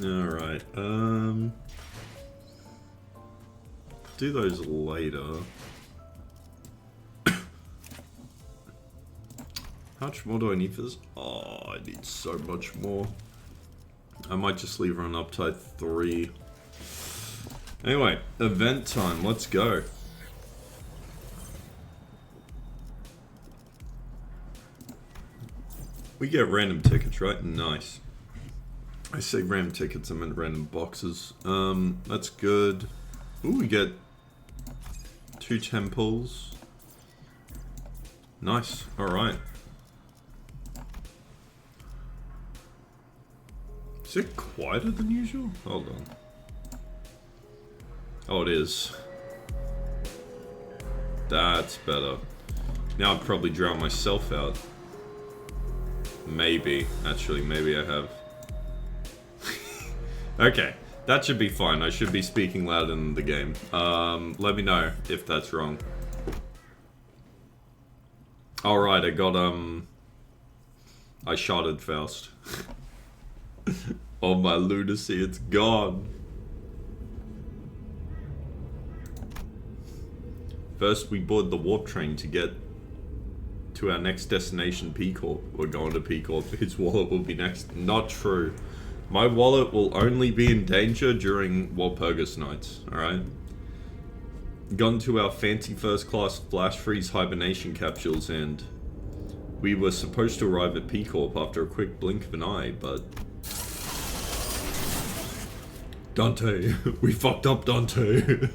Alright, do those later. How much more do I need for this? Oh, I need so much more. I might just leave her on uptide 3. Anyway, event time, let's go. We get random tickets, right? Nice. I say random tickets, I meant random boxes. That's good. Ooh, we get 2 temples. Nice, alright. Is it quieter than usual? Hold on. Oh, it is. That's better. Now I'd probably drown myself out. Maybe. Actually, maybe I have. Okay, that should be fine. I should be speaking louder in the game. Let me know if that's wrong. Alright, I got, I shotted Faust. Oh, my lunacy, it's gone. First, we board the warp train to get to our next destination, P-Corp. We're going to P-Corp. His wallet will be next. Not true. My wallet will only be in danger during Walpurgis nights, alright? Gone to our fancy first-class flash freeze hibernation capsules, and we were supposed to arrive at P-Corp after a quick blink of an eye, but... Dante, we fucked up, Dante.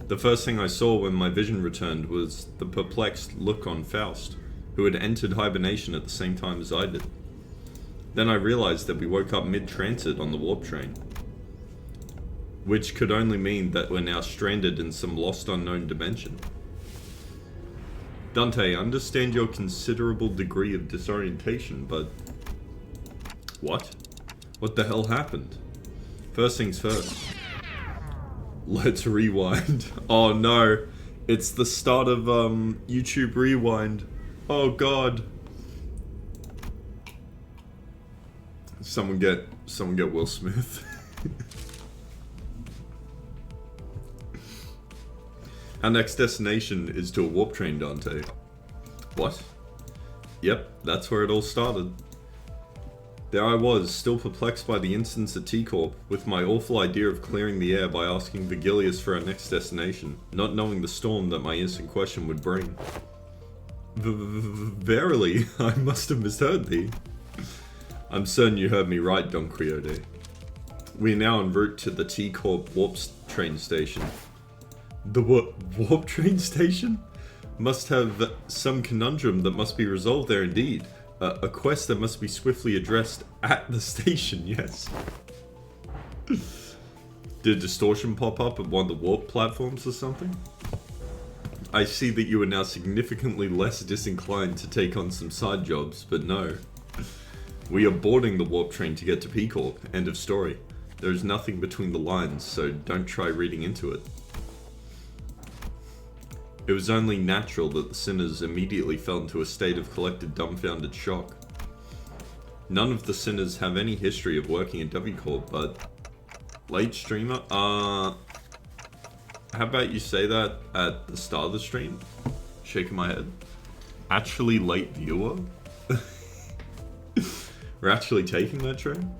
The first thing I saw when my vision returned was the perplexed look on Faust, who had entered hibernation at the same time as I did. Then I realized that we woke up mid-transit on the warp train, which could only mean that we're now stranded in some lost unknown dimension. Dante, I understand your considerable degree of disorientation, but... What? What the hell happened? First things first. Let's rewind. Oh no. It's the start of YouTube Rewind. Oh god. Someone get Will Smith. Our next destination is to a warp train, Dante. What? Yep, that's where it all started. There I was, still perplexed by the incidents at T-Corp, with my awful idea of clearing the air by asking Vigilius for our next destination, not knowing the storm that my instant question would bring. Verily, I must have misheard thee. I'm certain you heard me right, Don Quixote. We are now en route to the T-Corp warp train station. The warp train station? Must have some conundrum that must be resolved there indeed. A quest that must be swiftly addressed at the station, yes. Did distortion pop up at one of the warp platforms or something? I see that you are now significantly less disinclined to take on some side jobs, but no. We are boarding the warp train to get to P-Corp, end of story. There is nothing between the lines, so don't try reading into it. It was only natural that the sinners immediately fell into a state of collective dumbfounded shock. None of the sinners have any history of working at W-Corp, but... Late streamer? How about you say that at the start of the stream? Shaking my head. Actually late viewer? We're actually taking that train?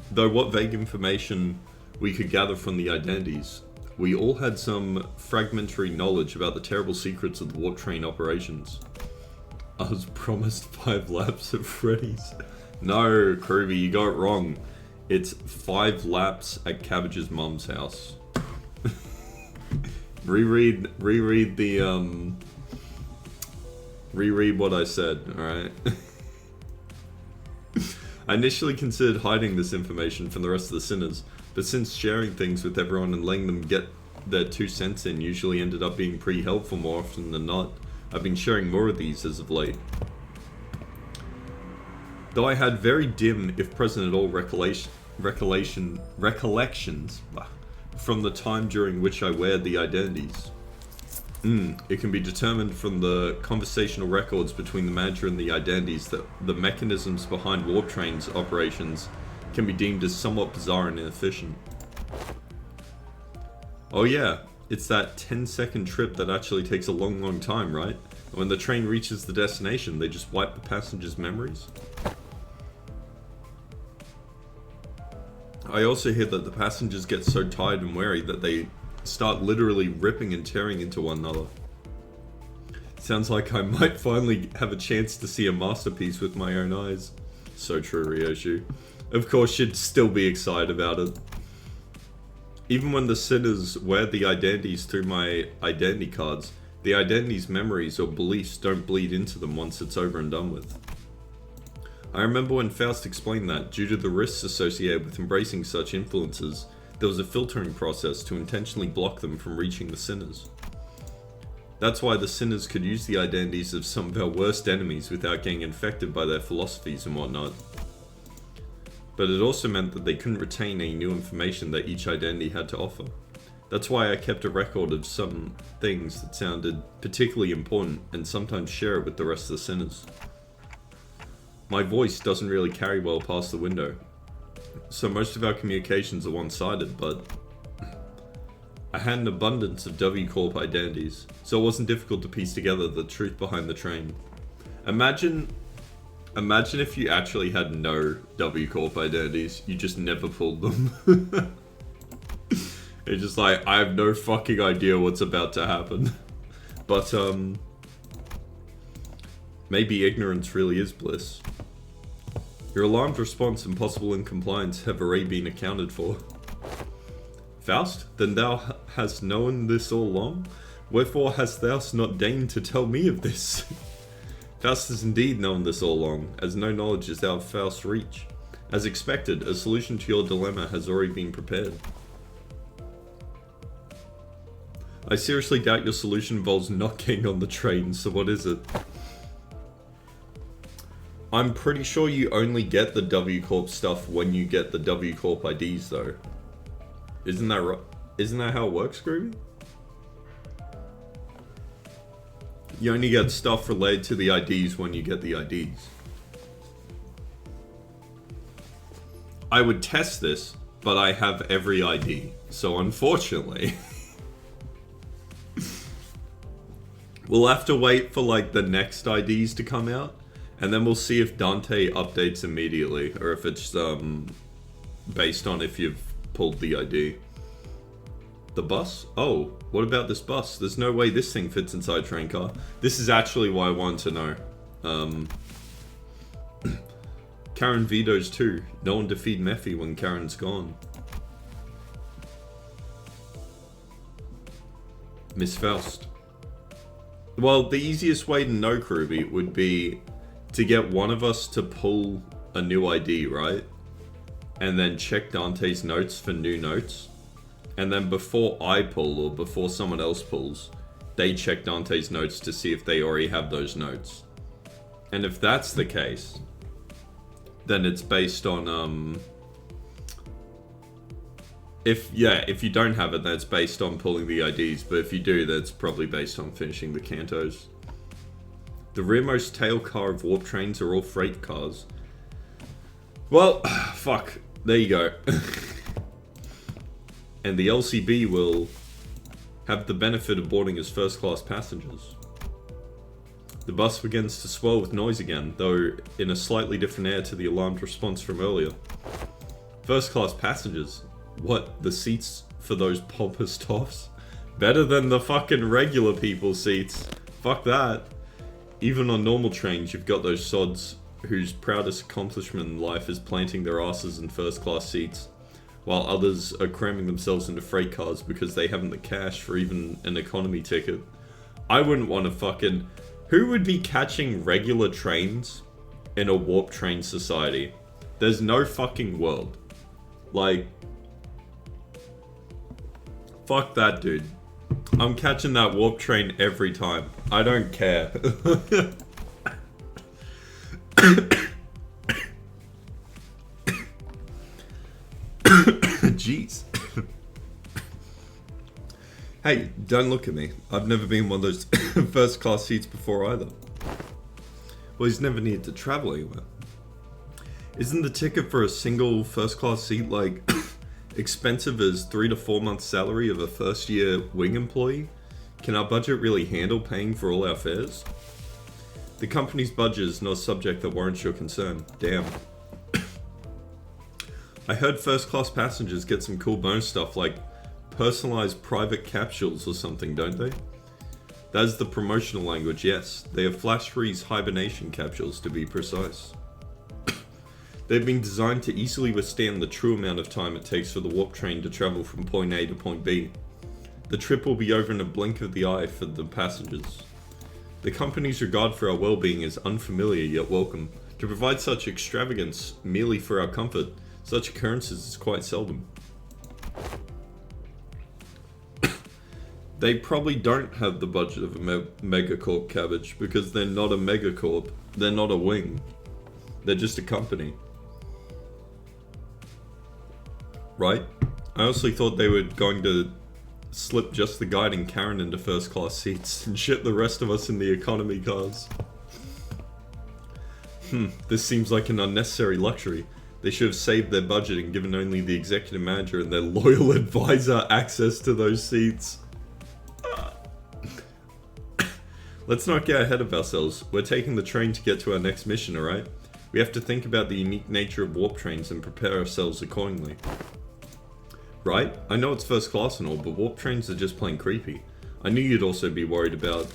Though what vague information we could gather from the identities, we all had some fragmentary knowledge about the terrible secrets of the warp train operations. I was promised 5 laps at Freddy's. No, Kruby, you got it wrong. It's 5 laps at Cabbage's mum's house. reread what I said, alright? I initially considered hiding this information from the rest of the sinners, but since sharing things with everyone and letting them get their 2 cents in usually ended up being pretty helpful more often than not, I've been sharing more of these as of late. Though I had very dim, if present at all, recollections from the time during which I wear the identities. It can be determined from the conversational records between the manager and the identities that the mechanisms behind warp trains operations can be deemed as somewhat bizarre and inefficient. Oh yeah, it's that 10-second trip that actually takes a long time, right? When the train reaches the destination, they just wipe the passengers' memories. I also hear that the passengers get so tired and weary that they start literally ripping and tearing into one another. Sounds like I might finally have a chance to see a masterpiece with my own eyes. So true, Ryoshu. Of course, you'd still be excited about it. Even when the sinners wear the identities through my identity cards, the identity's memories or beliefs don't bleed into them once it's over and done with. I remember when Faust explained that, due to the risks associated with embracing such influences, there was a filtering process to intentionally block them from reaching the sinners. That's why the sinners could use the identities of some of our worst enemies without getting infected by their philosophies and whatnot. But it also meant that they couldn't retain any new information that each identity had to offer. That's why I kept a record of some things that sounded particularly important and sometimes share it with the rest of the sinners. My voice doesn't really carry well past the window, so most of our communications are one-sided, but I had an abundance of W Corp identities, so it wasn't difficult to piece together the truth behind the train. Imagine if you actually had no W Corp identities, you just never pulled them. It's just like, I have no fucking idea what's about to happen. But, maybe ignorance really is bliss. Your alarmed response and possible incompliance have already been accounted for. Faust, then thou hast known this all along? Wherefore hast thou not deigned to tell me of this? Faust has indeed known this all along, as no knowledge is out of Faust's reach. As expected, a solution to your dilemma has already been prepared. I seriously doubt your solution involves not getting on the train, so what is it? I'm pretty sure you only get the W Corp stuff when you get the W Corp IDs though. Isn't that right? Isn't that how it works, Groovy? You only get stuff related to the IDs when you get the IDs. I would test this, but I have every ID, so unfortunately... We'll have to wait for like the next IDs to come out, and then we'll see if Dante updates immediately, or if it's based on if you've pulled the ID. The bus? Oh, what about this bus? There's no way this thing fits inside a train car. This is actually why I wanted to know. Karen vetoes too. No one defeat Mephi when Karen's gone. Miss Faust. Well, the easiest way to know, Kruby, would be to get one of us to pull a new ID, right? And then check Dante's notes for new notes. And then before I pull, or before someone else pulls, they check Dante's notes to see if they already have those notes. And if that's the case, then it's based on, if you don't have it, then it's based on pulling the IDs. But if you do, then it's probably based on finishing the cantos. The rearmost tail car of warp trains are all freight cars. Well, fuck. There you go. And the LCB will have the benefit of boarding as first-class passengers. The bus begins to swell with noise again, though in a slightly different air to the alarmed response from earlier. First-class passengers? What, the seats for those pompous toffs? Better than the fucking regular people seats. Fuck that. Even on normal trains, you've got those sods whose proudest accomplishment in life is planting their asses in first-class seats, while others are cramming themselves into freight cars because they haven't the cash for even an economy ticket. I wouldn't want to fucking... Who would be catching regular trains in a warp train society? There's no fucking world. Like... Fuck that, dude. I'm catching that warp train every time. I don't care. Jeez. Hey, don't look at me. I've never been one of those first class seats before either. Well, he's never needed to travel anywhere. Isn't the ticket for a single first class seat like expensive as 3 to 4 months salary of a first year wing employee? Can our budget really handle paying for all our fares? The company's budget is not a subject that warrants your concern. Damn. I heard first class passengers get some cool bonus stuff like personalized private capsules or something, don't they? That is the promotional language, yes. They have flash freeze hibernation capsules to be precise. They've been designed to easily withstand the true amount of time it takes for the warp train to travel from point A to point B. The trip will be over in a blink of the eye for the passengers. The company's regard for our well-being is unfamiliar yet welcome. To provide such extravagance merely for our comfort, such occurrences is quite seldom. They probably don't have the budget of a megacorp cabbage because they're not a megacorp. They're not a wing. They're just a company. Right? I honestly thought they were going to slip just the guide and Karen into first class seats and ship the rest of us in the economy cars. This seems like an unnecessary luxury. They should have saved their budget and given only the executive manager and their loyal advisor access to those seats. Let's not get ahead of ourselves. We're taking the train to get to our next mission, alright? We have to think about the unique nature of warp trains and prepare ourselves accordingly. Right? I know it's first class and all, but warp trains are just plain creepy. I knew you'd also be worried about...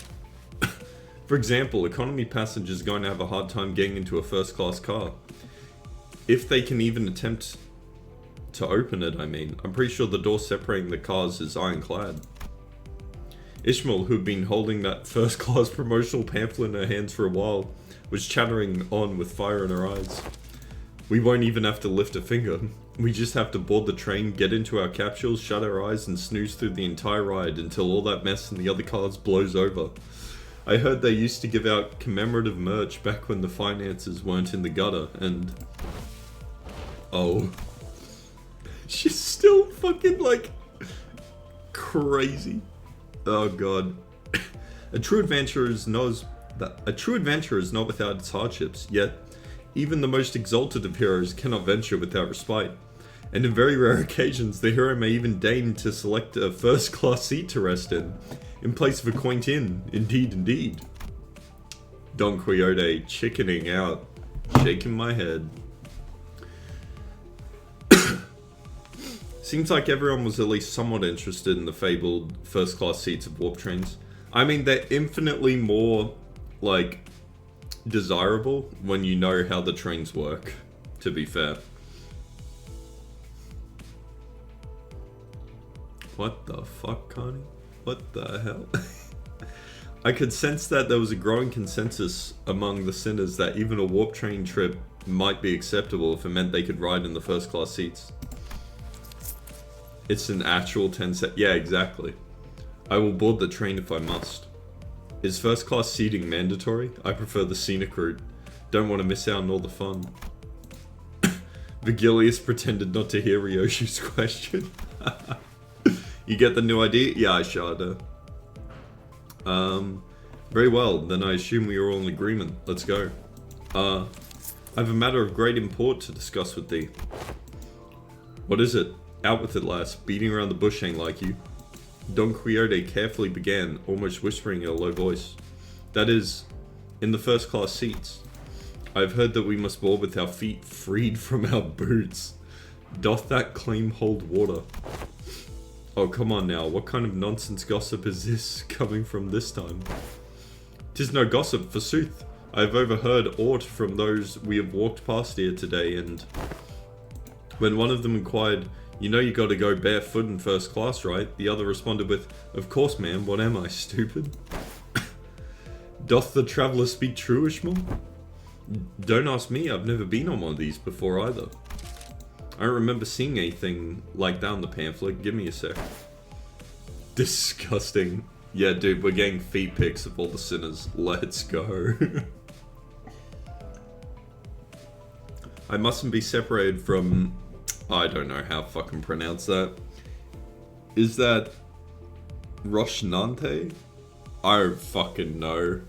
For example, economy passengers are going to have a hard time getting into a first class car. If they can even attempt to open it, I mean. I'm pretty sure the door separating the cars is ironclad. Ishmael, who'd been holding that first class promotional pamphlet in her hands for a while, was chattering on with fire in her eyes. We won't even have to lift a finger. We just have to board the train, get into our capsules, shut our eyes, and snooze through the entire ride until all that mess in the other cars blows over. I heard they used to give out commemorative merch back when the finances weren't in the gutter, and... Oh. She's still fucking, like... crazy. Oh god. A true adventure is not without its hardships, yet even the most exalted of heroes cannot venture without respite. And in very rare occasions, the hero may even deign to select a first-class seat to rest in place of a quaint inn. Indeed, indeed. Don Quixote chickening out, shaking my head. Seems like everyone was at least somewhat interested in the fabled first-class seats of warp trains. I mean, they're infinitely more, like, desirable when you know how the trains work, to be fair. What the fuck, Connie? What the hell? I could sense that there was a growing consensus among the sinners that even a warp train trip might be acceptable if it meant they could ride in the first-class seats. It's an actual 10-set. Yeah, exactly. I will board the train if I must. Is first class seating mandatory? I prefer the scenic route. Don't want to miss out on all the fun. Vigilius pretended not to hear Ryoshi's question. You get the new idea? Yeah, I shot her. Very well, then I assume we are all in agreement. Let's go. I have a matter of great import to discuss with thee. What is it? Out with it, lass. Beating around the bush ain't like you. Don Quixote carefully began, almost whispering in a low voice. That is, in the first class seats. I have heard that we must board with our feet freed from our boots. Doth that claim hold water? Oh, come on now. What kind of nonsense gossip is this coming from this time? 'Tis no gossip, forsooth. I have overheard aught from those we have walked past here today, and... When one of them inquired, you know you gotta go barefoot in first class, right? The other responded with, of course, ma'am, what am I, stupid? Doth the traveller speak true, Ishmael? Don't ask me, I've never been on one of these before either. I don't remember seeing anything like that on the pamphlet, give me a sec. Disgusting. Yeah, dude, we're getting feet pics of all the sinners. Let's go. I mustn't be separated from... I don't know how to fucking pronounce that. Is that Roshnante? I don't fucking know.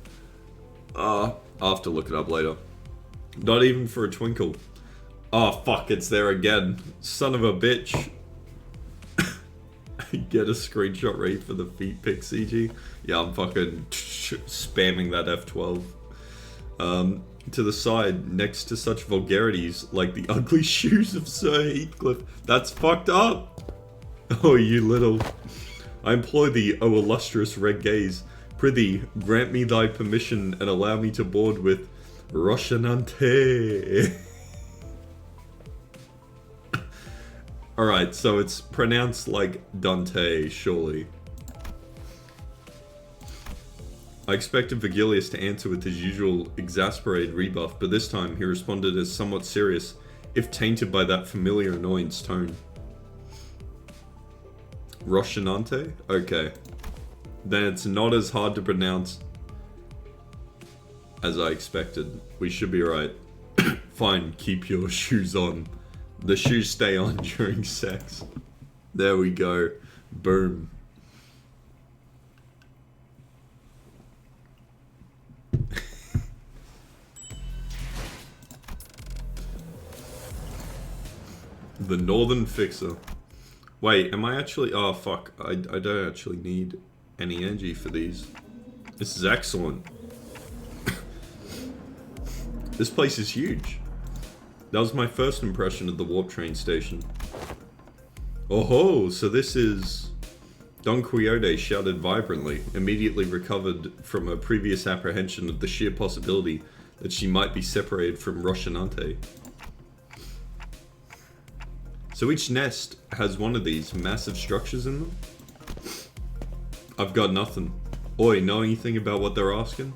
I'll have to look it up later. Not even for a twinkle. Oh fuck, it's there again. Son of a bitch. Get a screenshot ready for the feet pic CG. Yeah, I'm fucking spamming that F12. To the side, next to such vulgarities like the ugly shoes of Sir Heathcliff. That's fucked up! Oh, you little... I implore thee, O illustrious red gaze, prithee, grant me thy permission and allow me to board with Roshanante. Alright, so it's pronounced like Dante, surely. I expected Vigilius to answer with his usual exasperated rebuff, but this time he responded as somewhat serious, if tainted by that familiar annoyance tone. Roshanante? Okay. Then it's not as hard to pronounce as I expected. We should be right. Fine, keep your shoes on. The shoes stay on during sex. There we go. Boom. The Northern Fixer. Wait, am I actually... Oh, fuck. I don't actually need any energy for these. This is excellent. This place is huge. That was my first impression of the warp train station. Oh ho, so this is... Don Quixote shouted vibrantly, immediately recovered from a previous apprehension of the sheer possibility that she might be separated from Roshanante. So each nest has one of these massive structures in them? I've got nothing. Oi, know anything about what they're asking?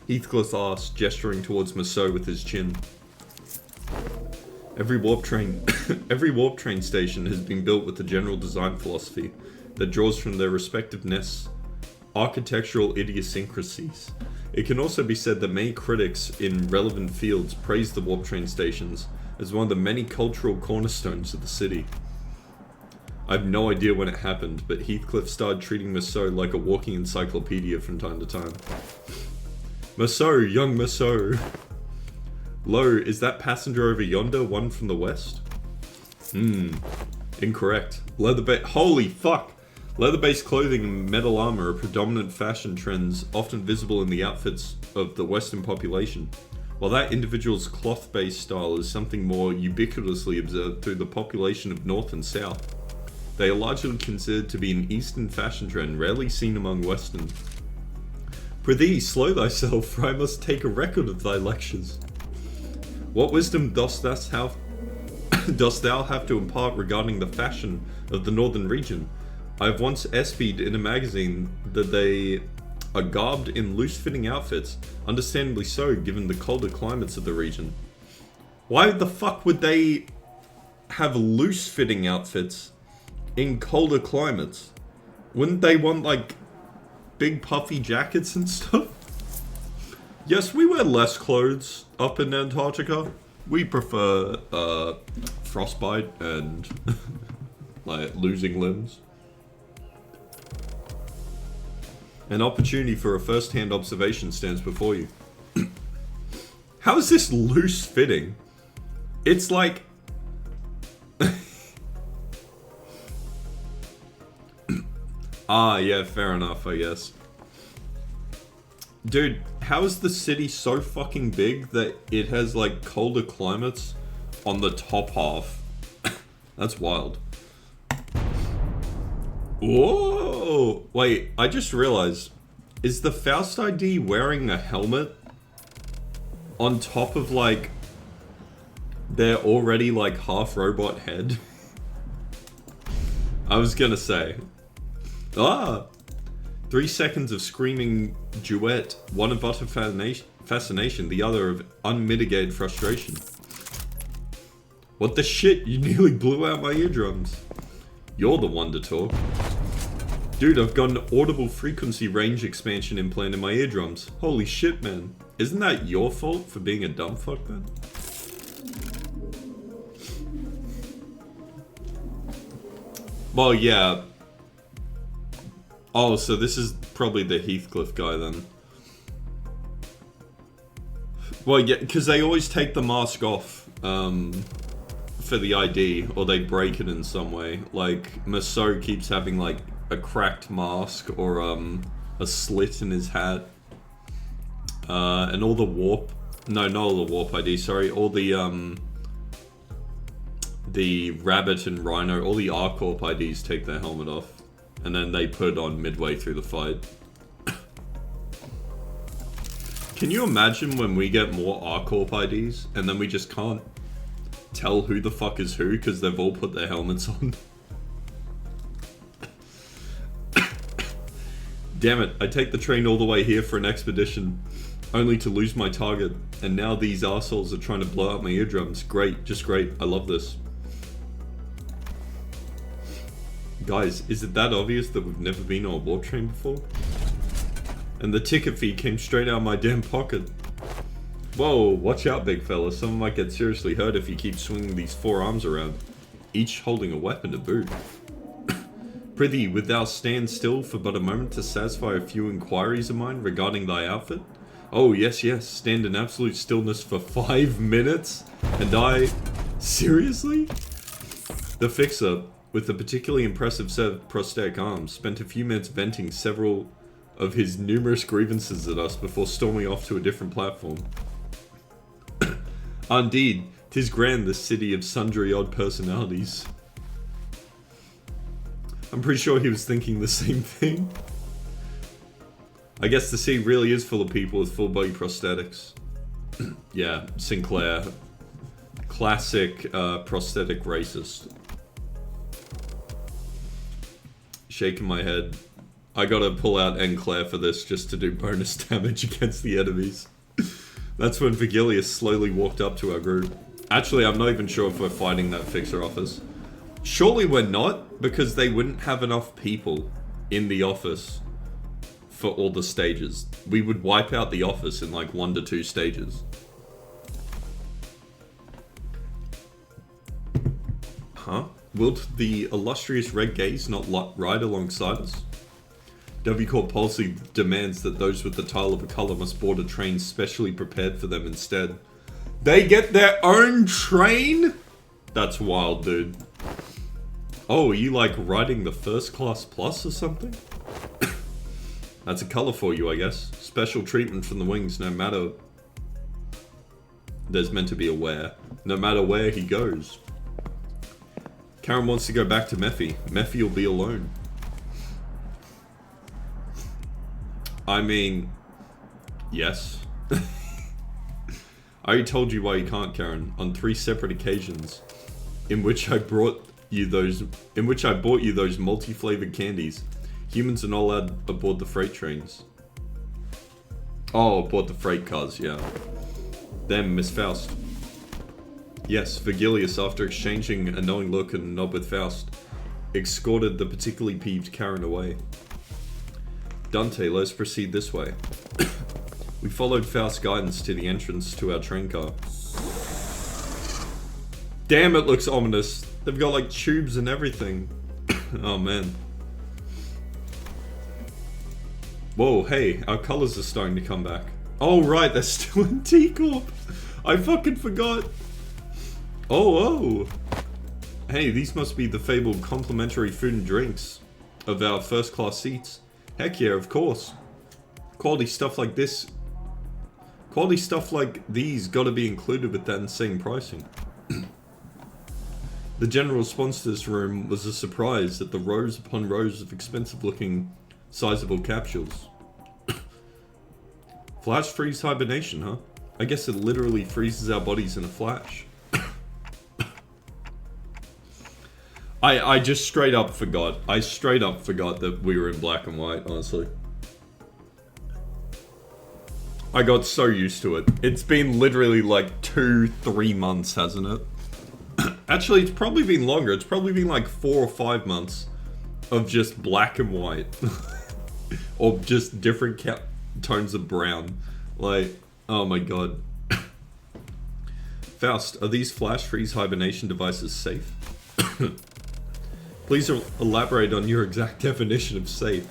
Heathcliff asked, gesturing towards Massot with his chin. Every warp train station has been built with a general design philosophy that draws from their respective nests' architectural idiosyncrasies. It can also be said that many critics in relevant fields praise the warp train stations as one of the many cultural cornerstones of the city. I have no idea when it happened, but Heathcliff started treating Massot like a walking encyclopedia from time to time. Massot, young Massot. Lo, is that passenger over yonder one from the west? Incorrect. Holy fuck! Leather-based clothing and metal armor are predominant fashion trends often visible in the outfits of the western population, while that individual's cloth-based style is something more ubiquitously observed through the population of north and south. They are largely considered to be an eastern fashion trend, rarely seen among western. Prithee, slow thyself, for I must take a record of thy lectures. What wisdom dost thou have to impart regarding the fashion of the northern region? I have once espied in a magazine that they are garbed in loose-fitting outfits, understandably so given the colder climates of the region. Why the fuck would they have loose-fitting outfits in colder climates? Wouldn't they want, like, big puffy jackets and stuff? Yes, we wear less clothes up in Antarctica. We prefer, frostbite and, like, losing limbs. An opportunity for a first-hand observation stands before you. How is this loose-fitting? It's like... yeah, fair enough, I guess. Dude, how is the city so fucking big that it has, like, colder climates on the top half? That's wild. Whoa! Wait, I just realized, is the Faust ID wearing a helmet on top of, like, their already, like, half-robot head? I was gonna say. 3 seconds of screaming duet, one of utter fascination, the other of unmitigated frustration. What the shit? You nearly blew out my eardrums. You're the one to talk. Dude, I've got an audible frequency range expansion implant in my eardrums. Holy shit, man. Isn't that your fault for being a dumb fuck, then? Well, yeah. Oh, so this is probably the Heathcliff guy then. Well, yeah, because they always take the mask off for the ID, or they break it in some way. Like, Maso keeps having, like, a cracked mask or a slit in his hat. And all the warp... No, not all the warp ID, sorry. All the rabbit and rhino, all the R-Corp IDs take their helmet off. And then they put it on midway through the fight. Can you imagine when we get more R-Corp IDs and then we just can't tell who the fuck is who because they've all put their helmets on? Damn it, I take the train all the way here for an expedition, only to lose my target, and now these arseholes are trying to blow out my eardrums. Great, just great, I love this. Guys, is it that obvious that we've never been on a warp train before? And the ticket fee came straight out of my damn pocket. Whoa, watch out big fella, someone might get seriously hurt if you keep swinging these 4 arms around, each holding a weapon to boot. Prithee, wilt thou stand still for but a moment to satisfy a few inquiries of mine regarding thy outfit? Oh yes, yes, stand in absolute stillness for 5 minutes? And I... Seriously? The fixer, with a particularly impressive set of prosthetic arms, spent a few minutes venting several of his numerous grievances at us before storming off to a different platform. Indeed, 'tis grand, this city of sundry odd personalities. I'm pretty sure he was thinking the same thing. I guess the city really is full of people with full body prosthetics. Yeah, Sinclair. Classic prosthetic racist. Shaking my head. I gotta pull out Enclair for this just to do bonus damage against the enemies. That's when Vigilius slowly walked up to our group. Actually, I'm not even sure if we're fighting that fixer office. Surely we're not, because they wouldn't have enough people in the office for all the stages. We would wipe out the office in like 1 to 2 stages. Huh? Wilt the illustrious Red Gaze not ride alongside us? W Corp policy demands that those with the title of a color must board a train specially prepared for them instead. They get their own train? That's wild, dude. Oh, are you like riding the first class plus or something? That's a color for you, I guess. Special treatment from the wings, no matter... There's meant to be a where. No matter where he goes. Karen wants to go back to Mephi. Mephi will be alone. I mean... Yes. I already told you why you can't, Karen. On 3 separate occasions. In which I bought you those multi-flavored candies. Humans are not allowed aboard the freight trains. Oh, aboard the freight cars, yeah. Then, Miss Faust. Yes, Vigilius, after exchanging a knowing look and a nod with Faust, escorted the particularly peeved Karen away. Dante, let us proceed this way. We followed Faust's guidance to the entrance to our train car. Damn, it looks ominous. They've got like tubes and everything. Oh man. Whoa, hey, our colors are starting to come back. Oh right, they're still in T-Corp. I fucking forgot. Oh. Hey, these must be the fabled complimentary food and drinks of our first class seats. Heck yeah, of course. Quality stuff like these gotta be included with that insane pricing. The general response to this room was a surprise at the rows upon rows of expensive looking, sizable capsules. Flash freeze hibernation, huh? I guess it literally freezes our bodies in a flash. I just straight up forgot. I straight up forgot that we were in black and white, honestly. I got so used to it. It's been literally like 2-3 months, hasn't it? Actually, it's probably been longer. It's probably been like 4 or 5 months of just black and white. Or just different tones of brown. Like, oh my god. Faust, are these flash freeze hibernation devices safe? Please elaborate on your exact definition of safe.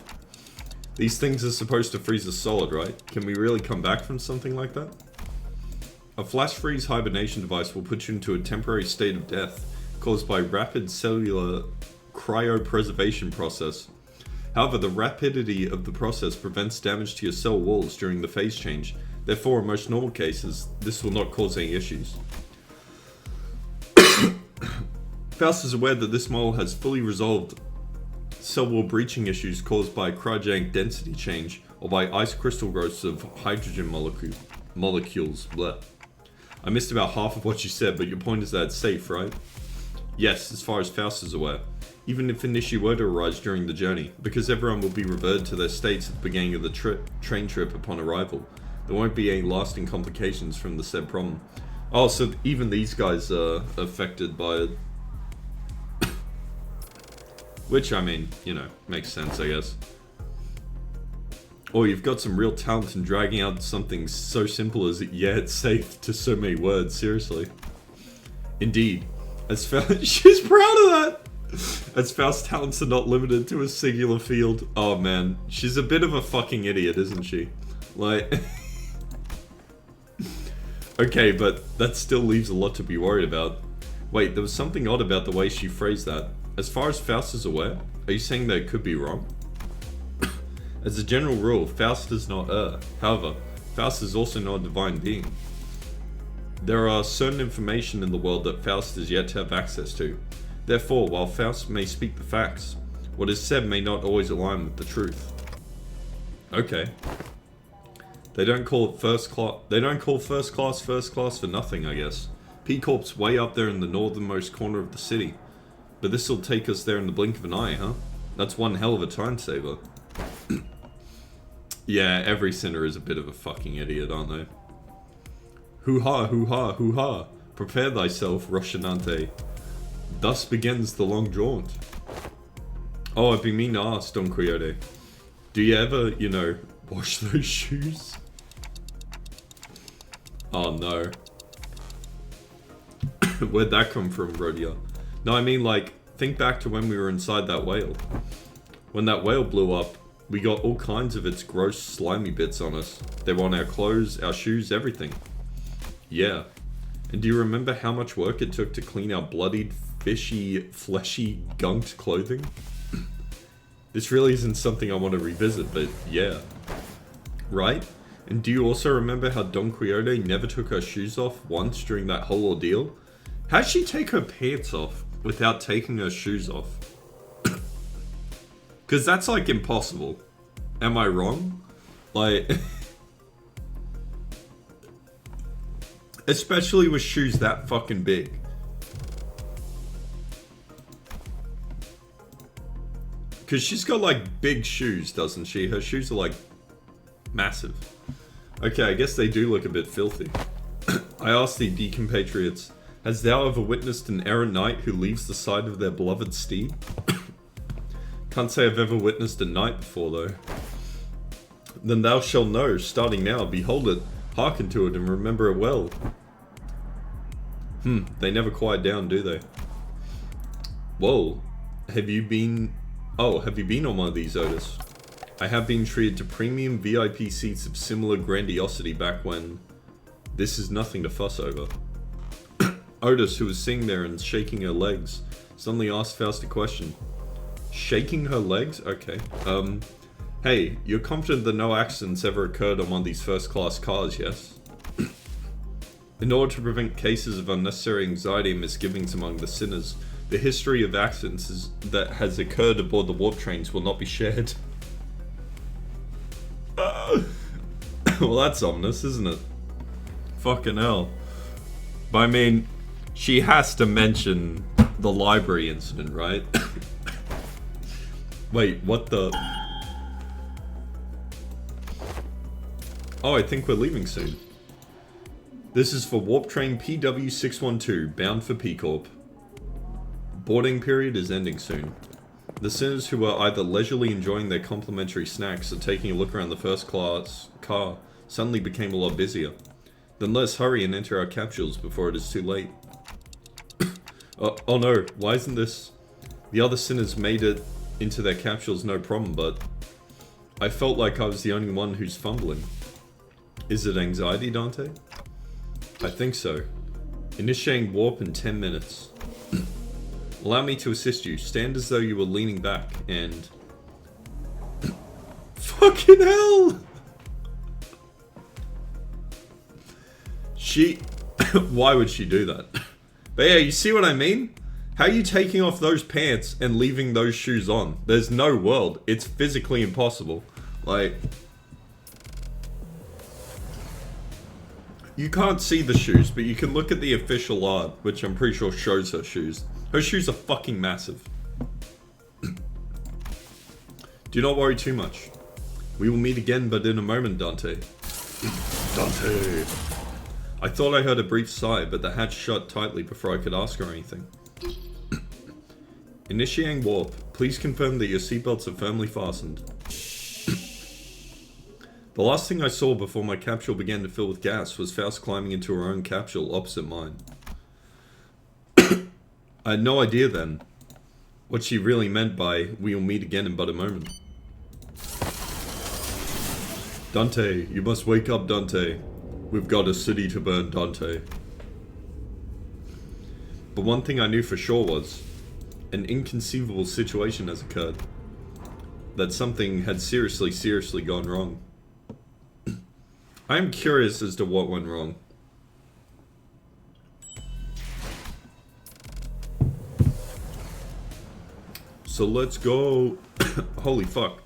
These things are supposed to freeze us solid, right? Can we really come back from something like that? A flash freeze hibernation device will put you into a temporary state of death caused by rapid cellular cryopreservation process. However, the rapidity of the process prevents damage to your cell walls during the phase change. Therefore, in most normal cases, this will not cause any issues. Faust is aware that this model has fully resolved cell wall breaching issues caused by cryogenic density change or by ice crystal growths of hydrogen molecules. Bleh. I missed about half of what you said, but your point is that it's safe, right? Yes, as far as Faust is aware. Even if an issue were to arise during the journey, because everyone will be reverted to their states at the beginning of the train trip upon arrival, there won't be any lasting complications from the said problem. Oh, so even these guys are affected by it. Which, I mean, you know, makes sense, I guess. Or you've got some real talent in dragging out something so simple as, yeah, it's safe, to so many words, seriously. Indeed. As Faust, she's proud of that! As Faust's talents are not limited to a singular field. Oh man, she's a bit of a fucking idiot, isn't she? Like... Okay, but that still leaves a lot to be worried about. Wait, there was something odd about the way she phrased that. As far as Faust is aware, are you saying that it could be wrong? As a general rule, Faust does not err. However, Faust is also not a divine being. There are certain information in the world that Faust is yet to have access to. Therefore, while Faust may speak the facts, what is said may not always align with the truth. Okay. They don't call it first class. They don't call first class for nothing, I guess. P-Corp's way up there in the northernmost corner of the city. But this'll take us there in the blink of an eye, huh? That's one hell of a time saver. Yeah, every sinner is a bit of a fucking idiot, aren't they? Hoo-ha, hoo-ha, hoo-ha. Prepare thyself, Roshanante. Thus begins the long jaunt. Oh, I've been meaning to ask, Don Quixote. Do you ever, you know, wash those shoes? Oh no. Where'd that come from, Rodia? No, I mean, like, think back to when we were inside that whale. When that whale blew up, we got all kinds of its gross, slimy bits on us. They were on our clothes, our shoes, everything. Yeah. And do you remember how much work it took to clean our bloodied, fishy, fleshy, gunked clothing? This really isn't something I want to revisit, but yeah. Right? And do you also remember how Don Quixote never took her shoes off once during that whole ordeal? How'd she take her pants off without taking her shoes off? Because that's, like, impossible. Am I wrong? Like... Especially with shoes that fucking big. Because she's got, like, big shoes, doesn't she? Her shoes are, like, massive. Okay, I guess they do look a bit filthy. I asked the decompatriots, has thou ever witnessed an errant knight who leaves the side of their beloved steed? Can't say I've ever witnessed a knight before, though. Then thou shalt know, starting now, behold it, hearken to it, and remember it well. They never quiet down, do they? Whoa. Have you been on one of these, Otis? I have been treated to premium VIP seats of similar grandiosity back when... This is nothing to fuss over. Otis, who was sitting there and shaking her legs, suddenly asked Faust a question. Shaking her legs? Okay. Hey, you're confident that no accidents ever occurred on one of these first-class cars, yes? In order to prevent cases of unnecessary anxiety and misgivings among the sinners, the history of accidents that has occurred aboard the warp trains will not be shared. Well, that's ominous, isn't it? Fucking hell. But I mean, she has to mention the library incident, right? Wait, what the... Oh, I think we're leaving soon. This is for Warp Train PW612, bound for P-Corp. Boarding period is ending soon. The sinners who are either leisurely enjoying their complimentary snacks or taking a look around the first class car suddenly became a lot busier. Then let's hurry and enter our capsules before it is too late. Oh no, why isn't this... The other sinners made it into their capsules no problem, but... I felt like I was the only one who's fumbling. Is it anxiety, Dante? I think so. Initiating warp in 10 minutes. Allow me to assist you. Stand as though you were leaning back and... Fucking hell! She... Why would she do that? But yeah, you see what I mean? How are you taking off those pants and leaving those shoes on? There's no world. It's physically impossible. Like... You can't see the shoes, but you can look at the official art, which I'm pretty sure shows her shoes. Her shoes are fucking massive. Do not worry too much. We will meet again, but in a moment, Dante. Dante! I thought I heard a brief sigh, but the hatch shut tightly before I could ask her anything. Initiating warp. Please confirm that your seatbelts are firmly fastened. The last thing I saw before my capsule began to fill with gas was Faust climbing into her own capsule opposite mine. I had no idea then what she really meant by "we will meet again in but a moment." Dante, you must wake up, Dante. We've got a city to burn, Dante. But one thing I knew for sure was an inconceivable situation has occurred. That something had seriously gone wrong. I'm curious as to what went wrong. So let's go. Holy fuck.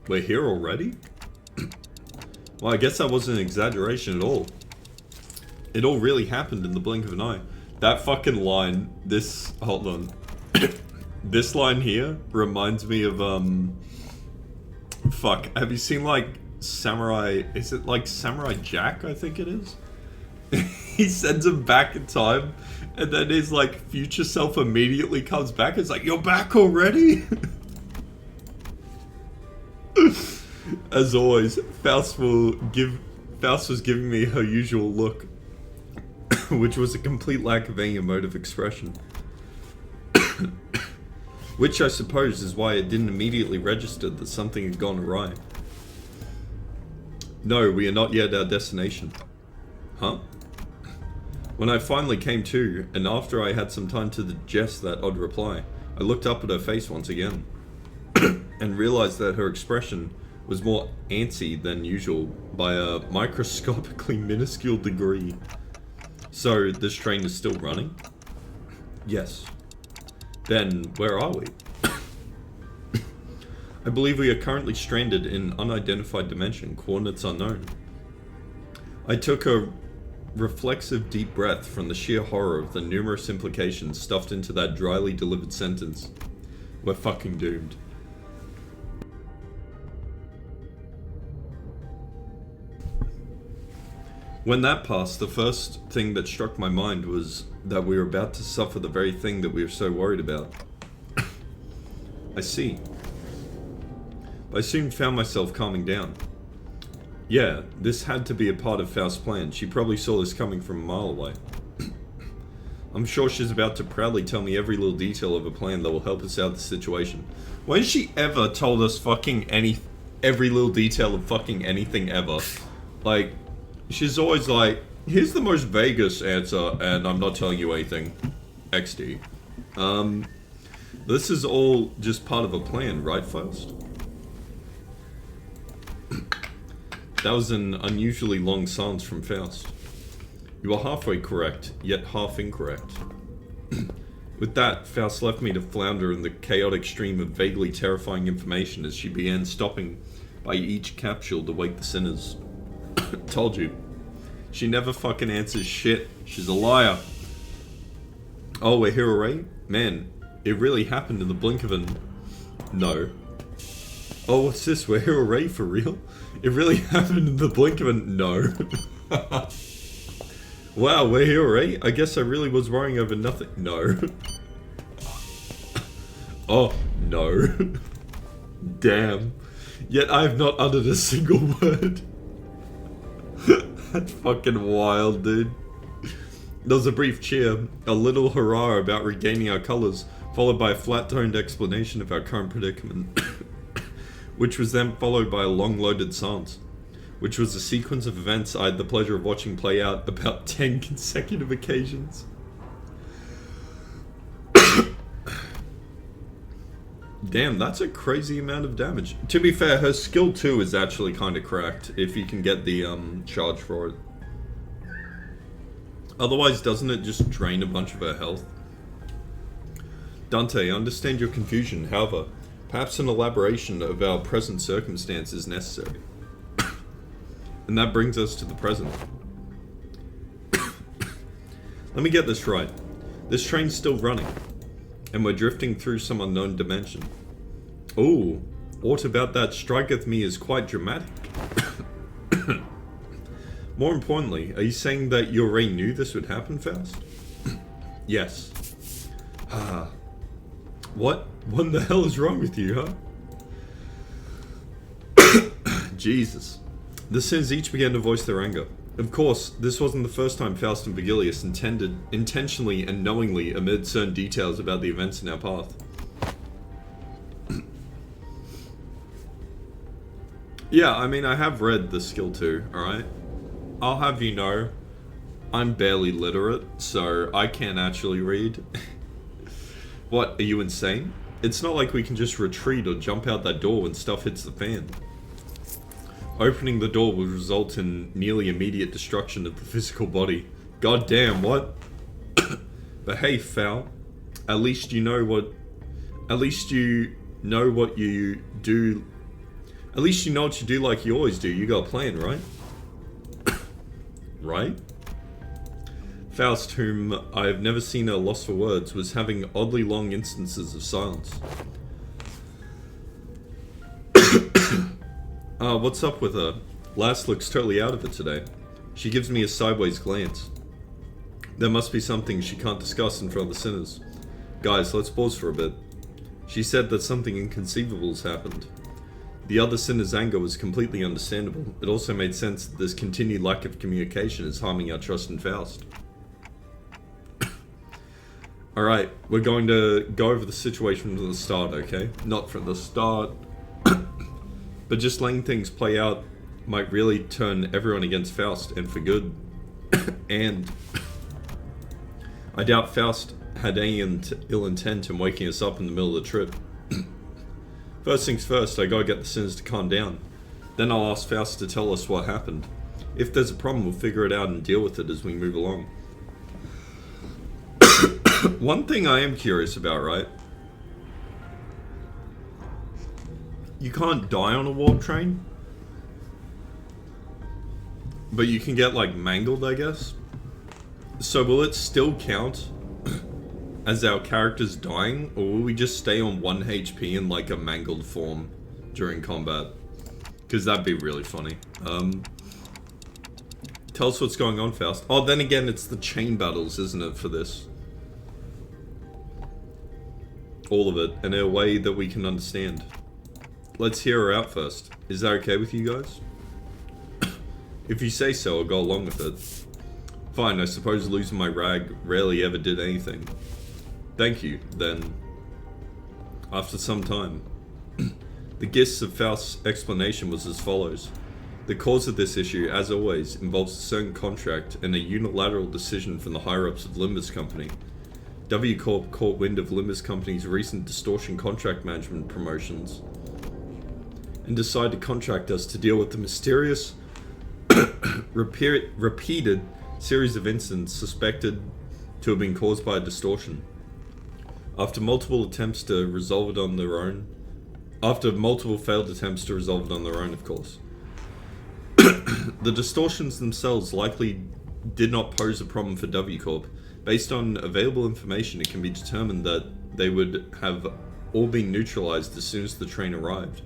We're here already? Well, I guess that wasn't an exaggeration at all. It all really happened in the blink of an eye. That fucking line, this... Hold on. This line here reminds me of, fuck, have you seen, like, Samurai... Is it, like, Samurai Jack, I think it is? He sends him back in time, and then his, like, future self immediately comes back. It's like, you're back already? As always, Faust was giving me her usual look, which was a complete lack of any emotive expression. Which I suppose is why it didn't immediately register that something had gone awry. No, we are not yet at our destination. Huh? When I finally came to, and after I had some time to digest that odd reply, I looked up at her face once again, and realized that her expression was more antsy than usual by a microscopically minuscule degree. So, this train is still running? Yes. Then, where are we? I believe we are currently stranded in unidentified dimension, coordinates unknown. I took a reflexive deep breath from the sheer horror of the numerous implications stuffed into that dryly delivered sentence. We're fucking doomed. When that passed, the first thing that struck my mind was that we were about to suffer the very thing that we were so worried about. I see. I soon found myself calming down. Yeah, this had to be a part of Faust's plan. She probably saw this coming from a mile away. I'm sure she's about to proudly tell me every little detail of a plan that will help us out of the situation. When has she ever told us fucking every little detail of fucking anything ever? Like, she's always like, here's the most vaguest answer, and I'm not telling you anything. XD. This is all just part of a plan, right, Faust? That was an unusually long silence from Faust. You are halfway correct, yet half incorrect. With that, Faust left me to flounder in the chaotic stream of vaguely terrifying information as she began stopping by each capsule to wake the sinners. Told you. She never fucking answers shit. She's a liar. Oh, we're here already? Man, it really happened in the blink of an... No. Oh, what's this? We're here already for real? It really happened in the blink of an... No. Wow, we're here already? I guess I really was worrying over nothing. No. Oh, no. Damn. Yet I have not uttered a single word. That's fucking wild, dude. There was a brief cheer, a little hurrah about regaining our colors, followed by a flat-toned explanation of our current predicament, which was then followed by a long-loaded silence, which was a sequence of events I had the pleasure of watching play out about 10 consecutive occasions. Damn, that's a crazy amount of damage. To be fair, her skill 2 is actually kind of cracked, if you can get the charge for it. Otherwise, doesn't it just drain a bunch of her health? Dante, I understand your confusion. However, perhaps an elaboration of our present circumstance is necessary. And that brings us to the present. Let me get this right. This train's still running, and we're drifting through some unknown dimension. Ooh, aught about that striketh me as quite dramatic. More importantly, are you saying that you already knew this would happen, Faust? Yes. What? What in the hell is wrong with you, huh? Jesus. The sinners each began to voice their anger. Of course, this wasn't the first time Faust and Vigilius intentionally and knowingly omitted certain details about the events in our path. Yeah, I mean, I have read the skill 2, alright? I'll have you know, I'm barely literate, so I can't actually read. What, are you insane? It's not like we can just retreat or jump out that door when stuff hits the fan. Opening the door will result in nearly immediate destruction of the physical body. God damn, what? But hey, Foul, at least you know what you do. At least you know what you do like you always do. You got a plan, right? Right? Faust, whom I have never seen at a loss for words, was having oddly long instances of silence. What's up with her? Lass looks totally out of it today. She gives me a sideways glance. There must be something she can't discuss in front of the sinners. Guys, let's pause for a bit. She said that something inconceivable has happened. The other sinner's anger was completely understandable. It also made sense that this continued lack of communication is harming our trust in Faust. Alright, we're going to go over the situation from the start, okay? Not from the start. But just letting things play out might really turn everyone against Faust, and for good. And I doubt Faust had any ill intent in waking us up in the middle of the trip. First things first, I gotta get the sinners to calm down. Then I'll ask Faust to tell us what happened. If there's a problem, we'll figure it out and deal with it as we move along. One thing I am curious about, right? You can't die on a warp train, but you can get, like, mangled, I guess. So will it still count as our characters dying, or will we just stay on 1 HP in, like, a mangled form during combat? Because that'd be really funny. Tell us what's going on, Faust. Oh, then again, it's the chain battles, isn't it, for this? All of it, in a way that we can understand. Let's hear her out first. Is that okay with you guys? If you say so, I'll go along with it. Fine, I suppose losing my rag rarely ever did anything. Thank you, then. After some time, the gist of Faust's explanation was as follows. The cause of this issue, as always, involves a certain contract and a unilateral decision from the higher-ups of Limbus Company. W Corp caught wind of Limbus Company's recent distortion contract management promotions and decided to contract us to deal with the mysterious, repeated series of incidents suspected to have been caused by a distortion. After multiple failed attempts to resolve it on their own, of course. The distortions themselves likely did not pose a problem for W Corp. Based on available information, it can be determined that they would have all been neutralized as soon as the train arrived,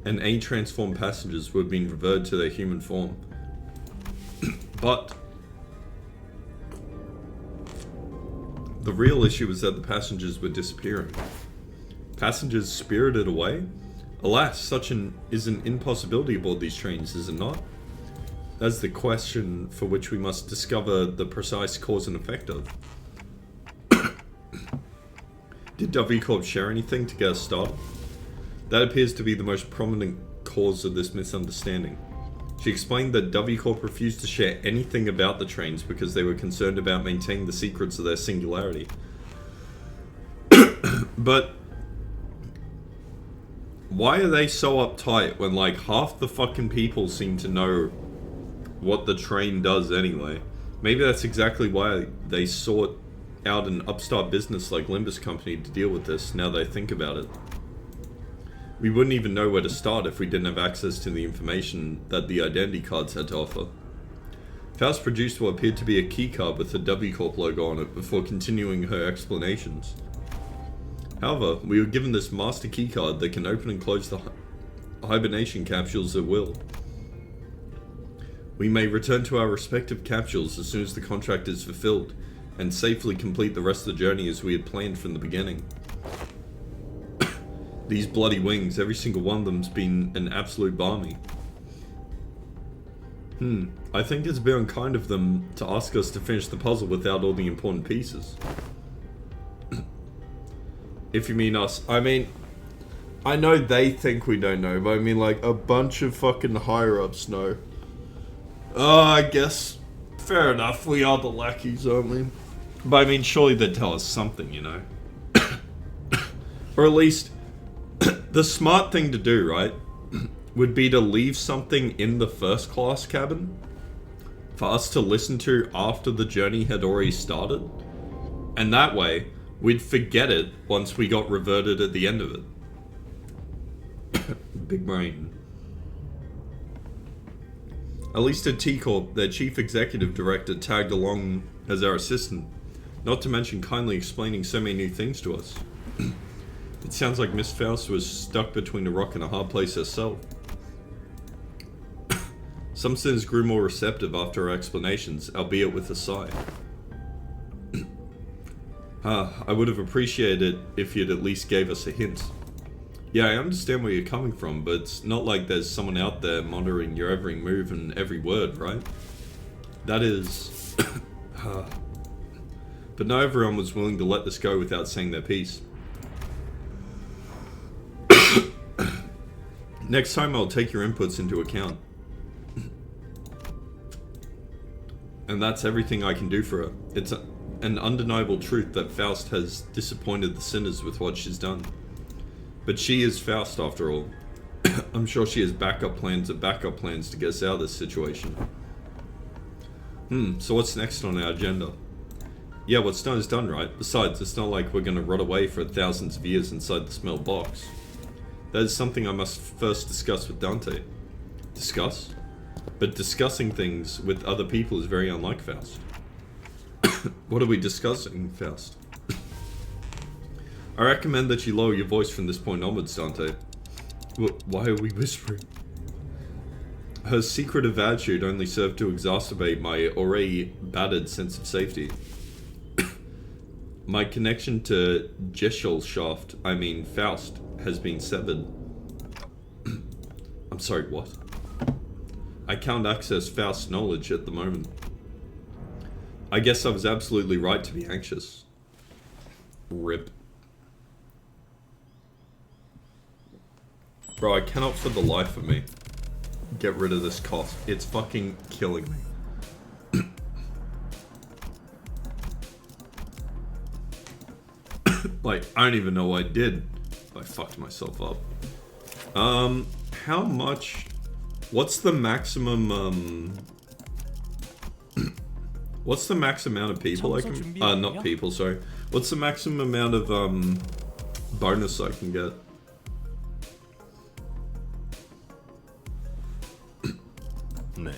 and any transformed passengers would have been reverted to their human form. But the real issue was that the passengers were disappearing. Passengers spirited away? Alas, such is an impossibility aboard these trains, is it not? That's the question for which we must discover the precise cause and effect of. Did W Corp share anything to get us started? That appears to be the most prominent cause of this misunderstanding. She explained that W Corp refused to share anything about the trains because they were concerned about maintaining the secrets of their singularity. But why are they so uptight when like half the fucking people seem to know what the train does anyway? Maybe that's exactly why they sought out an upstart business like Limbus Company to deal with this, now that I think about it. We wouldn't even know where to start if we didn't have access to the information that the identity cards had to offer. Faust produced what appeared to be a keycard with the W Corp logo on it before continuing her explanations. However, we were given this master keycard that can open and close the hibernation capsules at will. We may return to our respective capsules as soon as the contract is fulfilled, and safely complete the rest of the journey as we had planned from the beginning. These bloody wings, every single one of them's been an absolute balmy. I think it's a bit unkind of them to ask us to finish the puzzle without all the important pieces. If you mean us. I mean, I know they think we don't know, but I mean like a bunch of fucking higher-ups know. I guess, fair enough, we are the lackeys, aren't we? But I mean, surely they'd tell us something, you know? Or at least, the smart thing to do, right, would be to leave something in the first class cabin for us to listen to after the journey had already started. And that way, we'd forget it once we got reverted at the end of it. Big brain. At least at T-Corp, their chief executive director tagged along as our assistant, not to mention kindly explaining so many new things to us. It sounds like Miss Faust was stuck between a rock and a hard place herself. Some sinners grew more receptive after our explanations, albeit with a sigh. I would have appreciated it if you'd at least gave us a hint. Yeah, I understand where you're coming from, but it's not like there's someone out there monitoring your every move and every word, right? That is... But not everyone was willing to let this go without saying their piece. Next time I'll take your inputs into account. And that's everything I can do for her. It's an undeniable truth that Faust has disappointed the sinners with what she's done. But she is Faust after all. I'm sure she has backup plans to get us out of this situation. So what's next on our agenda? Yeah, what's done is done, right? Besides, it's not like we're gonna rot away for thousands of years inside the smell box. That is something I must first discuss with Dante. Discuss? But discussing things with other people is very unlike Faust. What are we discussing, Faust? I recommend that you lower your voice from this point onwards, Dante. Why are we whispering? Her secretive attitude only served to exacerbate my already battered sense of safety. My connection to Gesellschaft, I mean Faust, has been severed. I'm sorry, what? I can't access Faust's knowledge at the moment. I guess I was absolutely right to be anxious. RIP. Bro, I cannot for the life of me get rid of this cough. It's fucking killing me. Like, I don't even know what I did. I fucked myself up. How much... What's the maximum, what's the max amount of people I can... not people, sorry. What's the maximum amount of, bonus I can get? 네,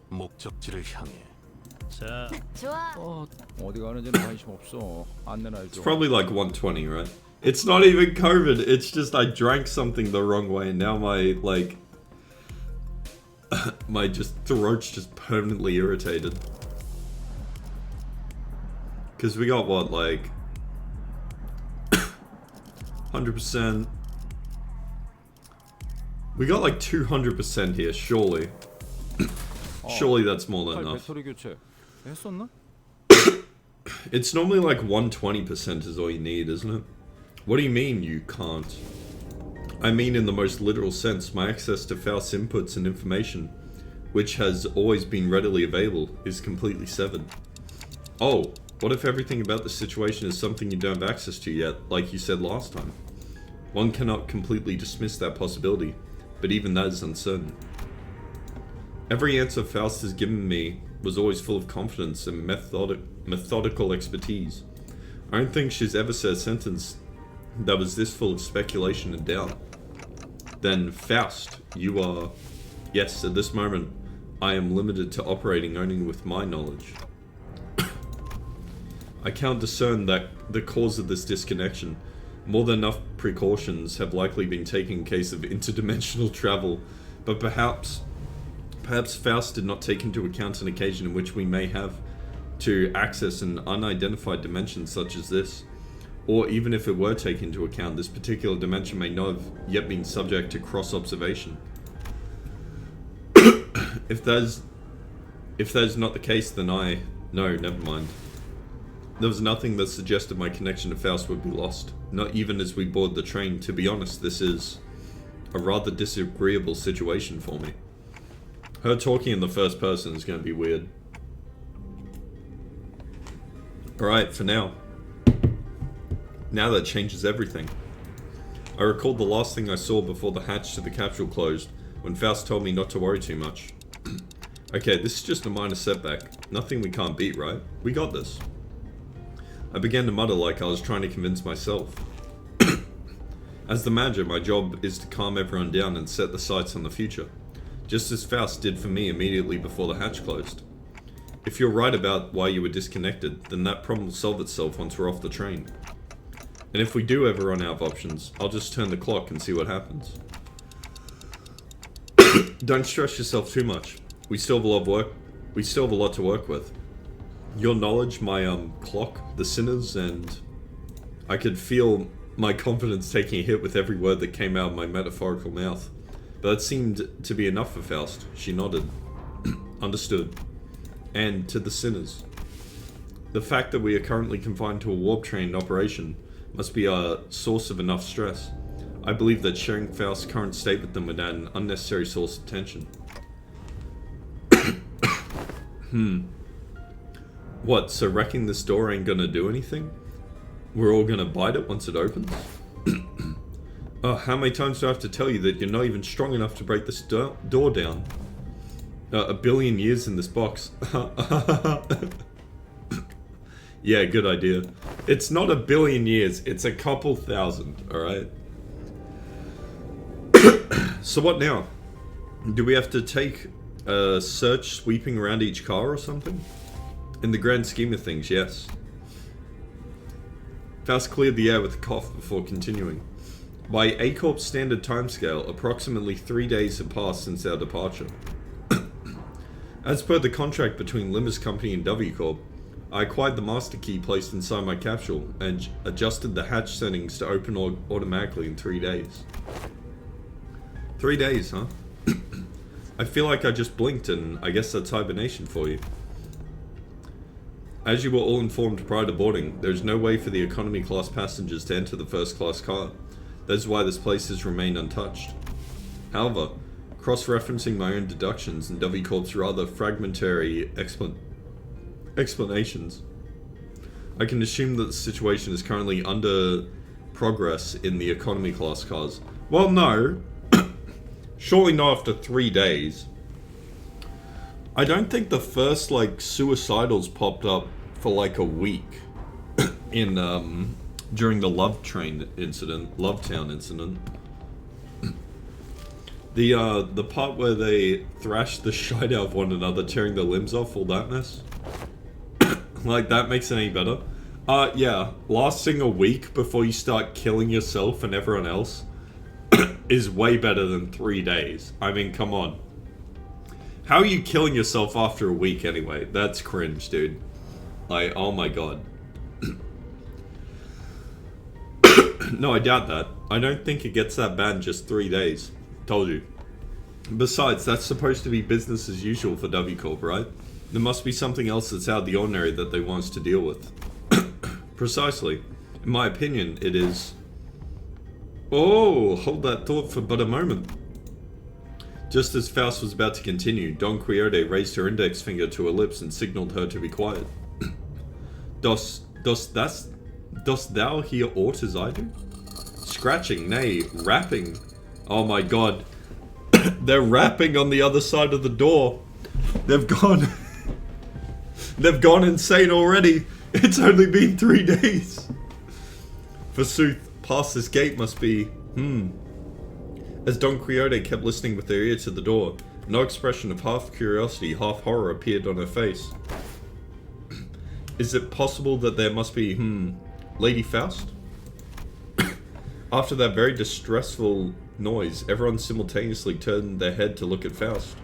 목적지를 향해. 자, 좋아. 어디 가는지는 관심 없어. 안내나 해줘. It's probably like 120, right? It's not even COVID, it's just I drank something the wrong way and now my, like... my throat's just permanently irritated. Because we got what, like... 100%... We got like 200% here, surely. Surely that's more than enough. 배터리 교체 했었나? It's normally like 120% is all you need, isn't it? What do you mean you can't? I mean in the most literal sense, my access to Faust's inputs and information, which has always been readily available, is completely severed. Oh, what if everything about the situation is something you don't have access to yet, like you said last time? One cannot completely dismiss that possibility, but even that is uncertain. Every answer Faust has given me was always full of confidence and methodical expertise. I don't think she's ever said a sentence that was this full of speculation and doubt. Then, Faust, you are... Yes, at this moment, I am limited to operating only with my knowledge. I can't discern that the cause of this disconnection. More than enough precautions have likely been taken in case of interdimensional travel, but perhaps Faust did not take into account an occasion in which we may have to access an unidentified dimension such as this. Or even if it were taken into account, this particular dimension may not have yet been subject to cross-observation. If that is not the case, then no, never mind. There was nothing that suggested my connection to Faust would be lost, not even as we board the train. To be honest, this is a rather disagreeable situation for me. Her talking in the first person is going to be weird. Alright, for now. Now that changes everything. I recalled the last thing I saw before the hatch to the capsule closed, when Faust told me not to worry too much. Okay, this is just a minor setback. Nothing we can't beat, right? We got this. I began to mutter like I was trying to convince myself. As the manager, my job is to calm everyone down and set the sights on the future, just as Faust did for me immediately before the hatch closed. If you're right about why you were disconnected, then that problem will solve itself once we're off the train. And if we do ever run out of options, I'll just turn the clock and see what happens. Don't stress yourself too much. We still have a lot of work. We still have a lot to work with. Your knowledge, my clock, the sinners, and I could feel my confidence taking a hit with every word that came out of my metaphorical mouth. But that seemed to be enough for Faust. She nodded. Understood. And to the sinners. The fact that we are currently confined to a warp train in operation must be a source of enough stress. I believe that sharing Faust's current state with them would add an unnecessary source of tension. What, so wrecking this door ain't gonna do anything? We're all gonna bite it once it opens? Oh, how many times do I have to tell you that you're not even strong enough to break this door down? A billion years in this box. Yeah, good idea. It's not a billion years, it's a couple thousand, alright? So what now? Do we have to take a search sweeping around each car or something? In the grand scheme of things, yes. Faust cleared the air with a cough before continuing. By A-Corp's standard timescale, approximately 3 days have passed since our departure. As per the contract between Limbus Company and W-Corp, I acquired the master key placed inside my capsule and adjusted the hatch settings to open automatically in 3 days. 3 days, huh? I feel like I just blinked, and I guess that's hibernation for you. As you were all informed prior to boarding, there is no way for the economy class passengers to enter the first class car. That is why this place has remained untouched. However, cross-referencing my own deductions and W-Corp's rather fragmentary explanations, I can assume that the situation is currently under progress in the economy class cars. Well, no. Surely not after 3 days. I don't think the first, suicidals popped up for, a week in, during the Lovetown incident. The part where they thrashed the shite out of one another, tearing their limbs off, all that mess. That makes it any better. Yeah, lasting a week before you start killing yourself and everyone else is way better than 3 days. I mean, come on. How are you killing yourself after a week anyway? That's cringe, dude. Oh my god. No, I doubt that. I don't think it gets that bad in just 3 days. Told you. Besides, that's supposed to be business as usual for W-Corp, right? There must be something else that's out of the ordinary that they want us to deal with. Precisely. In my opinion, it is... Oh, hold that thought for but a moment. Just as Faust was about to continue, Don Quixote raised her index finger to her lips and signaled her to be quiet. Dost thou hear aught as I do? Scratching, nay, rapping. Oh my god. They're rapping on the other side of the door. They've gone... They've gone insane already. It's only been 3 days. Forsooth, past this gate must be... As Don Quixote kept listening with her ear to the door, no expression of half curiosity, half horror appeared on her face. Is it possible that there must be, Lady Faust? After that very distressful noise, everyone simultaneously turned their head to look at Faust,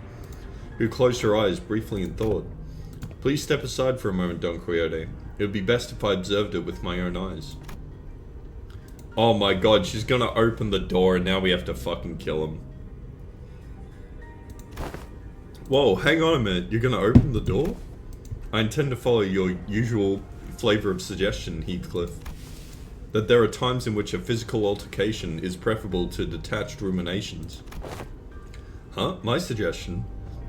who closed her eyes briefly in thought. Please step aside for a moment, Don Quixote. It would be best if I observed it with my own eyes. Oh my god, she's gonna open the door and now we have to fucking kill him. Whoa, hang on a minute. You're gonna open the door? I intend to follow your usual flavor of suggestion, Heathcliff. That there are times in which a physical altercation is preferable to detached ruminations. Huh? My suggestion?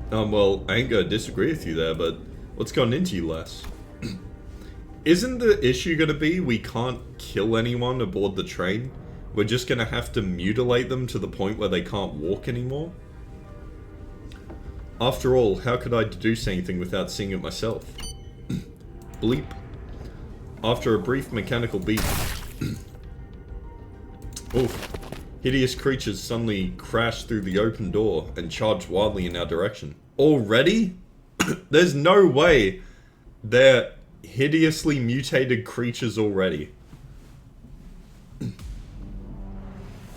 Well, I ain't gonna disagree with you there, but what's gone into you, lass? Isn't the issue gonna be we can't kill anyone aboard the train? We're just gonna have to mutilate them to the point where they can't walk anymore? After all, how could I deduce anything without seeing it myself? Bleep. After a brief mechanical beat... Oof. Hideous creatures suddenly crashed through the open door and charged wildly in our direction. Already? There's no way they're hideously mutated creatures already.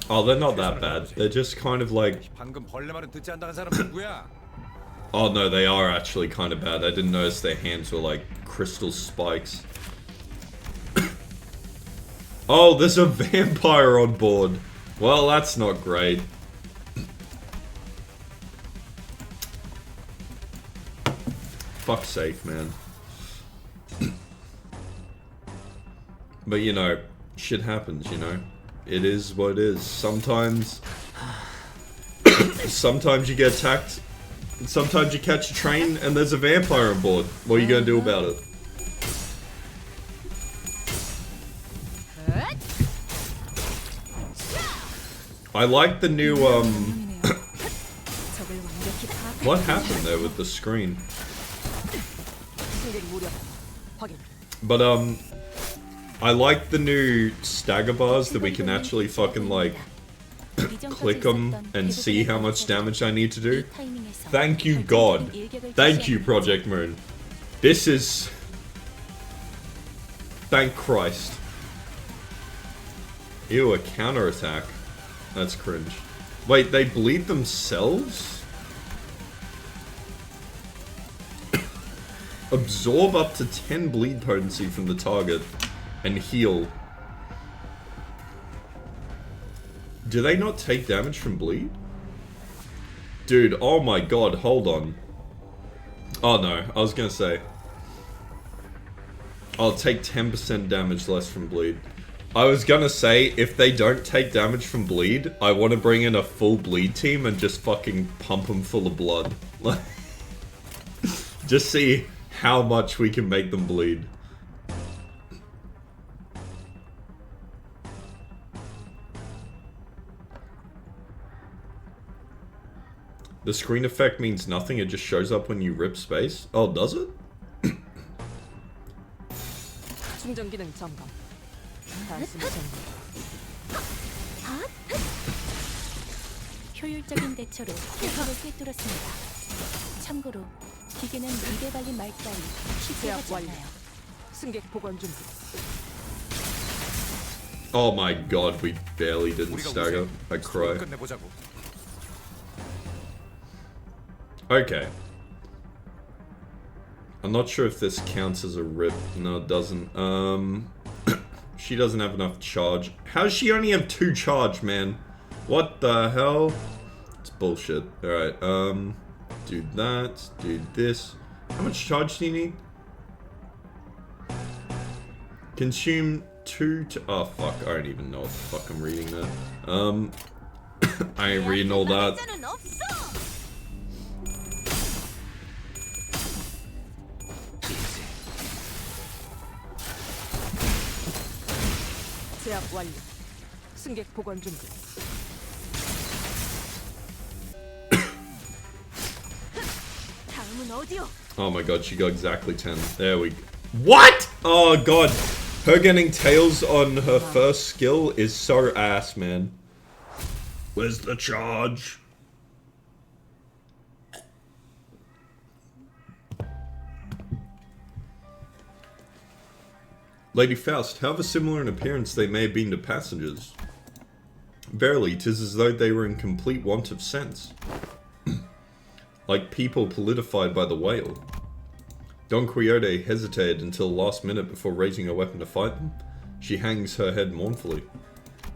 Oh, they're not that bad. They're just kind of like... Oh no, they are actually kind of bad. I didn't notice their hands were like crystal spikes. Oh, there's a vampire on board. Well, that's not great. Fuck's sake, man. But you know, shit happens, you know? It is what it is. Sometimes... sometimes you get attacked. Sometimes you catch a train and there's a vampire on board. What are you gonna do about it? I like the new, what happened there with the screen? But, I like the new stagger bars that we can actually fucking, like, click them and see how much damage I need to do. Thank you, God. Thank you, Project Moon. This is... Thank Christ. Ew, a counterattack. That's cringe. Wait, they bleed themselves? Absorb up to 10 bleed potency from the target and heal. Do they not take damage from bleed? Dude, oh my god, hold on. Oh no, I was gonna say. I'll take 10% damage less from bleed. I was gonna say, if they don't take damage from bleed, I want to bring in a full bleed team and just fucking pump them full of blood. Just see how much we can make them bleed. The screen effect means nothing, it just shows up when you rip space? Oh, does it? 효율적인 대처로 기술을 꿰뚫었습니다. 참고로 기계는 입에 발린 말 따위 시제하지 않아요. 승객 보건 준비. Oh my god, we barely didn't stagger. I cry. Okay. I'm not sure if this counts as a rip. No, it doesn't. She doesn't have enough charge. How does she only have 2 charge, man? What the hell? It's bullshit. Alright, do that, do this. How much charge do you need? Consume Oh fuck, I don't even know what the fuck I'm reading there. I ain't reading all that. 제압 완료. 승객 보관 준비. 다음은 어디요? Oh my god, she got exactly 10. There we go. What? Oh god. Her getting tails on her first skill is so ass, man. Where's the charge? Lady Faust, however similar in appearance they may have been to passengers, verily, 'tis as though they were in complete want of sense. Like people politified by the whale. Don Quixote hesitated until the last minute before raising a weapon to fight them. She hangs her head mournfully.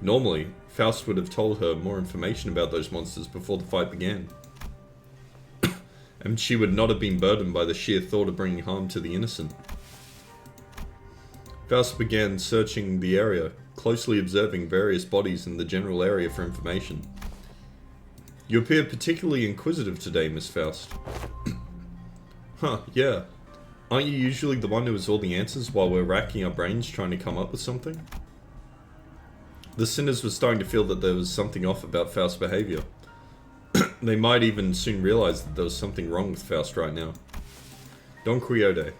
Normally, Faust would have told her more information about those monsters before the fight began. And she would not have been burdened by the sheer thought of bringing harm to the innocent. Faust began searching the area, closely observing various bodies in the general area for information. You appear particularly inquisitive today, Miss Faust. Huh, yeah. Aren't you usually the one who has all the answers while we're racking our brains trying to come up with something? The sinners were starting to feel that there was something off about Faust's behavior. They might even soon realize that there was something wrong with Faust right now. Don Quixote.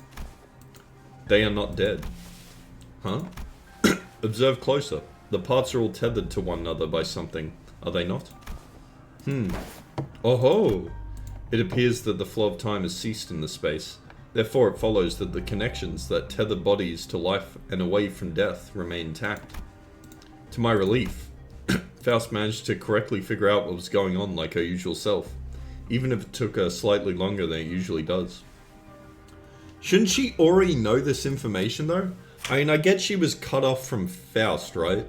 They are not dead. Huh? Observe closer. The parts are all tethered to one another by something, are they not? Oh ho! It appears that the flow of time has ceased in the space. Therefore it follows that the connections that tether bodies to life and away from death remain intact. To my relief, Faust managed to correctly figure out what was going on like her usual self, even if it took her slightly longer than it usually does. Shouldn't she already know this information though? I mean, I get she was cut off from Faust, right?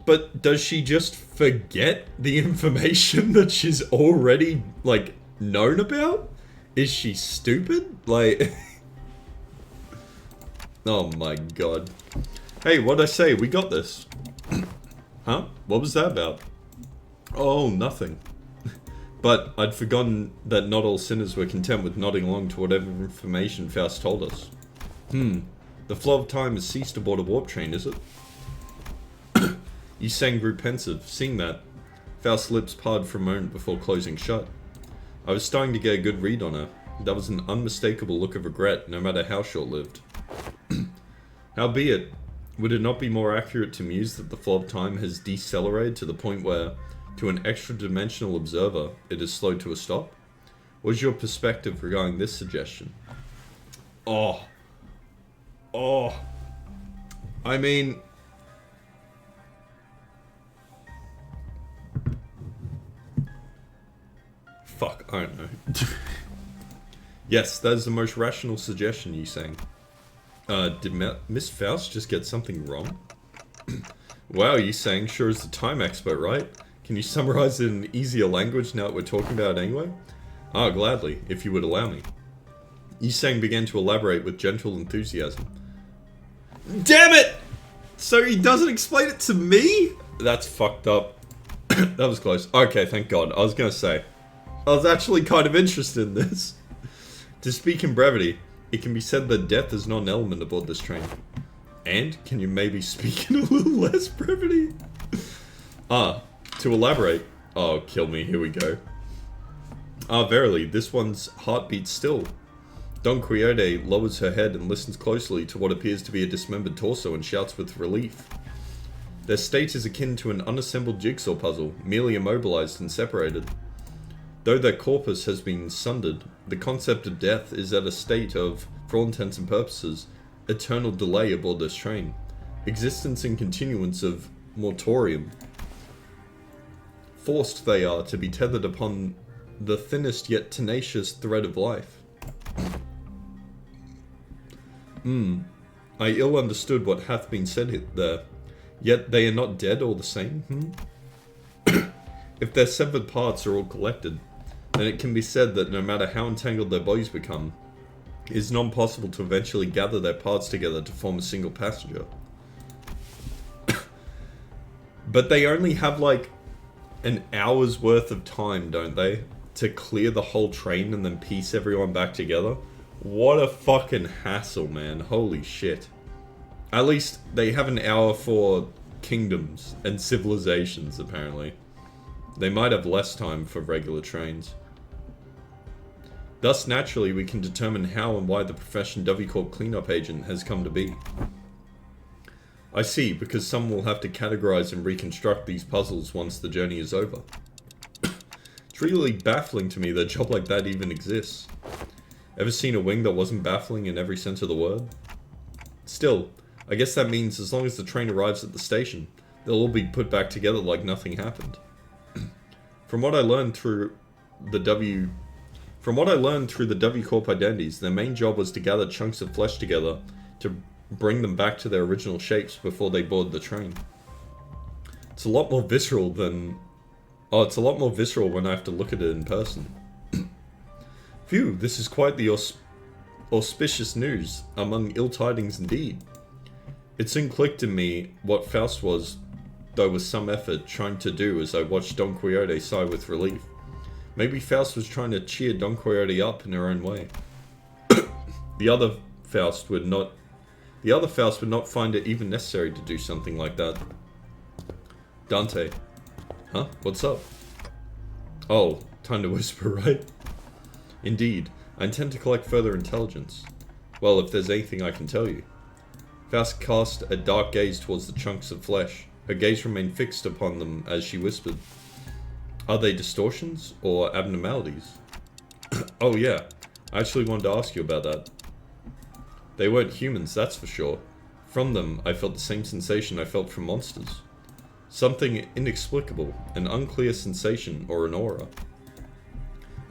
But does she just forget the information that she's already, like, known about? Is she stupid? Like... Oh my god. Hey, what'd I say? We got this. Huh? What was that about? Oh, nothing. But I'd forgotten that not all sinners were content with nodding along to whatever information Faust told us. The flow of time has ceased aboard a warp train, is it? Yiseng grew pensive. Seeing that, Faust's lips parted for a moment before closing shut. I was starting to get a good read on her. That was an unmistakable look of regret, no matter how short-lived. Howbeit, would it not be more accurate to muse that the flow of time has decelerated to the point where, to an extra-dimensional observer, it is slowed to a stop? What is your perspective regarding this suggestion? Oh. I mean... Fuck, I don't know. Yes, that is the most rational suggestion, Yiseng. Did Miss Faust just get something wrong? Wow, Yiseng sure is the time expert, right? Can you summarize it in easier language now that we're talking about it anyway? Ah, gladly, if you would allow me. Yiseng began to elaborate with gentle enthusiasm. Damn it! So he doesn't explain it to me? That's fucked up. That was close. Okay, thank God. I was gonna say. I was actually kind of interested in this. To speak in brevity, it can be said that death is not an element aboard this train. And, can you maybe speak in a little less brevity? To elaborate. Oh, kill me, here we go. Verily, this one's heart beats still. Don Quixote lowers her head and listens closely to what appears to be a dismembered torso and shouts with relief. Their state is akin to an unassembled jigsaw puzzle, merely immobilized and separated. Though their corpus has been sundered, the concept of death is at a state of, for all intents and purposes, eternal delay aboard this train. Existence and continuance of mortorium. Forced they are to be tethered upon the thinnest yet tenacious thread of life. I ill understood what hath been said there. Yet they are not dead all the same, If their severed parts are all collected, then it can be said that no matter how entangled their bodies become, it is not possible to eventually gather their parts together to form a single passenger. But they only have like an hour's worth of time, don't they? To clear the whole train and then piece everyone back together. What a fucking hassle, man. Holy shit. At least they have an hour for kingdoms and civilizations, apparently. They might have less time for regular trains. Thus, naturally, we can determine how and why the profession W Corp cleanup agent has come to be. I see, because some will have to categorize and reconstruct these puzzles once the journey is over. It's really baffling to me that a job like that even exists. Ever seen a wing that wasn't baffling in every sense of the word? Still, I guess that means as long as the train arrives at the station, they'll all be put back together like nothing happened. From what I learned through the W Corp identities, their main job was to gather chunks of flesh together to bring them back to their original shapes before they board the train. It's a lot more visceral than... Oh, it's a lot more visceral when I have to look at it in person. Phew, this is quite the auspicious news, among ill tidings indeed. It soon clicked in me what Faust was, though with some effort, trying to do as I watched Don Quixote sigh with relief. Maybe Faust was trying to cheer Don Quixote up in her own way. The other Faust would not find it even necessary to do something like that. Dante. Huh? What's up? Oh, time to whisper, right? Indeed. I intend to collect further intelligence. Well, if there's anything I can tell you. Faust cast a dark gaze towards the chunks of flesh. Her gaze remained fixed upon them as she whispered. Are they distortions or abnormalities? Oh yeah, I actually wanted to ask you about that. They weren't humans, that's for sure. From them, I felt the same sensation I felt from monsters. Something inexplicable, an unclear sensation or an aura.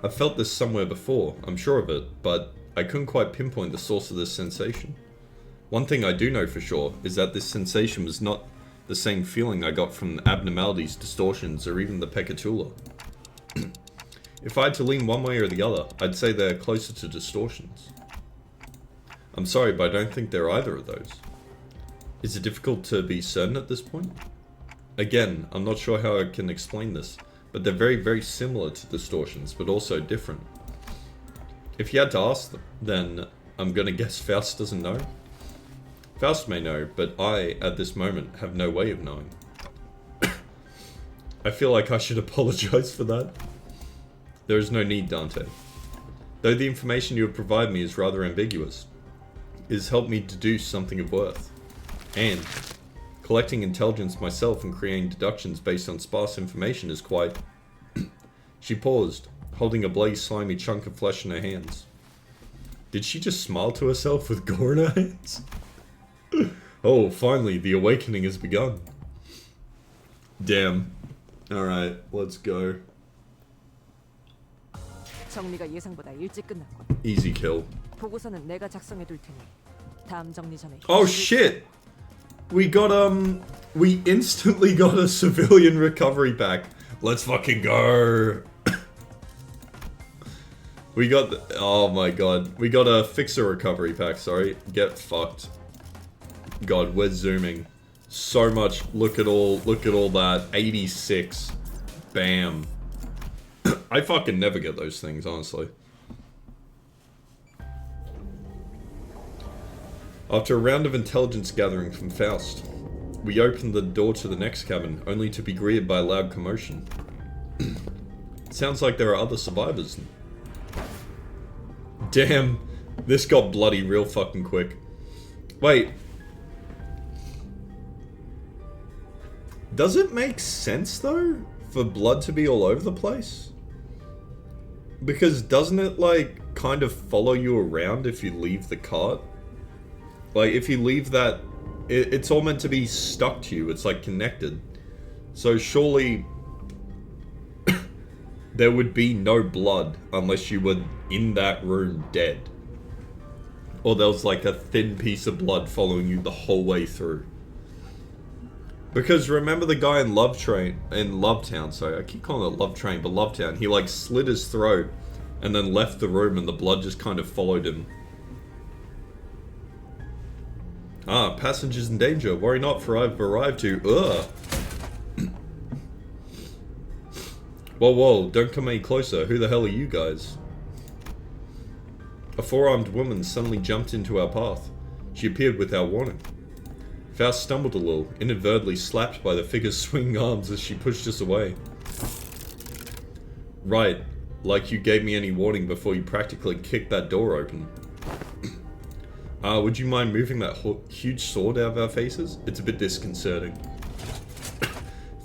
I've felt this somewhere before, I'm sure of it, but I couldn't quite pinpoint the source of this sensation. One thing I do know for sure is that this sensation was not the same feeling I got from abnormalities, distortions, or even the Pecatula. If I had to lean one way or the other, I'd say they're closer to distortions. I'm sorry, but I don't think they're either of those. Is it difficult to be certain at this point? Again, I'm not sure how I can explain this, but they're very, very similar to distortions, but also different. If you had to ask them, then I'm gonna guess Faust doesn't know. Faust may know, but I, at this moment, have no way of knowing. I feel like I should apologize for that. There is no need, Dante. Though the information you have provided me is rather ambiguous, it has helped me deduce something of worth. And collecting intelligence myself and creating deductions based on sparse information is quite... She paused, holding a bloody slimy chunk of flesh in her hands. Did she just smile to herself with gore in her hands? Oh, finally, the awakening has begun. Damn. Alright, let's go. 정리가 예상보다 일찍 끝났군. Easy kill. 보고서는 내가 작성해 둘 테니 다음 정리 전에. Oh shit! We instantly got a civilian recovery pack. Let's fucking go! Oh my god. We got a fixer recovery pack, sorry. Get fucked. God, we're zooming. So much. Look at all that. 86. Bam. I fucking never get those things, honestly. After a round of intelligence gathering from Faust, we opened the door to the next cabin, only to be greeted by a loud commotion. It sounds like there are other survivors. Damn, this got bloody real fucking quick. Wait. Does it make sense, though, for blood to be all over the place? Because doesn't it, like, kind of follow you around if you leave the cart? Like, if you leave that... It's all meant to be stuck to you. It's, like, connected. So surely... there would be no blood unless you were in that room dead. Or there was, like, a thin piece of blood following you the whole way through. Because remember the guy in Lovetown, sorry, I keep calling it Love Train, but Lovetown, he like slit his throat and then left the room and the blood just kind of followed him. Ah, passengers in danger, worry not for I've arrived to, Whoa, whoa, don't come any closer. Who the hell are you guys? A four-armed woman suddenly jumped into our path. She appeared without warning. Faust stumbled a little, inadvertently slapped by the figure's swinging arms as she pushed us away. Right, like you gave me any warning before you practically kicked that door open. Would you mind moving that huge sword out of our faces? It's a bit disconcerting.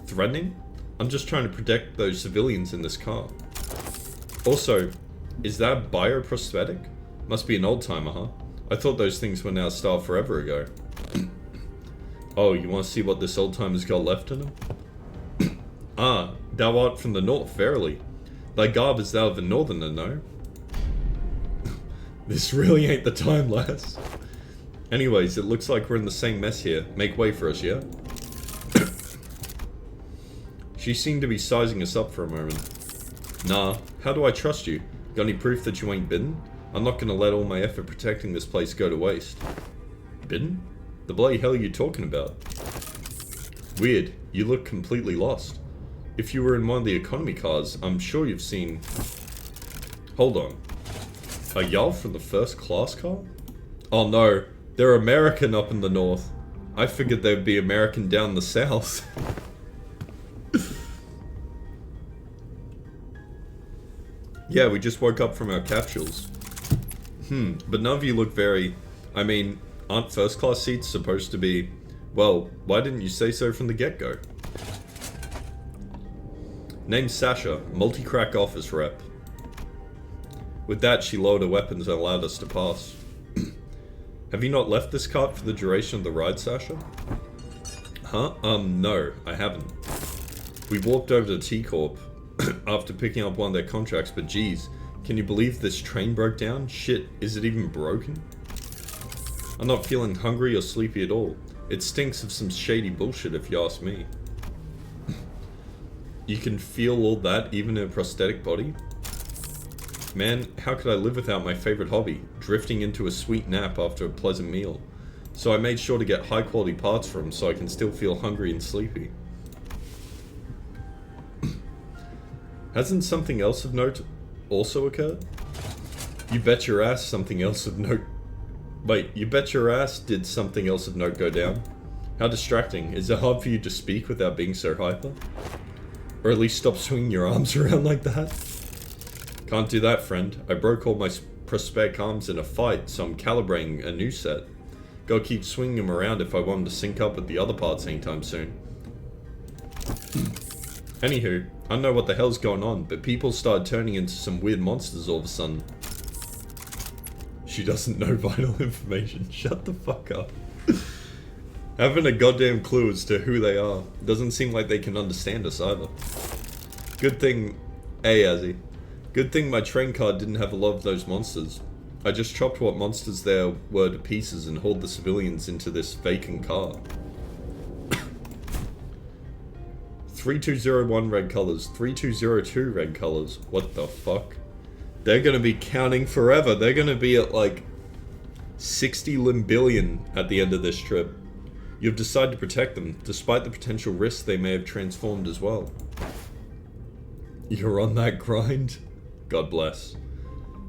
Threatening? I'm just trying to protect those civilians in this car. Also, is that a bioprosthetic? Must be an old-timer, huh? I thought those things were now style forever ago. Oh, you want to see what this old-timer's got left in him? Ah, thou art from the north, verily. Thy garb is thou of a northerner, no? This really ain't the time, lass. Anyways, it looks like we're in the same mess here. Make way for us, yeah? She seemed to be sizing us up for a moment. Nah, how do I trust you? Got any proof that you ain't bitten? I'm not gonna let all my effort protecting this place go to waste. Bitten? The bloody hell are you talking about? Weird, you look completely lost. If you were in one of the economy cars, I'm sure you've seen... Hold on. Are y'all from the first class car? Oh no, they're American up in the north. I figured they'd be American down the south. Yeah, we just woke up from our capsules. But none of you look very... I mean, aren't first class seats supposed to be... Well, why didn't you say so from the get-go? Name's Sasha, multi-crack office rep. With that, she lowered her weapons and allowed us to pass. Have you not left this cart for the duration of the ride, Sasha? Huh? No, I haven't. We walked over to T-Corp after picking up one of their contracts, but geez, can you believe this train broke down? Shit, is it even broken? I'm not feeling hungry or sleepy at all. It stinks of some shady bullshit if you ask me. You can feel all that even in a prosthetic body? Man, how could I live without my favorite hobby, drifting into a sweet nap after a pleasant meal? So I made sure to get high quality parts for him so I can still feel hungry and sleepy. Hasn't something else of note also occurred? You bet your ass something else of note... Wait, you bet your ass did something else of note go down? How distracting. Is it hard for you to speak without being so hyper? Or at least stop swinging your arms around like that? Can't do that, friend. I broke all my prosthetic arms in a fight, so I'm calibrating a new set. Gotta keep swinging them around if I want them to sync up with the other parts anytime soon. Anywho, I don't know what the hell's going on, but people started turning into some weird monsters all of a sudden. She doesn't know vital information. Shut the fuck up. Having a goddamn clue as to who they are. Doesn't seem like they can understand us either. Good thing... Hey, Azzy. Good thing my train card didn't have a lot of those monsters. I just chopped what monsters there were to pieces and hauled the civilians into this vacant car. 3201 red colors, 3202 red colors. What the fuck? They're gonna be counting forever. They're gonna be at like 60 limbillion at the end of this trip. You've decided to protect them, despite the potential risks they may have transformed as well. You're on that grind? God bless.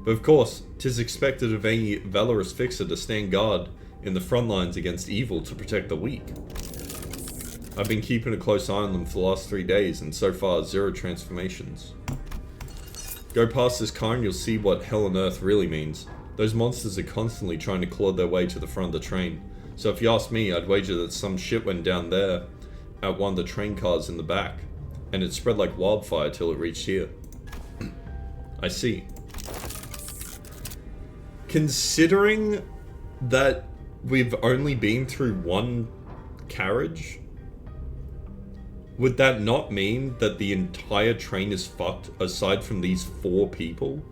But of course, 'tis expected of any valorous fixer to stand guard in the front lines against evil to protect the weak. I've been keeping a close eye on them for the last 3 days, and so far, 0 transformations. Go past this car and you'll see what hell on earth really means. Those monsters are constantly trying to claw their way to the front of the train. So if you ask me, I'd wager that some shit went down there at one of the train cars in the back, and it spread like wildfire till it reached here. I see. Considering that we've only been through one carriage, would that not mean that the entire train is fucked aside from these 4 people?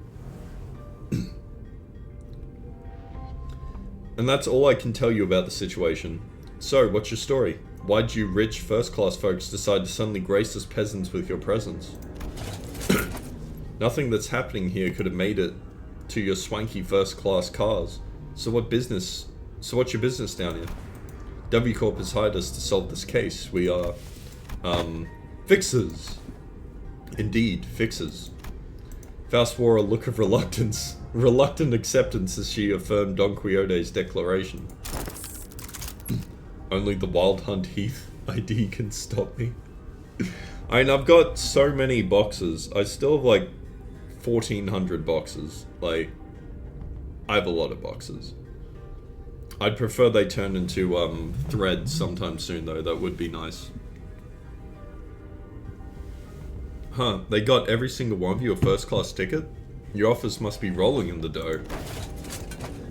And that's all I can tell you about the situation. So, what's your story? Why'd you rich first-class folks decide to suddenly grace us peasants with your presence? Nothing that's happening here could have made it to your swanky first-class cars. So what's your business down here? W Corp has hired us to solve this case. We are, fixers. Indeed, fixes. Faust wore a look of reluctant acceptance as she affirmed Don Quixote's declaration. Only the Wild Hunt Heath ID can stop me. I mean, I've got so many boxes. I still have like 1,400 boxes. Like, I have a lot of boxes. I'd prefer they turn into threads sometime soon though. That would be nice. Huh, they got every single one of you a first class ticket? Your office must be rolling in the dough.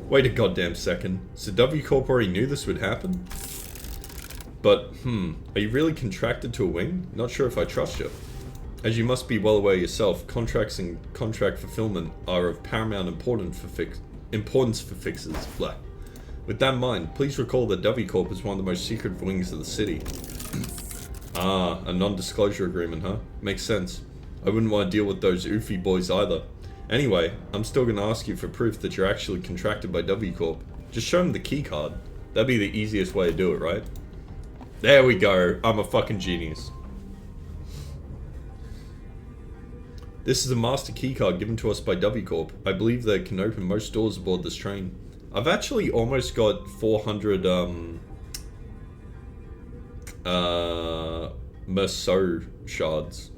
Wait a goddamn second. So W Corp already knew this would happen? But, are you really contracted to a wing? Not sure if I trust you. As you must be well aware yourself, contracts and contract fulfillment are of paramount importance for fixes. Blah. With that in mind, please recall that W Corp is one of the most secret wings of the city. Ah, a non-disclosure agreement, huh? Makes sense. I wouldn't want to deal with those oofy boys either. Anyway, I'm still going to ask you for proof that you're actually contracted by W Corp. Just show them the key card. That'd be the easiest way to do it, right? There we go. I'm a fucking genius. This is a master key card given to us by W Corp. I believe they can open most doors aboard this train. I've actually almost got 400 Merceau shards.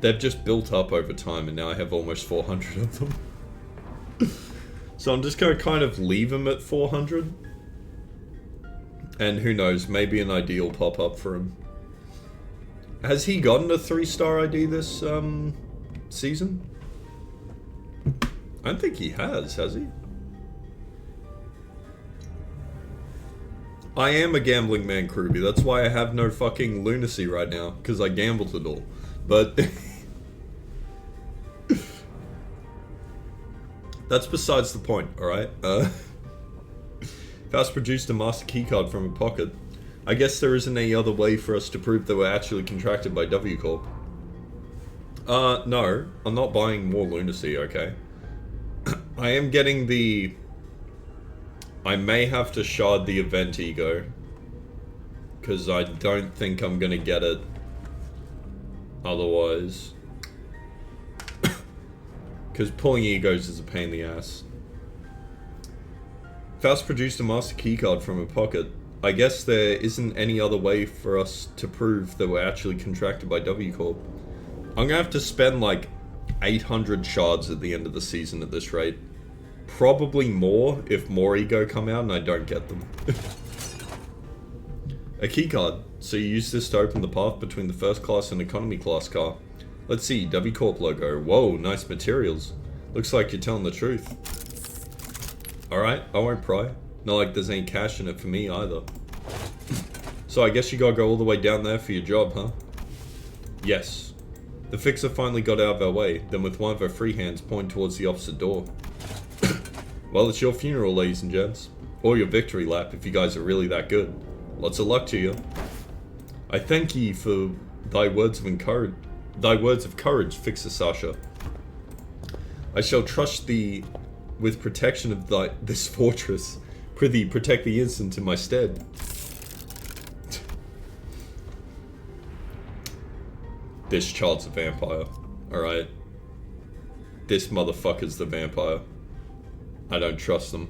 They've just built up over time and now I have almost 400 of them. So I'm just going to kind of leave them at 400. And who knows, maybe an ID will pop up for him. Has he gotten a 3-star ID this season? I don't think he has he? I am a gambling man, Kruby. That's why I have no fucking lunacy right now, because I gambled it all. But that's besides the point, alright? Faust produced a master keycard from her pocket. I guess there isn't any other way for us to prove that we're actually contracted by W Corp. No. I'm not buying more lunacy, okay? I am getting the... I may have to shard the event ego. Because I don't think I'm gonna get it. Otherwise. Because pulling egos is a pain in the ass. Faust produced a master keycard from her pocket. I guess there isn't any other way for us to prove that we're actually contracted by W Corp. I'm gonna have to spend like 800 shards at the end of the season at this rate. Probably more if more ego come out and I don't get them. A keycard. So you use this to open the path between the first class and economy class car. Let's see, W Corp logo. Whoa, nice materials. Looks like you're telling the truth. Alright, I won't pry. Not like there's any cash in it for me either. So I guess you gotta go all the way down there for your job, huh? Yes. The fixer finally got out of our way, then with one of her free hands pointed towards the opposite door. Well, it's your funeral, ladies and gents. Or your victory lap, if you guys are really that good. Lots of luck to you. I thank ye for thy words of courage, Fixer Sasha. I shall trust thee with protection of this fortress. Prithee, protect the innocent in my stead. This child's a vampire. Alright. This motherfucker's the vampire. I don't trust them.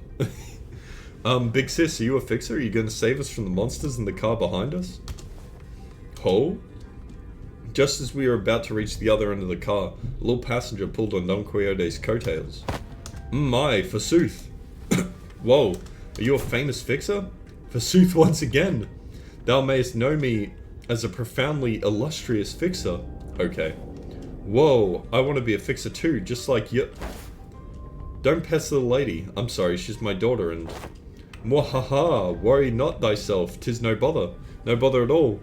Big sis, are you a fixer? Are you gonna save us from the monsters in the car behind us? Ho? Just as we were about to reach the other end of the car, a little passenger pulled on Don Quixote's coattails. My, forsooth. Whoa, are you a famous fixer? Forsooth once again. Thou mayest know me as a profoundly illustrious fixer. Okay. Whoa, I want to be a fixer too, just like you. Don't pester the lady. I'm sorry, she's my daughter and... Mwahaha, worry not thyself, 'tis no bother. No bother at all.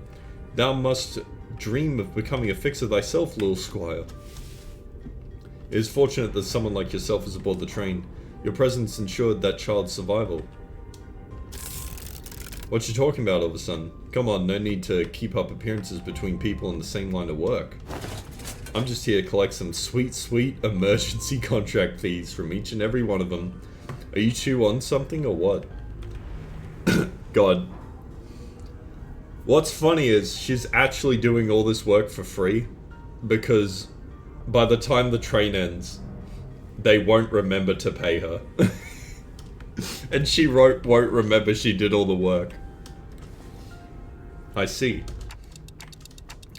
Thou must dream of becoming a fixer thyself, little squire. It is fortunate that someone like yourself is aboard the train. Your presence ensured that child's survival. What you talking about all of a sudden? Come on, no need to keep up appearances between people in the same line of work. I'm just here to collect some sweet, sweet emergency contract fees from each and every one of them. Are you two on something or what? God. What's funny is she's actually doing all this work for free. because by the time the train ends, they won't remember to pay her. And she won't remember she did all the work. I see.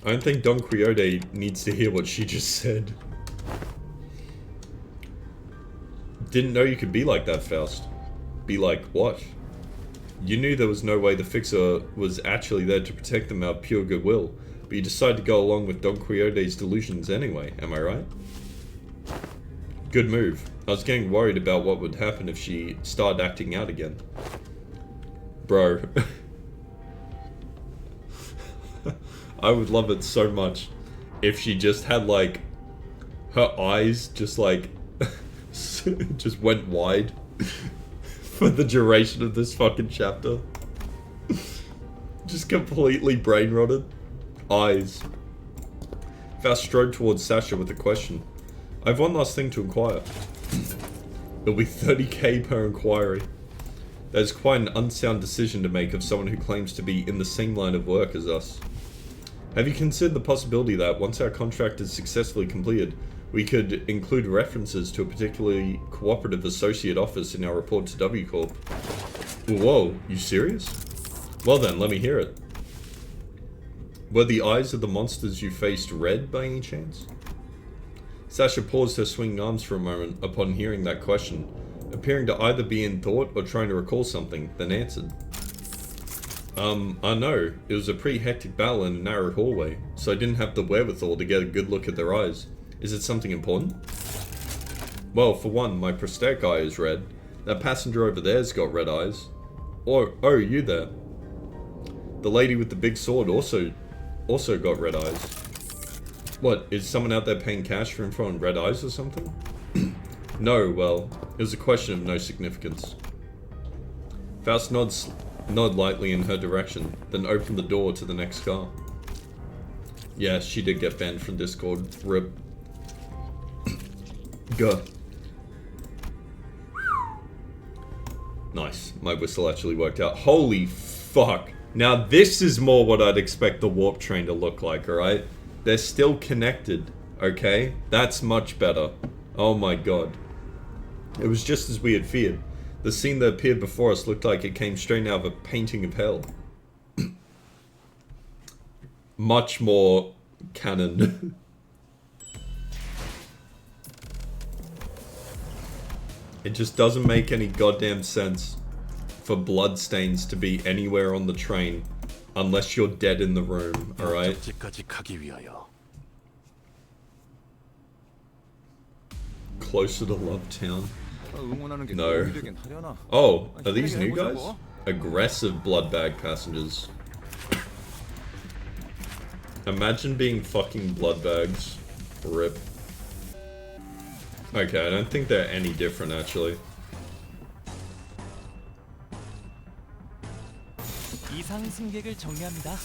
I don't think Don Quixote needs to hear what she just said. Didn't know you could be like that, Faust. Be like, what? You knew there was no way the Fixer was actually there to protect them out of pure goodwill, but you decided to go along with Don Quixote's delusions anyway, am I right? Good move. I was getting worried about what would happen if she started acting out again. Bro. I would love it so much if she just had, like, her eyes just, like, just went wide for the duration of this fucking chapter. Just completely brain rotted. Eyes. Faust strode towards Sasha with a question. I have one last thing to inquire. It'll be 30k per inquiry. That is quite an unsound decision to make of someone who claims to be in the same line of work as us. Have you considered the possibility that, once our contract is successfully completed, we could include references to a particularly cooperative associate office in our report to W Corp? Whoa, you serious? Well then, let me hear it. Were the eyes of the monsters you faced red by any chance? Sasha paused her swinging arms for a moment upon hearing that question, appearing to either be in thought or trying to recall something, then answered. I know. It was a pretty hectic battle in a narrow hallway, so I didn't have the wherewithal to get a good look at their eyes. Is it something important? Well, for one, my prosthetic eye is red. That passenger over there's got red eyes. Oh, you there. The lady with the big sword also got red eyes. What, is someone out there paying cash for info on red eyes or something? No, well, it was a question of no significance. Faust nod lightly in her direction, then opened the door to the next car. Yeah, she did get banned from Discord. RIP. Gah. Nice. My whistle actually worked out. Holy fuck. Now this is more what I'd expect the warp train to look like, alright? They're still connected, okay? That's much better. Oh my god. It was just as we had feared. The scene that appeared before us looked like it came straight out of a painting of hell. Much more canon. It just doesn't make any goddamn sense for bloodstains to be anywhere on the train unless you're dead in the room, alright? Closer to Lovetown. No. Oh, are these new guys? Aggressive blood bag passengers. Imagine being fucking blood bags. RIP. Okay, I don't think they're any different actually. 이상 승객을 정리합니다.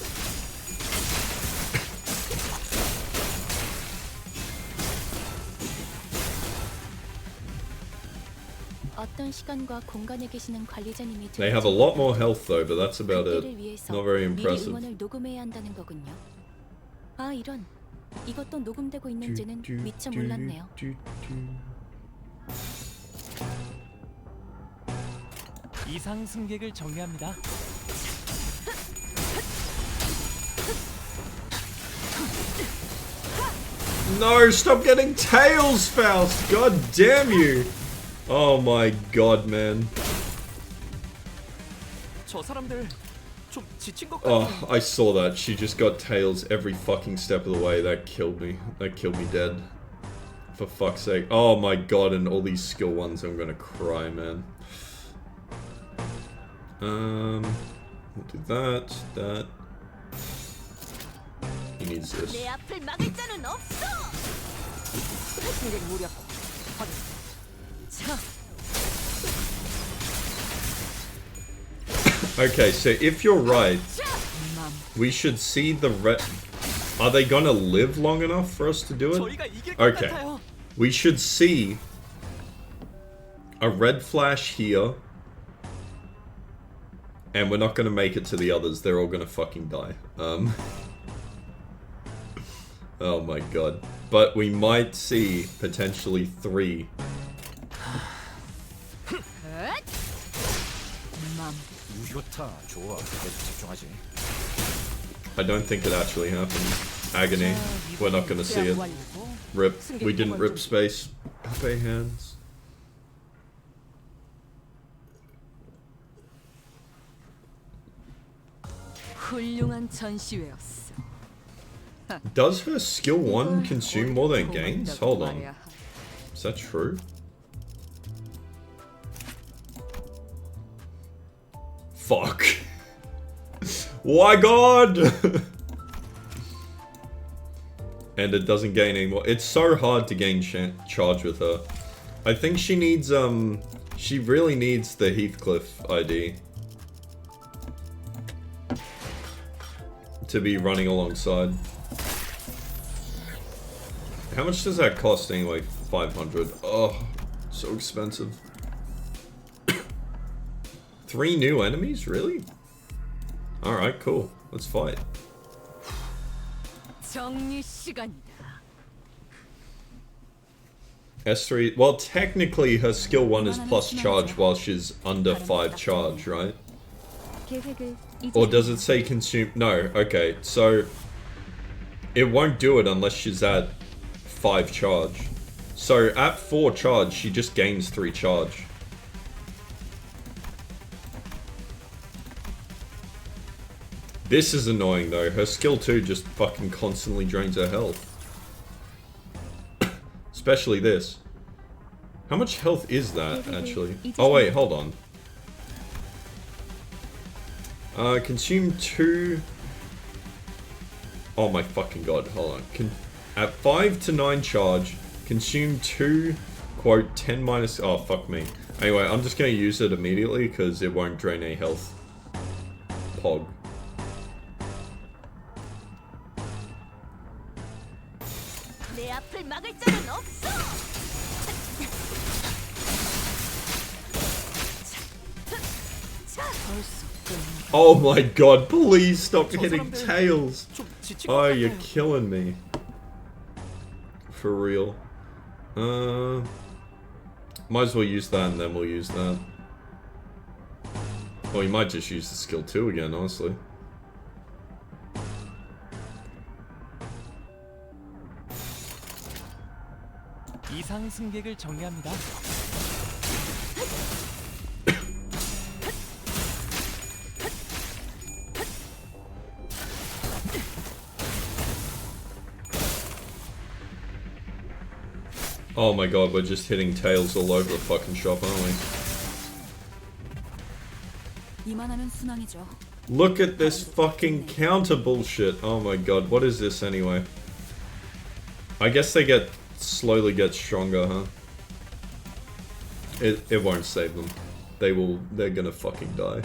어떤 시간과 공간에 계시는 관리자님이 They have a lot more health though, but that's about it. 그때를 위해서 Not very 미리 impressive. 음원을 녹음해야 한다는 거군요. 아 이런 이것도 녹음되고 있는지는 미처 몰랐네요. 이상 승객을 정리합니다. No, stop getting tails, Faust! God damn you! Oh my god, man. 저 사람들 좀 지친 것 같아. Oh, I saw that. She just got tails every fucking step of the way. That killed me. That killed me dead. For fuck's sake. Oh my god, and all these skill ones, I'm gonna cry, man. We'll do that, that. He needs this. 내 앞을 막을 자는 없어. 승객 무력. 자, Okay, so if you're right, we should see the red. Are they gonna live long enough for us to do it? 저희가 이길 것 Okay. 같아요. We should see a red flash here. And we're not gonna make it to the others. They're all gonna fucking die. Oh my god. But we might see potentially 3. 좋다. 좋아. 계속 집중하지. I don't think it actually happened. Agony. We're not gonna see it. Rip. We didn't rip space. Pepe hands. 훌륭한 전시회였어. Does her skill 1 consume more than it gains? Hold on. Is that true? Fuck. Why God? And it doesn't gain anymore. It's so hard to gain charge with her. I think she needs, she really needs the Heathcliff ID to be running alongside. How much does that cost anyway? 500. Oh, so expensive. 3 new enemies? Really? Alright, cool. Let's fight. 정리 시간이다. S3, well technically her skill 1 is plus charge while she's under 5 charge, right? Or does it say consume? No, okay, so it won't do it unless she's at 5 charge. So at 4 charge, she just gains 3 charge. This is annoying though, her skill 2 just fucking constantly drains her health. Especially this. How much health is that, actually? Oh wait, hold on. Consume 2... Oh my fucking god, hold on. At 5 to 9 charge, consume 2, quote, 10 minus... Oh, fuck me. Anyway, I'm just gonna use it immediately, because it won't drain any health. Pog. 내 앞을 막을 자는 없어. Oh my god, please stop hitting tails. Oh, you're killing me. For real. Might as well use that and then we'll use that. Or you might just use the skill 2 again, honestly. 이상 승객을 정리합니다. Oh my god, we're just hitting tails all over the fucking shop, aren't we? 이만하면 순항이죠. Look at this fucking counter bullshit. Oh my god, what is this anyway? I guess they slowly get stronger, huh? It won't save them. They're gonna fucking die.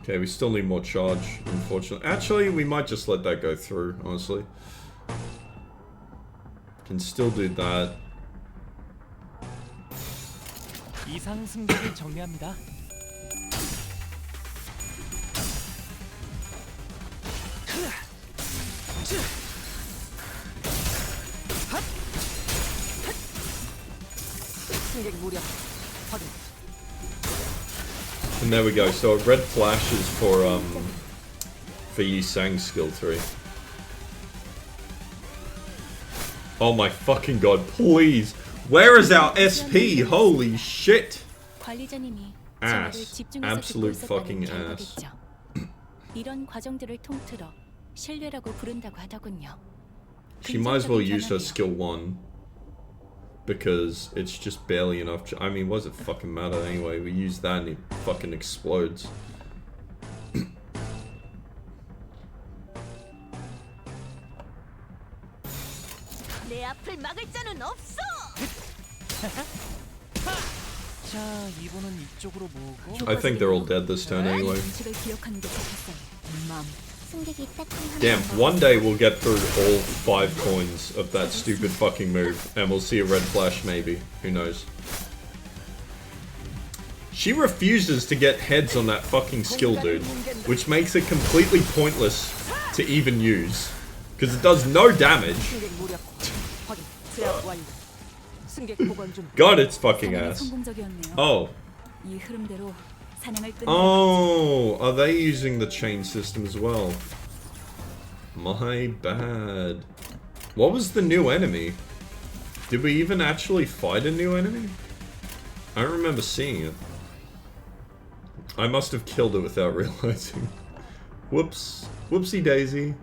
Okay, we still need more charge, unfortunately. Actually, we might just let that go through, honestly. Can still do that. 이상 승객을 정리합니다. 승객 무력 확인. And there we go. So a red flash is for Yi Sang's skill 3. Oh my fucking god, please! Where is our SP? Holy shit! 관리자님이 Ass. 진화를 집중해서 Absolute 듣고 fucking 있었다는 ass. 결과겠죠. 이런 과정들을 통틀어 신뢰라고 부른다고 하더군요. She might as well use her skill 1. Because it's just barely enough. I mean, what does it fucking matter anyway? We use that and it fucking explodes. 내 앞을 막을 자는 없어. 자, 이번은 이쪽으로 모으고. I think they're all dead this turn anyway. 규칙을 기억하는 게 좋겠어요. 맘 Damn, one day we'll get through all 5 coins of that stupid fucking move, and we'll see a red flash maybe. Who knows? She refuses to get heads on that fucking skill, dude, which makes it completely pointless to even use, because it does no damage. God, it's fucking ass. Oh. Oh, are they using the chain system as well? My bad. What was the new enemy? Did we even actually fight a new enemy? I don't remember seeing it. I must have killed it without realizing. Whoops. Whoopsie daisy.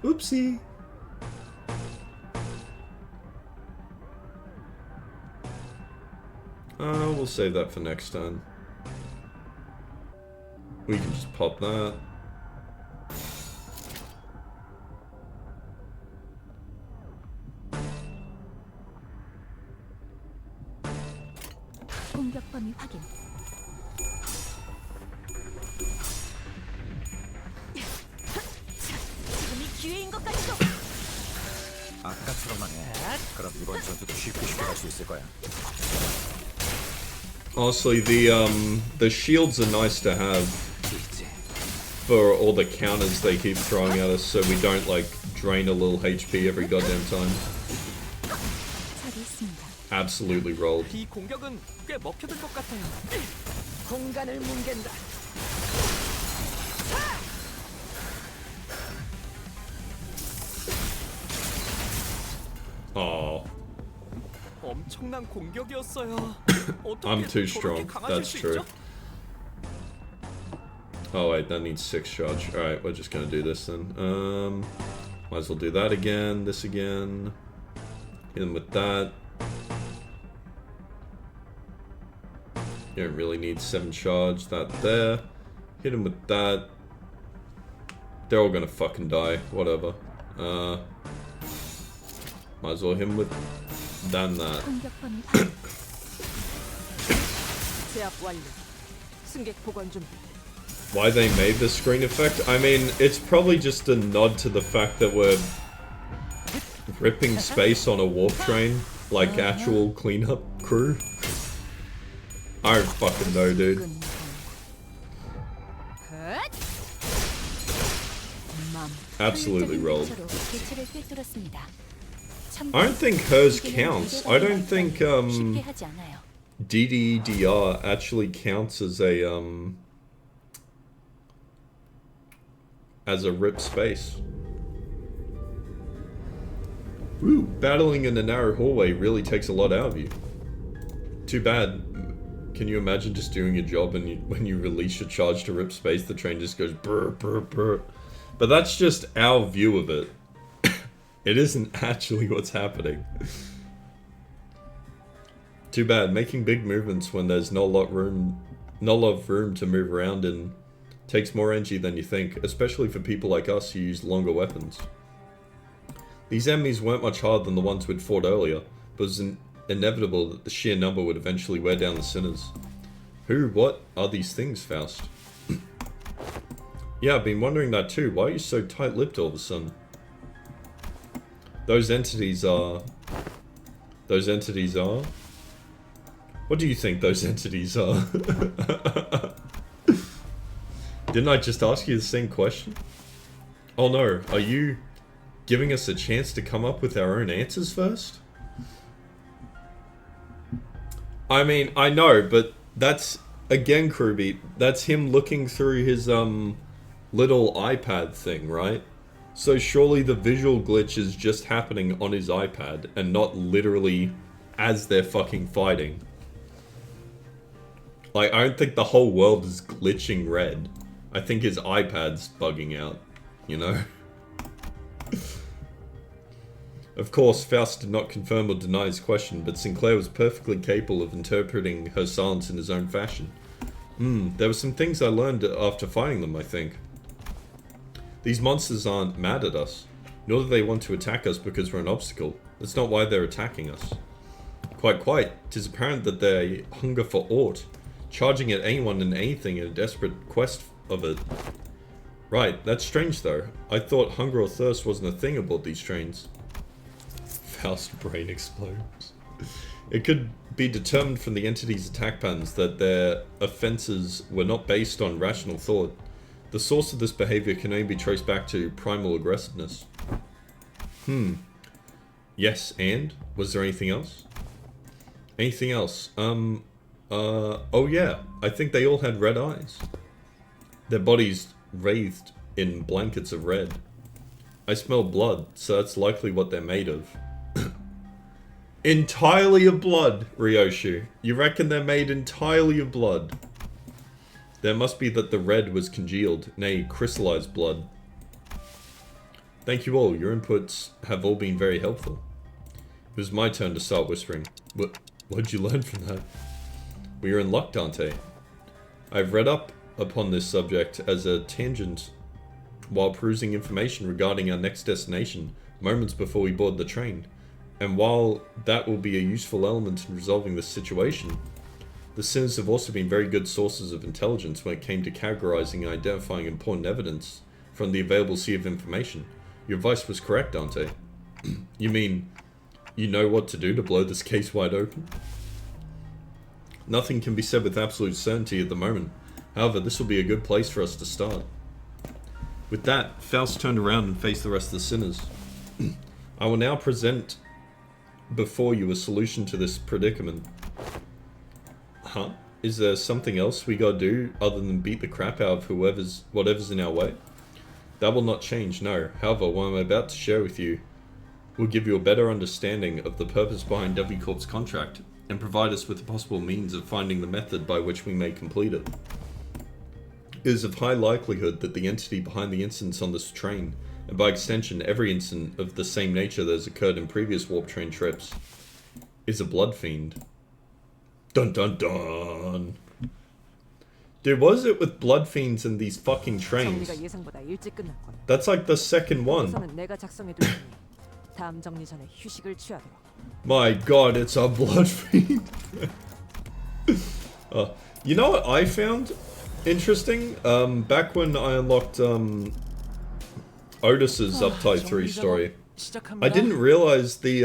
Oopsie. We'll save that for next time. We can just pop that. 공격 범위 확인. 지금이 기회인 것 같소. 아까처럼만 해. 그럼 이번 전투도 쉽게 갈 수 있을 거야. Honestly, the shields are nice to have for all the counters they keep throwing at us, so we don't like drain a little HP every goddamn time. Absolutely rolled. 이 공격은 꽤 먹혀들 것 같아요. 공간을 뭉갠다. Oh. 엄청난 공격이었어요. I'm too strong. That's true. Oh wait, that needs 6 charge. Alright, we're just gonna do this then. Might as well do that again, this again. Hit him with that. You don't really need 7 charge, that there. Hit him with that. They're all gonna fucking die, whatever. Might as well hit him with than that. Why they made the screen effect? I mean, it's probably just a nod to the fact that we're ripping space on a warp train, like actual cleanup crew. I don't fucking know, dude. Absolutely rolled. I don't think hers counts. I don't think DDDR actually counts as a rip space. Ooh, battling in a narrow hallway really takes a lot out of you. Too bad. Can you imagine just doing your job and when you release your charge to rip space, the train just goes brr brr brr. But that's just our view of it. It isn't actually what's happening. Too bad. Making big movements when there's not a lot of room to move around in takes more energy than you think, especially for people like us who use longer weapons. These enemies weren't much harder than the ones we'd fought earlier, but it was inevitable that the sheer number would eventually wear down the sinners. What are these things, Faust? Yeah, I've been wondering that too. Why are you so tight-lipped all of a sudden? Those entities are... What do you think those entities are? Didn't I just ask you the same question? Oh no, are you giving us a chance to come up with our own answers first? I mean, I know, but that's, again, Kruby, that's him looking through his, little iPad thing, right? So surely the visual glitch is just happening on his iPad and not literally as they're fucking fighting. Like, I don't think the whole world is glitching red. I think his iPad's bugging out, you know? Of course, Faust did not confirm or deny his question, but Sinclair was perfectly capable of interpreting her silence in his own fashion. There were some things I learned after fighting them, I think. These monsters aren't mad at us, nor do they want to attack us because we're an obstacle. That's not why they're attacking us. Quite. 'Tis apparent that they hunger for aught, charging at anyone and anything in a desperate quest of it. Right, that's strange though. I thought hunger or thirst wasn't a thing aboard these trains. Faust brain explodes. It could be determined from the entity's attack patterns that their offenses were not based on rational thought. The source of this behavior can only be traced back to primal aggressiveness. Yes, and? Was there anything else? Anything else? Oh yeah, I think they all had red eyes. Their bodies wreathed in blankets of red. I smell blood, so that's likely what they're made of. Entirely of blood, Ryoshu. You reckon they're made entirely of blood? There must be that the red was congealed, nay, crystallized blood. Thank you all, your inputs have all been very helpful. It was my turn to start whispering. What'd you learn from that? We are in luck, Dante. I've read up upon this subject as a tangent while perusing information regarding our next destination moments before we board the train. And while that will be a useful element in resolving this situation, the sinners have also been very good sources of intelligence when it came to categorizing and identifying important evidence from the available sea of information. Your advice was correct, Dante. You mean, you know what to do to blow this case wide open? Nothing can be said with absolute certainty at the moment. However, this will be a good place for us to start. With that, Faust turned around and faced the rest of the sinners. I will now present before you a solution to this predicament. Huh? Is there something else we gotta do other than beat the crap out of whatever's in our way? That will not change, no. However, what I'm about to share with you will give you a better understanding of the purpose behind W Corp's contract and provide us with a possible means of finding the method by which we may complete it. It is of high likelihood that the entity behind the incidents on this train, and by extension every incident of the same nature that has occurred in previous warp train trips, is a blood fiend. Dun dun dun! Dude, what is it with blood fiends in these fucking trains? 정리가 예상보다 일찍 끝났군. That's like the second one. 우선은 내가 작성해 둘 테니 다음 정리 전에 휴식을 취하도록. My god, it's a blood fiend. You know what I found interesting? Back when I unlocked Otis's Uptide 3 story, I didn't realize the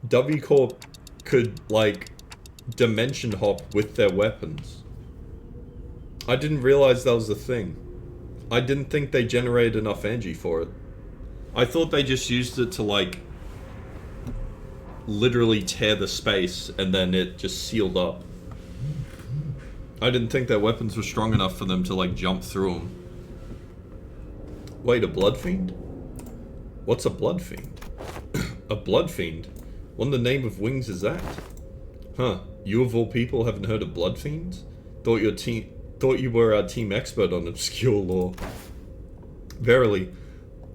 W Corp could like dimension hop with their weapons. I didn't realize that was a thing. I didn't think they generated enough energy for it. I thought they just used it to like literally tear the space and then it just sealed up. I didn't think their weapons were strong enough for them to like jump through them. Wait, a blood fiend? What's a blood fiend? A blood fiend? What in the name of wings is that? Huh, you of all people haven't heard of blood fiends? Thought you were our team expert on obscure lore. Verily,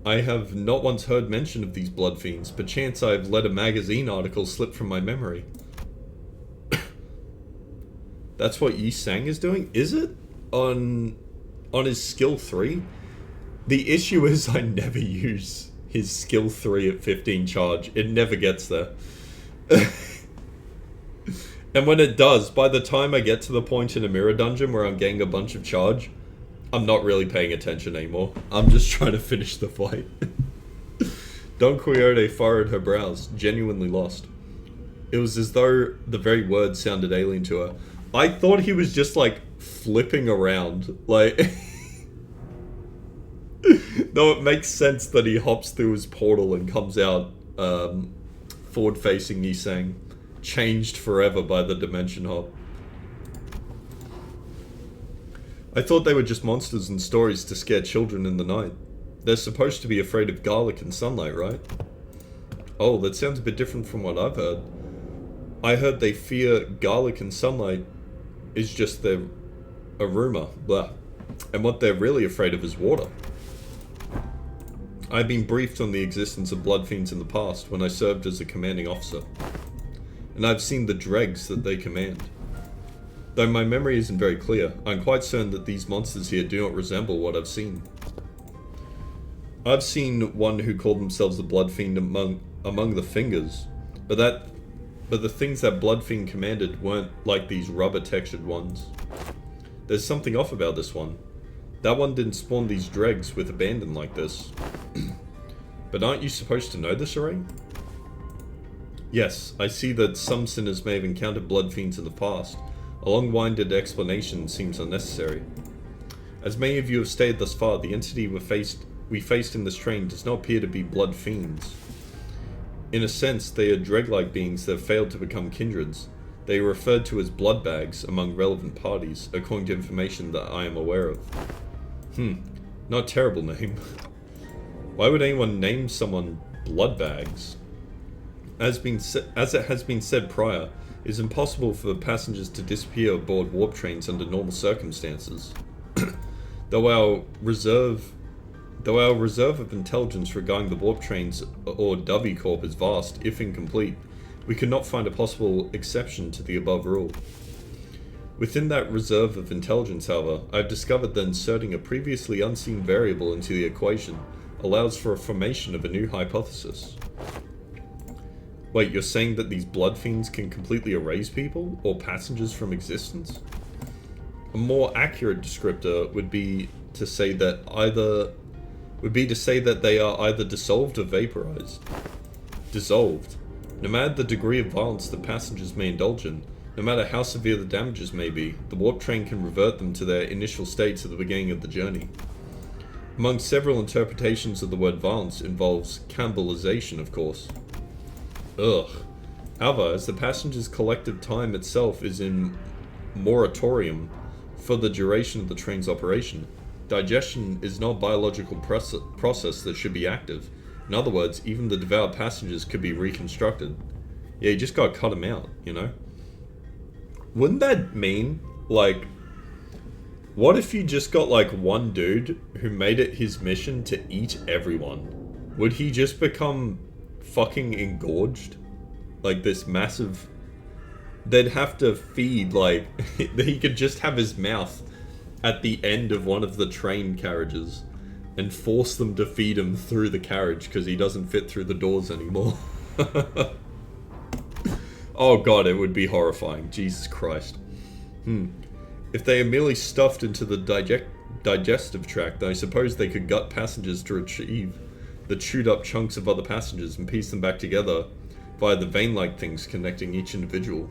I have not once heard mention of these blood fiends. Perchance I have let a magazine article slip from my memory. That's what Yi Sang is doing? Is it? On his skill 3? The issue is I never use his skill 3 at 15 charge. It never gets there. And when it does, by the time I get to the point in a mirror dungeon where I'm getting a bunch of charge, I'm not really paying attention anymore. I'm just trying to finish the fight. Don Quixote furrowed her brows, genuinely lost. It was as though the very words sounded alien to her. I thought he was just like flipping around, like... No, it makes sense that he hops through his portal and comes out forward-facing Yi Sang, changed forever by the dimension hop. I thought they were just monsters in stories to scare children in the night. They're supposed to be afraid of garlic and sunlight, right? Oh, that sounds a bit different from what I've heard. I heard they fear garlic and sunlight is just a rumor, blah. And what they're really afraid of is water. I've been briefed on the existence of blood fiends in the past when I served as a commanding officer. And I've seen the dregs that they command. Though my memory isn't very clear, I'm quite certain that these monsters here do not resemble what I've seen. I've seen one who called themselves the Blood Fiend among the Fingers, but the things that Blood Fiend commanded weren't like these rubber-textured ones. There's something off about this one. That one didn't spawn these dregs with abandon like this. But aren't you supposed to know this already? Yes, I see that some sinners may have encountered blood fiends in the past. A long-winded explanation seems unnecessary. As many of you have stated thus far, the entity we faced in this train does not appear to be blood fiends. In a sense, they are dreg-like beings that have failed to become kindreds. They are referred to as blood bags among relevant parties, according to information that I am aware of. Not a terrible name. Why would anyone name someone blood bags? As it has been said prior, it is impossible for passengers to disappear aboard warp trains under normal circumstances. Though our reserve of intelligence regarding the warp trains or W Corp is vast, if incomplete, we could not find a possible exception to the above rule. Within that reserve of intelligence, however, I have discovered that inserting a previously unseen variable into the equation allows for a formation of a new hypothesis. Wait, you're saying that these blood fiends can completely erase people or passengers from existence? A more accurate descriptor would be to say that they are either dissolved or vaporized. Dissolved. No matter the degree of violence the passengers may indulge in, no matter how severe the damages may be, the warp train can revert them to their initial states at the beginning of the journey. Among several interpretations of the word violence involves cannibalization, of course. Ugh. However, as the passenger's collective time itself is in moratorium for the duration of the train's operation, digestion is not a biological process that should be active. In other words, even the devoured passengers could be reconstructed. Yeah, you just gotta cut them out, you know? Wouldn't that mean, like, what if you just got, like, one dude who made it his mission to eat everyone? Would he just become fucking engorged? Like, this massive... They'd have to feed, like... he could just have his mouth at the end of one of the train carriages and force them to feed him through the carriage because he doesn't fit through the doors anymore. Oh god, it would be horrifying. Jesus Christ. If they are merely stuffed into the digestive tract, then I suppose they could gut passengers to retrieve the chewed up chunks of other passengers and piece them back together via the vein-like things connecting each individual.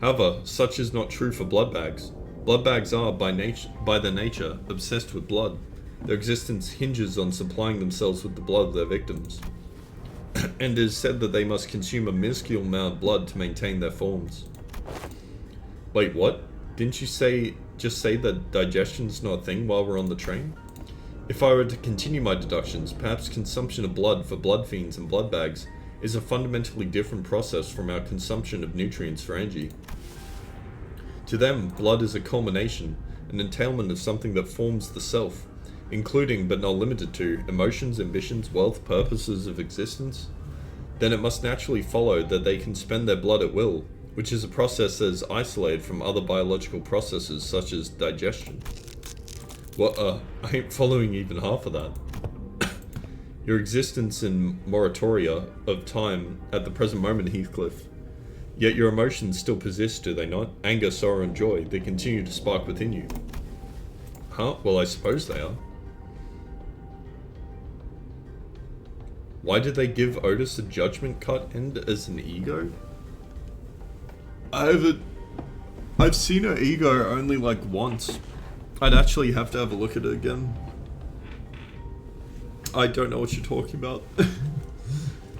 However, such is not true for blood bags. Blood bags are, by their nature, obsessed with blood. Their existence hinges on supplying themselves with the blood of their victims. And it is said that they must consume a minuscule amount of blood to maintain their forms. Wait, what? Didn't you just say that digestion's not a thing while we're on the train? If I were to continue my deductions, perhaps consumption of blood for blood fiends and blood bags is a fundamentally different process from our consumption of nutrients for energy. To them, blood is a culmination, an entailment of something that forms the self, including but not limited to emotions, ambitions, wealth, purposes of existence. Then it must naturally follow that they can spend their blood at will, which is a process that is isolated from other biological processes such as digestion. What, I ain't following even half of that. Your existence in moratoria of time at the present moment, Heathcliff. Yet your emotions still persist, do they not? Anger, sorrow, and joy, they continue to spark within you. Huh? Well, I suppose they are. Why did they give Otis a judgment cut end as an ego? I've seen her ego only like once. I'd actually have to have a look at it again. I don't know what you're talking about.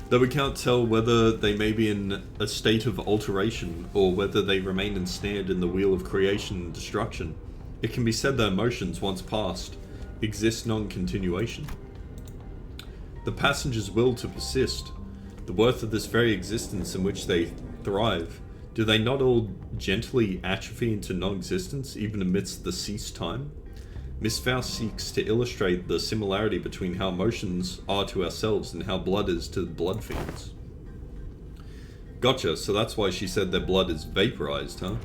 Though we can't tell whether they may be in a state of alteration or whether they remain ensnared in the wheel of creation and destruction, it can be said that emotions, once past, exist non-continuation. The passenger's will to persist, the worth of this very existence in which they thrive, do they not all gently atrophy into non-existence even amidst the ceased time? Miss Faust seeks to illustrate the similarity between how emotions are to ourselves and how blood is to the blood fiends. Gotcha, so that's why she said their blood is vaporized, huh?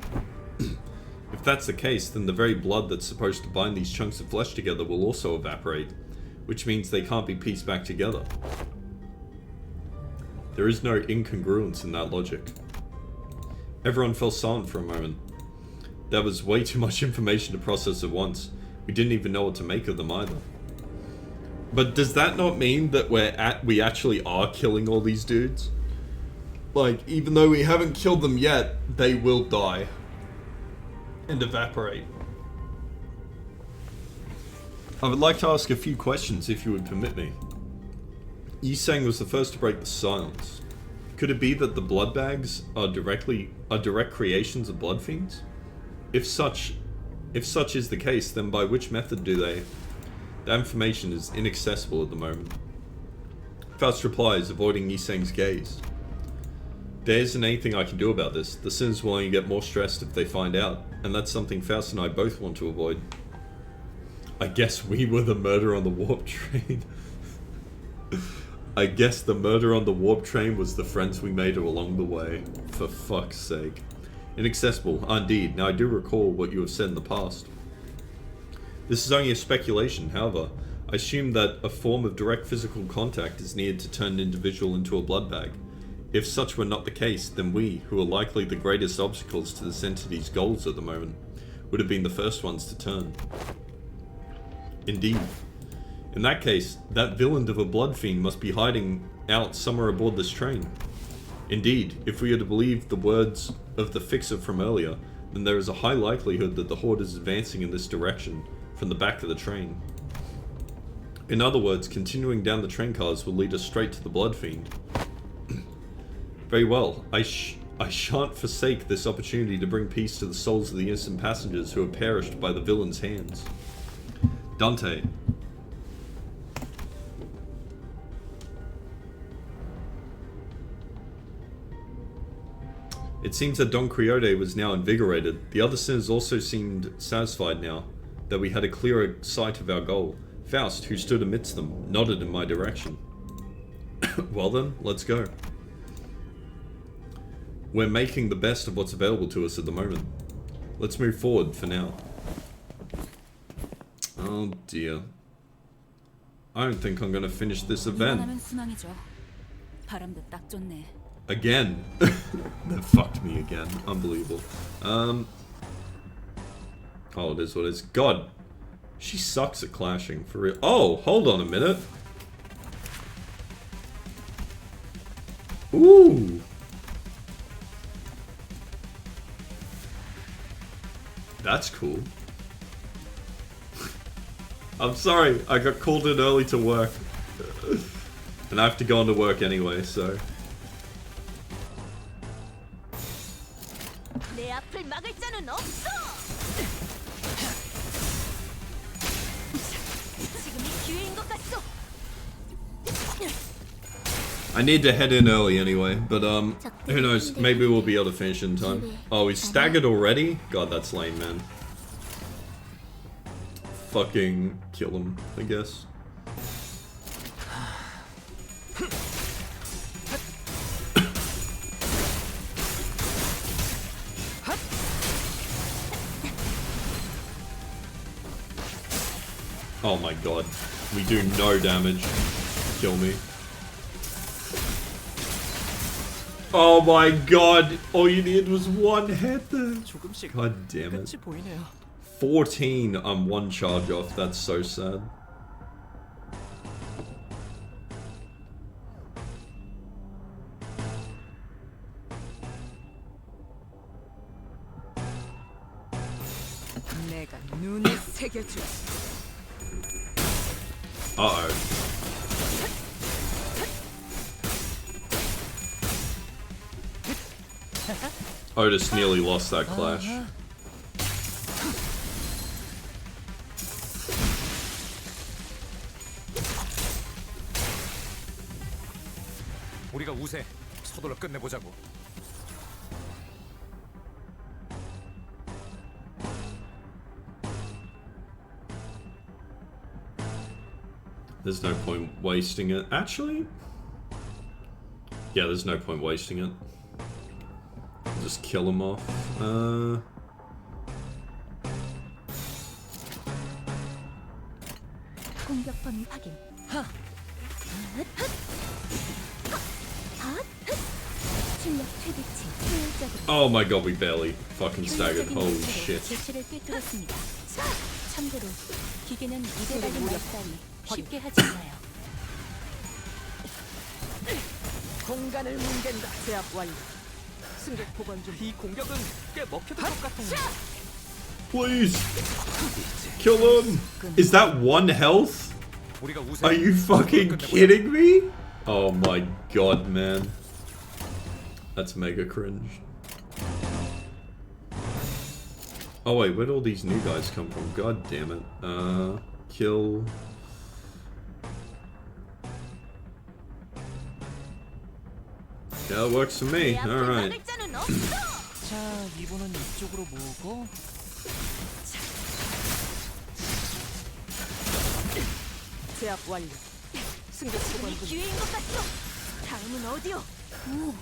If that's the case, then the very blood that's supposed to bind these chunks of flesh together will also evaporate, which means they can't be pieced back together. There is no incongruence in that logic. Everyone fell silent for a moment. That was way too much information to process at once. We didn't even know what to make of them either. But does that not mean that we actually are killing all these dudes? Like, even though we haven't killed them yet, they will die. And evaporate. I would like to ask a few questions, if you would permit me. Yiseng was the first to break the silence. Could it be that the blood bags are direct creations of blood fiends? If such is the case, then by which method do they? The information is inaccessible at the moment. Faust replies, avoiding Yiseng's gaze. There isn't anything I can do about this. The sinners will only get more stressed if they find out, and that's something Faust and I both want to avoid. I guess we were the murder on the warp train. I guess the murder on the warp train was the friends we made along the way. For fuck's sake. Inaccessible, indeed. Now I do recall what you have said in the past. This is only a speculation, however. I assume that a form of direct physical contact is needed to turn an individual into a blood bag. If such were not the case, then we, who are likely the greatest obstacles to this entity's goals at the moment, would have been the first ones to turn. Indeed. In that case, that villain of a blood fiend must be hiding out somewhere aboard this train. Indeed, if we are to believe the words of the fixer from earlier, then there is a high likelihood that the Horde is advancing in this direction, from the back of the train. In other words, continuing down the train cars will lead us straight to the blood fiend. Very well, I shan't forsake this opportunity to bring peace to the souls of the innocent passengers who have perished by the villain's hands. Dante. It seems that Don Quixote was now invigorated. The other sinners also seemed satisfied now that we had a clearer sight of our goal. Faust, who stood amidst them, nodded in my direction. Well then, let's go. We're making the best of what's available to us at the moment. Let's move forward for now. Oh dear. I don't think I'm gonna finish this event. Again. That fucked me again. Unbelievable. Oh, it is what it is. God. She sucks at clashing, for real. Oh, hold on a minute. Ooh. That's cool. I'm sorry, I got called in early to work. And I have to go on to work anyway, so... I need to head in early anyway, but who knows, maybe we'll be able to finish in time. Oh, he's staggered already? God, that's lame, man. Fucking kill him, I guess. Oh my god. We do no damage. Kill me. Oh my god. All you needed was one head there. God damn it. 14 on one charge off. That's so sad. Uh-oh. Otis nearly lost that clash. 우리가 우세. 서둘러 끝내보자고. There's no point wasting it. Actually? Yeah, there's no point wasting it. Just kill him off. Oh my god, we barely fucking staggered. Holy shit. 참고로 기계는 입에 달린 말 따위 쉽게 하지 않아요. 공간을 뭉갠다. 제압 완료. 승객 보관 중. 이 공격은 꽤 먹혀들 것 같아요. Please kill him. Is that one health? 우리가 Are you fucking kidding me? Oh my god, man. That's mega cringe. Oh wait, where'd all these new guys come from? God damn it. Kill. Yeah, that works for me. Alright. 자, 이번은 이쪽으로 모으고. 제압 완료. 승객 보관 중. 기회인 것 같죠? 다음은 어디요? 오,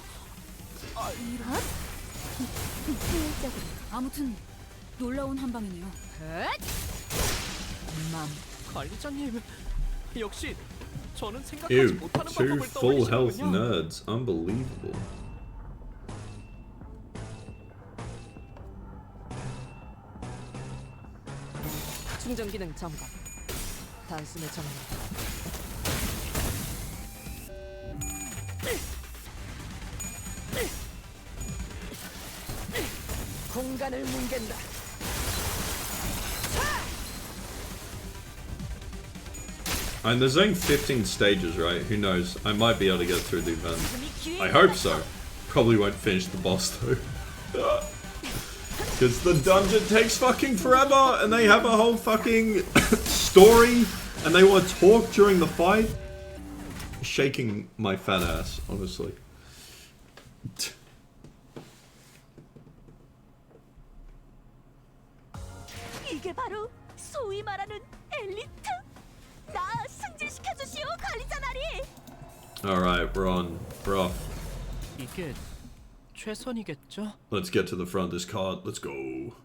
이런? 효율적으로. 아무튼 놀라운 한방이네요. 관리자님, 역시 저는 생각하지 Ew, 못하는 two 방법을 full health 떠올리시는군요. nerds. Unbelievable. 충전 기능 점검. 단숨에 정리. 공간을 뭉갠다. And there's only 15 stages, right? Who knows? I might be able to get through the event. I hope so. Probably won't finish the boss though. Because the dungeon takes fucking forever and they have a whole fucking story and they want to talk during the fight. Shaking my fat ass, honestly. 이게 바로 소위 말하는 엘리트? 나 승진시켜 주시오, 관리자 나리. Alright, we're on. We're off. 이게 최선이겠죠? Let's get to the front of this card. Let's go.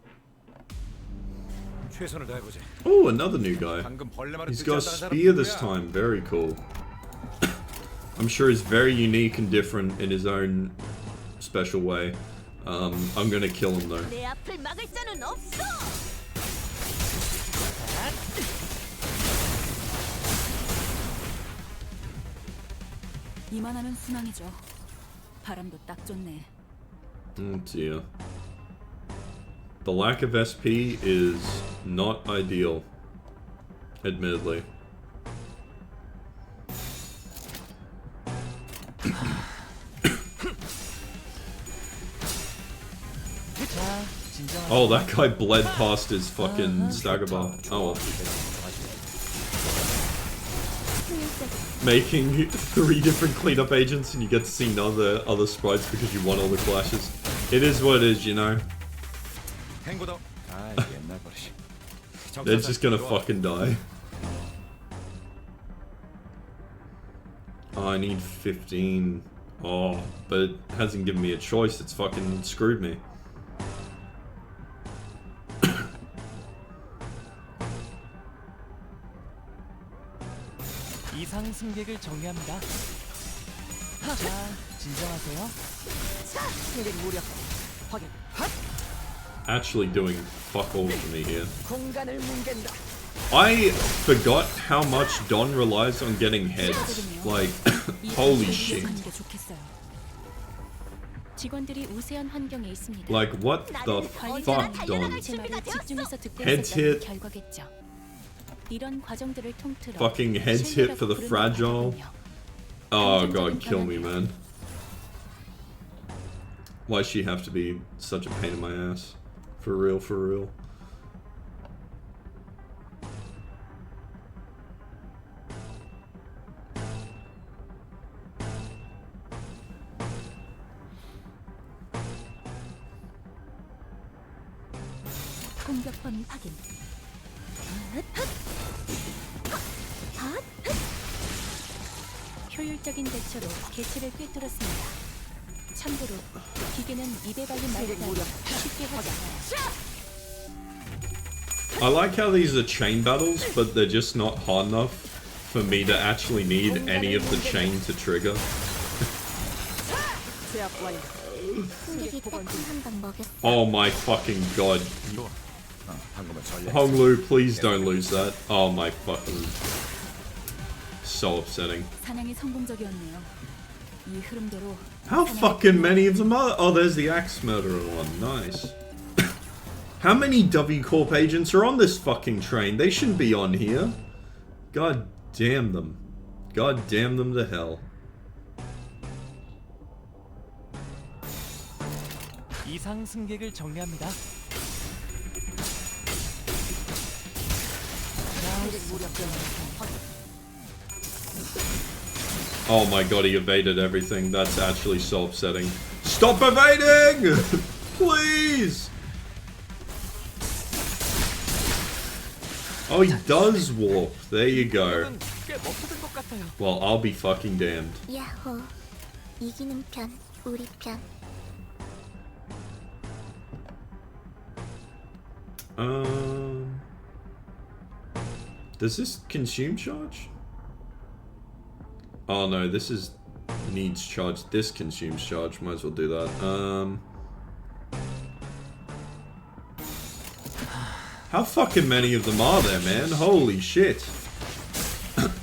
최선을 다해보지. Oh, another new guy. 방금 벌레만을 He's 뜯지 got a 않다는 사람 spear this 누구야? time. Very cool. I'm sure he's very unique and different in his own special way. I'm gonna kill him though. 내 앞을 막을 자는 없어. 이만하면 순항이죠. 바람도 딱 좋네. Oh dear. The lack of SP is not ideal, admittedly. 자, 진정하세요. Oh, that guy bled past his fucking stagger bar. Oh well. Making 3 different cleanup agents and you get to see none of the other sprites because you won all the clashes. It is what it is, you know. 행보다. 아, 이게 옛날 버릇이. They're just gonna fucking die. Oh, I need 15. Oh, but it hasn't given me a choice. It's fucking screwed me. 이상 승객을 정리합니다. 자, 진정하세요. 승객 무력. 확인. Actually doing fuck all for me here. 공간을 뭉갠다. I forgot how much Don relies on getting heads. Like, holy shit. 직원들이 우세한 환경에 있습니다. Like, what the fuck, Don? 제 말을 집중해서 듣고 Heads 있었다는 hit. 결과겠죠. 이런 과정들을 통틀어 Fucking heads hit for the 실내라고 fragile. 부르는 Oh 긍정적인 god, kill me, 변화네요. man. Why'd she have to be such a pain in my ass? For real, for real. 공격 범위 확인. 효율적인 대처로 개체를 꿰뚫었습니다. 참고로 기계는 입에 발린 말 따위 쉽게 하지 않아요. I like how these are chain battles, but they're just not hard enough for me to actually need any of the chain to trigger. 제압 완료. 승객이 빼꼼 한방 먹였어. Oh my fucking god. 좋아. 방금은 전략. Honglu, please don't lose that. Oh my fucking... So upsetting. 사냥이 성공적이었네요. 이 흐름대로 How 사냥이 fucking many of them are? Oh, there's the axe murderer one. Nice. How many W Corp agents are on this fucking train? They shouldn't be on here. God damn them. God damn them to hell. 이상 승객을 정리합니다. Oh my god, he evaded everything. That's actually so upsetting. Stop evading! Please! Oh, he does warp. There you go. 꽤 먹혀든 것 같아요. Well, I'll be fucking damned. 야호, 이기는 편, 우리 편. Does this consume charge? Oh no, this is needs charge. This consumes charge. Might as well do that. How fucking many of them are there, man? Holy shit.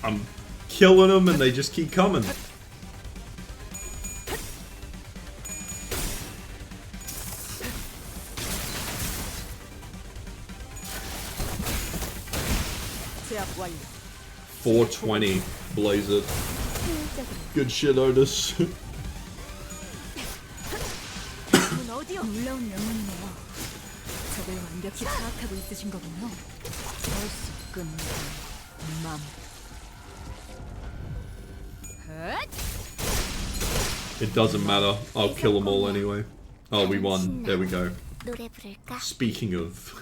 I'm killing them and they just keep coming. 제압 완료. 420. Blaze it. Good shit, Otis. 문 어디요? 놀라운 명령이네요. 적을 완벽히 파악하고 있으신 거군요. 벌써 끝난 맘. It doesn't matter. I'll kill them all anyway. Oh, we won. There we go. 노래 부를까? Speaking of...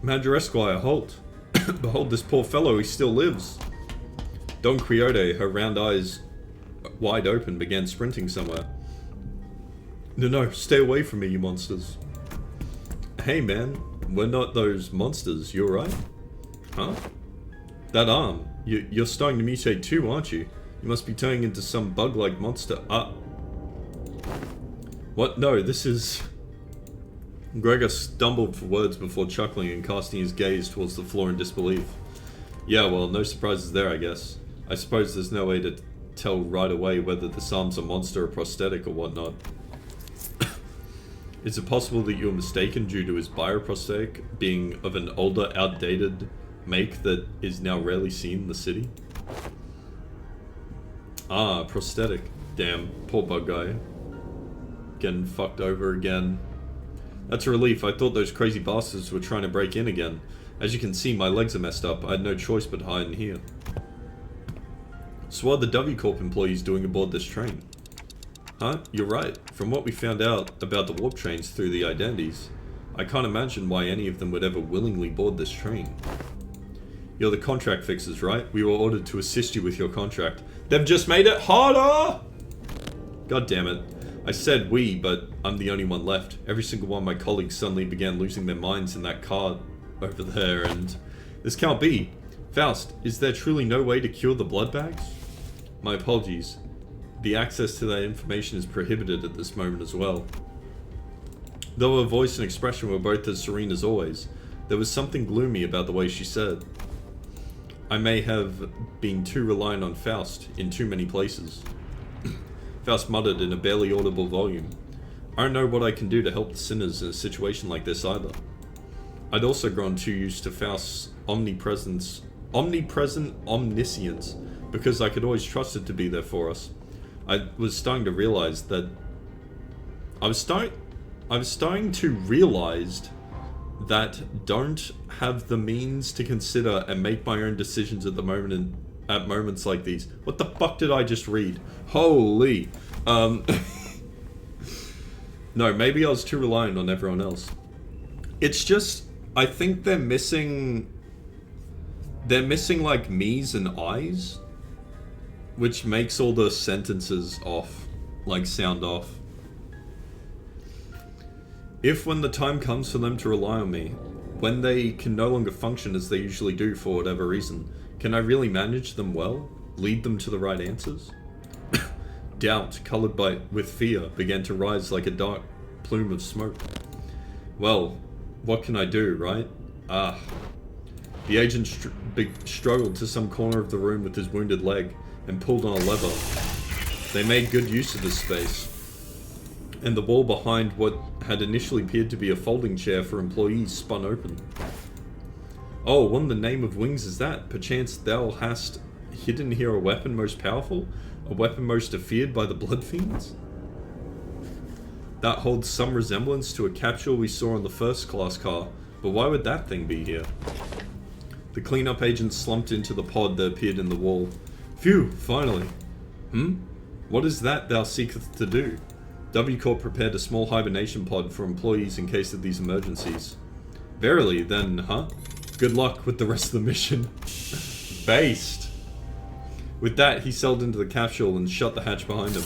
Major Esquire, halt. Behold this poor fellow, he still lives. Don Quixote, her round eyes wide open, began sprinting somewhere. No, stay away from me, you monsters. Hey man, we're not those monsters, you alright? Huh? That arm, you're starting to mutate too, aren't you? You must be turning into some bug-like monster. What? No, this is... Gregor stumbled for words before chuckling and casting his gaze towards the floor in disbelief. Yeah, well, no surprises there, I guess. I suppose there's no way to tell right away whether this arm's a monster or prosthetic or whatnot. Is it possible that you were mistaken due to his bioprosthetic being of an older, outdated make that is now rarely seen in the city? Ah, prosthetic. Damn, poor bug guy. Getting fucked over again. That's a relief. I thought those crazy bastards were trying to break in again. As you can see, my legs are messed up. I had no choice but hide in here. So what are the W Corp employees doing aboard this train? Huh? You're right. From what we found out about the warp trains through the identities, I can't imagine why any of them would ever willingly board this train. You're the contract fixers, right? We were ordered to assist you with your contract. They've just made it harder! God damn it. I said we, but I'm the only one left. Every single one of my colleagues suddenly began losing their minds in that car over there, and... This can't be. Faust, is there truly no way to cure the blood bags? My apologies. The access to that information is prohibited at this moment as well. Though her voice and expression were both as serene as always, there was something gloomy about the way she said. I may have been too reliant on Faust in too many places. Faust muttered in a barely audible volume. I don't know what I can do to help the sinners in a situation like this either. I'd also grown too used to Faust's omnipresent omniscience, because I could always trust it to be there for us. I was starting to realize that... I was starting to realize that don't have the means to consider and make my own decisions at the moment and at moments like these. What the fuck did I just read? Holy. No, maybe I was too reliant on everyone else. It's just, I think they're missing like me's and I's, which makes all the sentences off, like sound off. If when the time comes for them to rely on me, when they can no longer function as they usually do for whatever reason, can I really manage them well? Lead them to the right answers? Doubt, colored with fear, began to rise like a dark plume of smoke. Well, what can I do, right? Ah. The agent struggled to some corner of the room with his wounded leg and pulled on a lever. They made good use of this space, and the wall behind what had initially appeared to be a folding chair for employees spun open. Oh, what in the name of wings is that? Perchance thou hast hidden here a weapon most powerful? A weapon most feared by the blood fiends? That holds some resemblance to a capsule we saw on the first class car, but why would that thing be here? The cleanup agent slumped into the pod that appeared in the wall. Phew, finally. What is that thou seekest to do? W Corp prepared a small hibernation pod for employees in case of these emergencies. Verily, then, huh? Good luck with the rest of the mission. Based. With that, he settled into the capsule and shut the hatch behind him.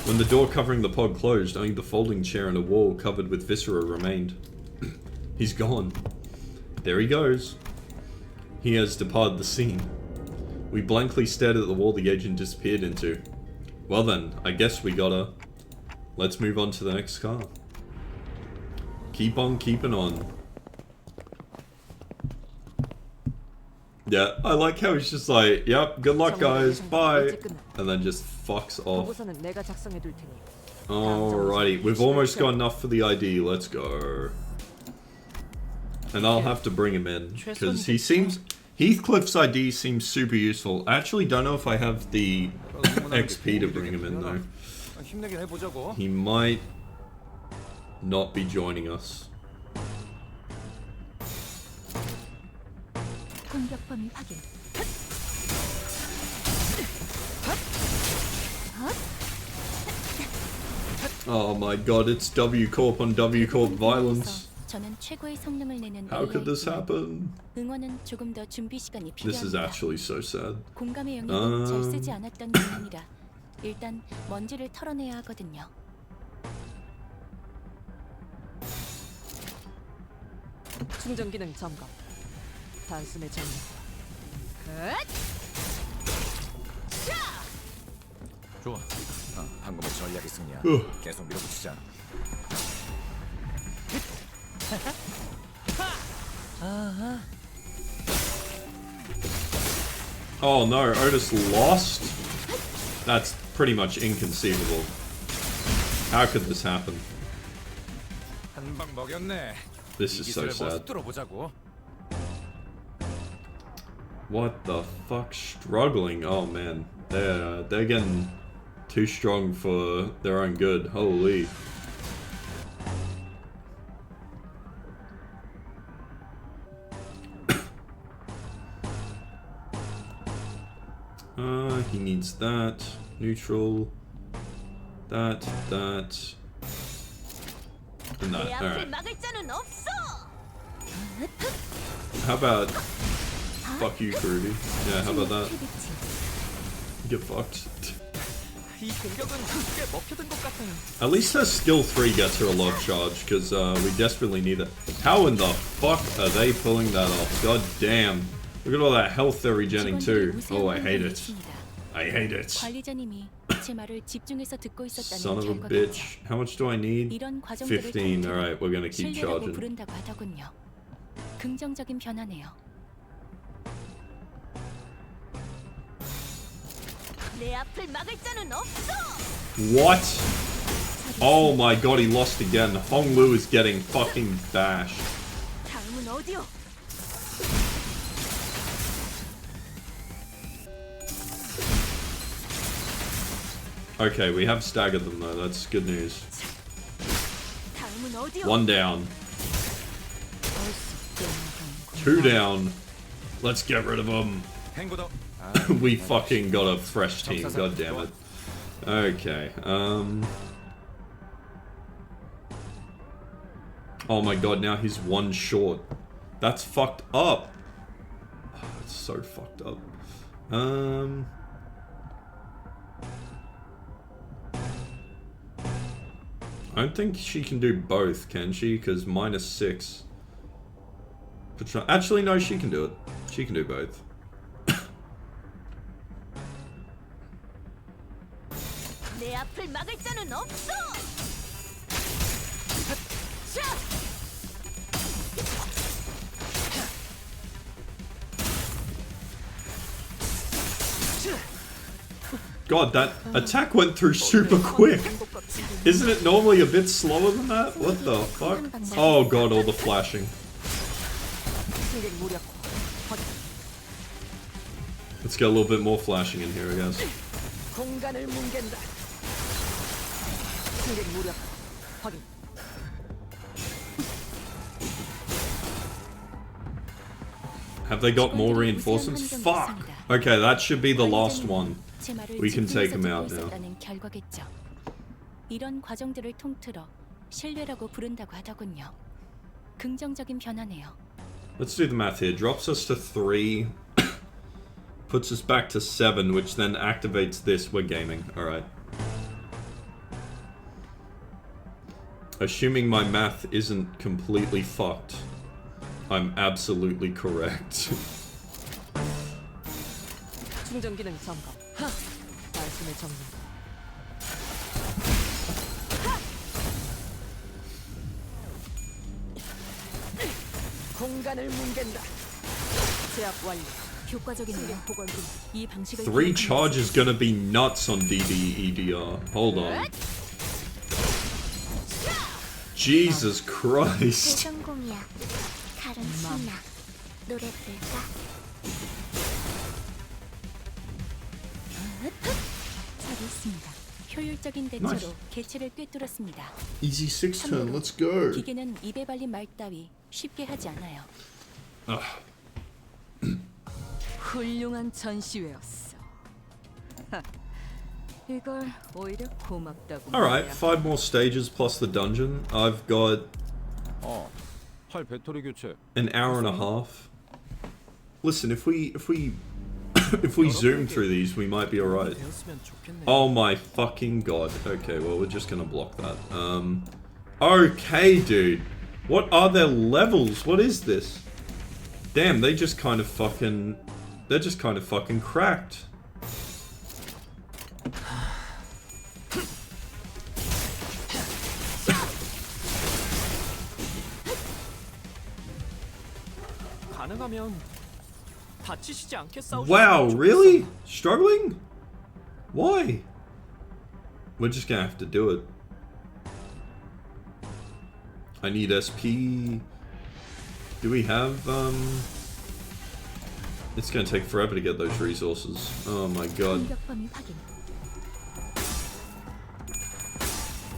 When the door covering the pod closed, only the folding chair and a wall covered with viscera remained. He's gone. There he goes. He has departed the scene. We blankly stared at the wall the agent disappeared into. Well then, I guess we gotta... Let's move on to the next car. Keep on keeping on. Yeah, I like how he's just like, yep, good luck guys, bye. And then just fucks off. Alrighty, we've almost got enough for the ID, let's go. And I'll have to bring him in, because he seems... Heathcliff's ID seems super useful. I actually don't know if I have the XP to bring him in though. He might not be joining us. Oh my god, it's W Corp on W Corp violence. How could this happen? This is actually so sad. 일단 먼지를 털어내야 하거든요. 충전 기능 점검. 단숨에 정리. 좋아. 방금의 전략이 승리야. 계속 밀어붙이자. Oh no, Otis lost? That's pretty much inconceivable. How could this happen? This is so sad. What the fuck? Struggling? Oh man. They're getting too strong for their own good. Holy. He needs that. Neutral. That. And that. Alright. How about... Fuck you, Fruity. Yeah, how about that? Get fucked. At least her skill 3 gets her a lot of charge, because we desperately need it. How in the fuck are they pulling that off? God damn. Look at all that health they're regenerating too. Oh, I hate it. I hate it. Son of a bitch. How much do I need? 15. Alright, we're gonna keep charging. What? Oh my god, he lost again. Hong Lu is getting fucking bashed. Okay, we have staggered them though, that's good news. One down. 2 down. Let's get rid of them. We fucking got a fresh team, god damn it. Okay, oh my god, now he's 1 short. That's fucked up. Oh, it's so fucked up. I don't think she can do both, can she? Because -6. Actually, no, she can do it. She can do both. God, that attack went through super quick. Isn't it normally a bit slower than that? What the fuck? Oh god, all the flashing. 승객 무력 확인. Let's get a little bit more flashing in here, I guess. 공간을 뭉갠다. 승객 무력 확인. Have they got more reinforcements? Fuck! Okay, that should be the last one. We can take him out now. 결과겠죠. 이런 과정들을 통틀어 신뢰라고 부른다고 하더군요. 긍정적인 변화네요. Let's do the math here. Drops us to 3. Puts us back to 7, which then activates this. We're gaming. Alright. Assuming my math isn't completely fucked, I'm absolutely correct. 충전 기능 점검. 단숨에 정리. 공간을 뭉갠다. 제압 완료. 효과적이네요. 보관 중. 이 방식을 3 charge is gonna be nuts on DDEDR. Hold on. Jesus Christ. 대성공이야. 칼은 신나. 노래 부를까? 잘했습니다. 효율적인 대처로 개체를 꿰뚫었습니다. Easy 6 turn, let's go. 기계는 입에 발린 말 따위 쉽게 하지 않아요. 훌륭한 전시회였어. 이걸 오히려 고맙다고. Alright, 5 more stages plus the dungeon. I've got 팔 배터리 교체. an hour and a half. Listen, if we zoom through these, we might be alright. 배웠으면 좋겠네. Oh my fucking god. Okay, well, we're just gonna block that. Okay, dude. What are their levels? What is this? Damn, they just kind of fucking... They're just kind of fucking cracked. 가능하면 다치시지 않게 싸우셨으면 Wow, 좋겠어. really? Struggling? Why? We're just gonna have to do it. I need SP. Do we have, It's gonna take forever to get those resources. Oh my god. 공격 범위 확인.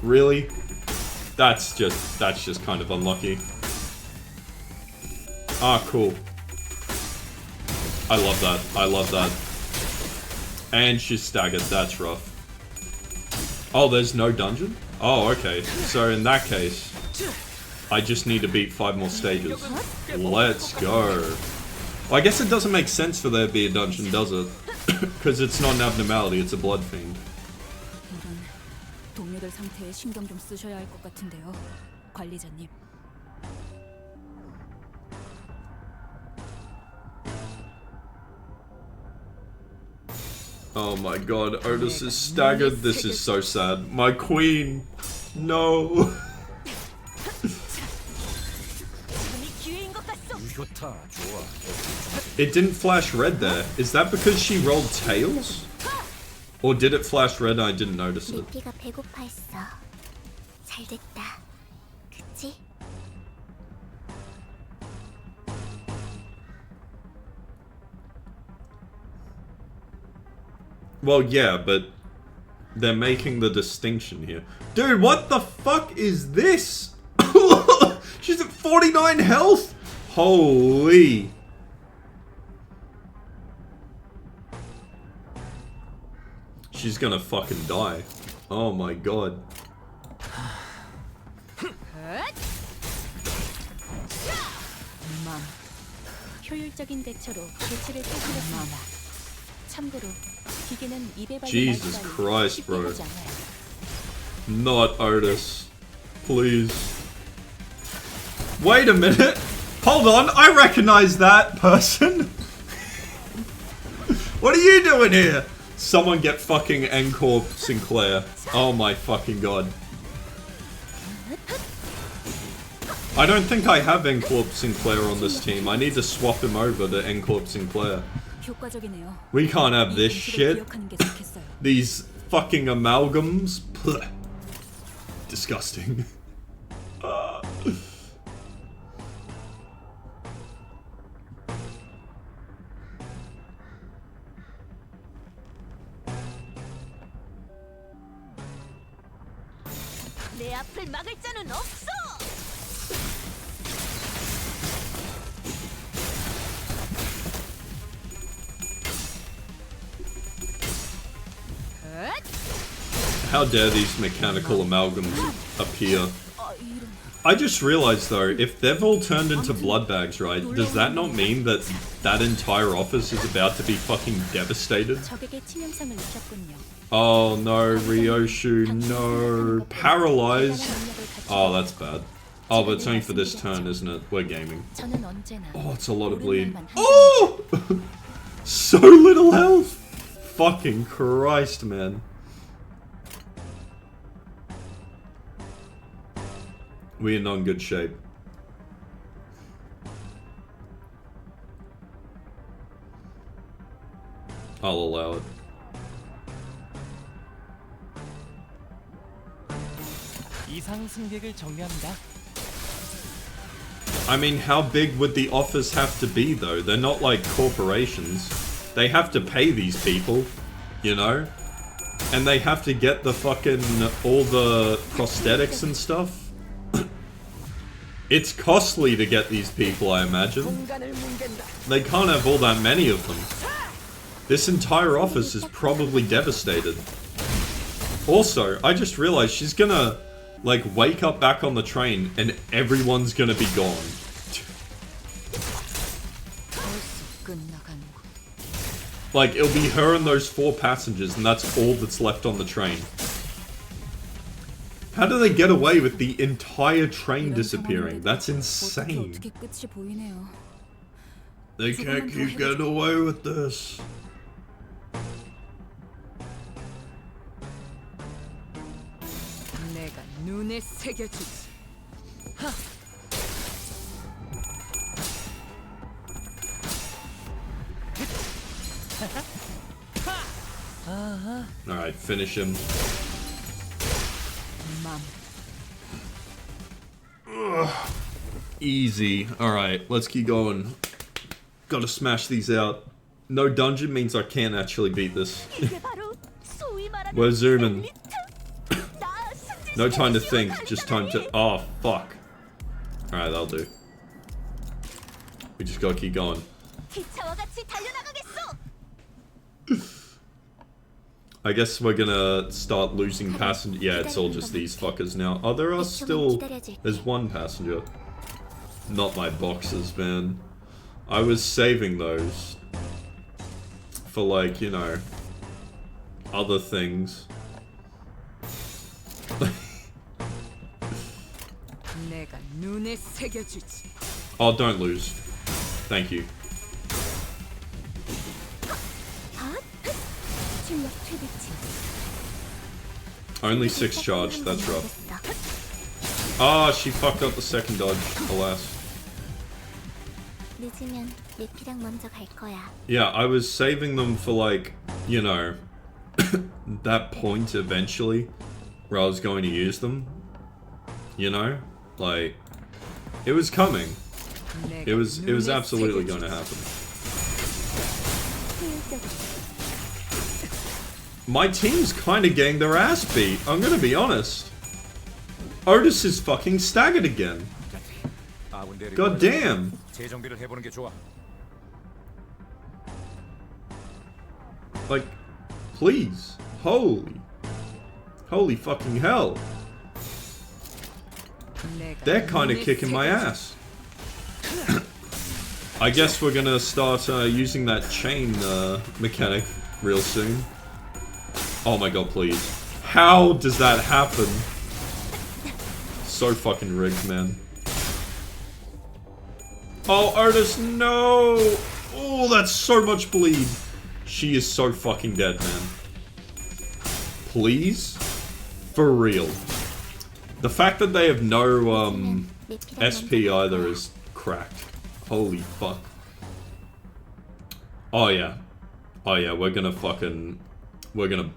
Really? That's just kind of unlucky. Ah, cool. I love that. I love that. And she's staggered. That's rough. Oh, there's no dungeon? Oh, okay. So in that case, I just need to beat 5 more stages. Let's go. Well, I guess it doesn't make sense for there to be a dungeon, does it? Because it's not an abnormality, it's a blood fiend. 이런 동료들 상태에 신경 좀 쓰셔야 할 것 같은데요, 관리자님. Oh my god, Otis is staggered. This is so sad. My queen. No. 좋다, 좋아. It didn't flash red there. Is that because she rolled tails? Or did it flash red and I didn't notice it? 미피가 배고파했어. 잘 됐다. 그치? Well, yeah, but they're making the distinction here. Dude, what the fuck is this? She's at 49 health? Holy. She's gonna fucking die. Oh my god. 효율적인 대처로 개체를 꿰뚫었습니다. 참고로 기계는 입에 발린 Jesus 말 따위 Christ, 쉽게 bro. 하지 않아요. Not Otis. Please. Wait a minute. Hold on. I recognize that person. What are you doing here? Someone get fucking Encore Sinclair. Oh my fucking god. I don't think I have Ncorp Sinclair on this team. I need to swap him over to Ncorp Sinclair. 효과적이네요. We can't have this 이 공식을 shit. 기억하는 게 좋겠어요. These fucking amalgams. Blech. Disgusting. 내 앞을 막을 자는 없어. How dare these mechanical amalgams appear? I just realized though, if they've all turned into blood bags, right, does that not mean that that entire office is about to be fucking devastated? 적에게 치명상을 입혔군요. Oh no, Ryoshu, no. Paralyzed. Oh, that's bad. Oh, but it's only for this turn, isn't it? We're gaming. 저는 언제나 Oh, it's a lot of bleed. 오른날만 Oh! So little health! Fucking Christ, man. We're in not good shape. I'll allow it. 이상 승객을 정리합니다. I mean, how big would the office have to be, though? They're not like corporations. They have to pay these people, you know? And they have to get the fucking, all the prosthetics and stuff. It's costly to get these people, I imagine. They can't have all that many of them. This entire office is probably devastated. Also, I just realized she's gonna, like, wake up back on the train and everyone's gonna be gone. Like, it'll be her and those 4 passengers, and that's all that's left on the train. How do they get away with the entire train disappearing? That's insane. 어떻게 끝이 보이네요. They can't keep getting away with this. 내가 눈에 새겨주지. Alright, finish him. Easy. Alright, let's keep going. Gotta smash these out. No dungeon means I can't actually beat this. 이게 바로 소위 말하는 We're zooming. 엘리트. 나 승진 No time to 시켜주시오, think, just time to... Oh, fuck. Alright, that'll do. We just gotta keep going. 기차와 같이 달려나가겠어. I guess we're gonna start losing passenger. Yeah, it's all just these fuckers now. Oh, there are still... There's one passenger. Not my boxes, man. I was saving those. For, like, you know... other things. 내가 눈에 새겨주지. Oh, don't lose. Thank you. 출력 최대치. Only 6 charged, that's rough. Ah, she fucked up the second dodge, alas. 늦으면 내 피랑 먼저 갈 거야. Yeah, I was saving them for, like, you know, that point eventually, where I was going to use them. You know? Like, it was coming. It was absolutely going to happen. My team's kind of getting their ass beat, I'm gonna be honest. Otis is fucking staggered again. God damn. 재정비를 해보는 게 좋아. Like, please. Holy fucking hell. They're kind of kicking my ass. I guess we're gonna start using that chain mechanic real soon. Oh my god, please. How does that happen? So fucking rigged, man. Oh, Otis, no! Oh, that's so much bleed. She is so fucking dead, man. Please? For real. The fact that they have no 요즘은 내피랑 SP 먼저 either 거야. is cracked. Holy fuck. Oh yeah. Oh yeah, we're gonna burn. We're gonna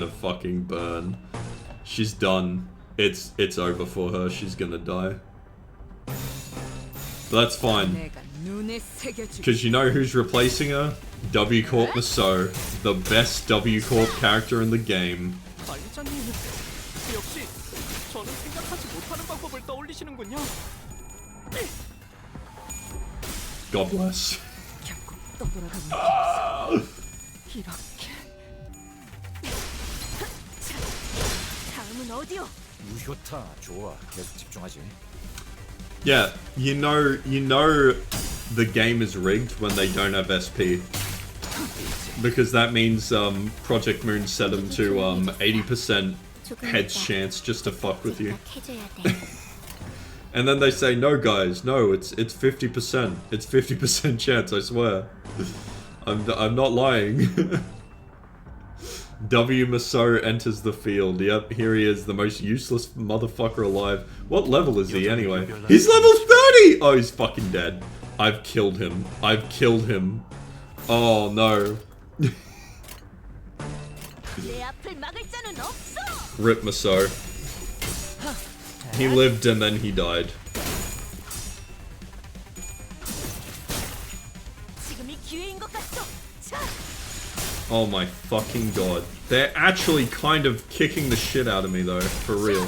fucking burn. She's done. It's over for her. She's gonna die. But that's fine. 내가 눈에 새겨줄. Because you know who's replacing her? W Corp Maso, the best W Corp character in the game. 관리자님, 역시 저는 생각하지 못하는 방법을 떠올리시는군요. God bless. 결국 떠돌아가는 길이었어. 이렇게. 자, 다음은 어디요? 유효타 좋아. 계속 집중하지. Yeah, you know the game is rigged when they don't have SP. Because that means Project Moon set them to 80% heads chance just to fuck with you. 해줘야 돼. And then they say, no guys, no, it's 50%. It's 50% chance, I swear. I'm not lying. W Maso enters the field. Yep, here he is, the most useless motherfucker alive. What level is he anyway? He's level 30! Oh, he's fucking dead. I've killed him. I've killed him. Oh no. 내 앞을 막을 자는 없어. Rip Maso. He lived and then he died. 지금이 기회인 것 같소. 자, Oh my fucking god. They're actually kind of kicking the shit out of me though, for real.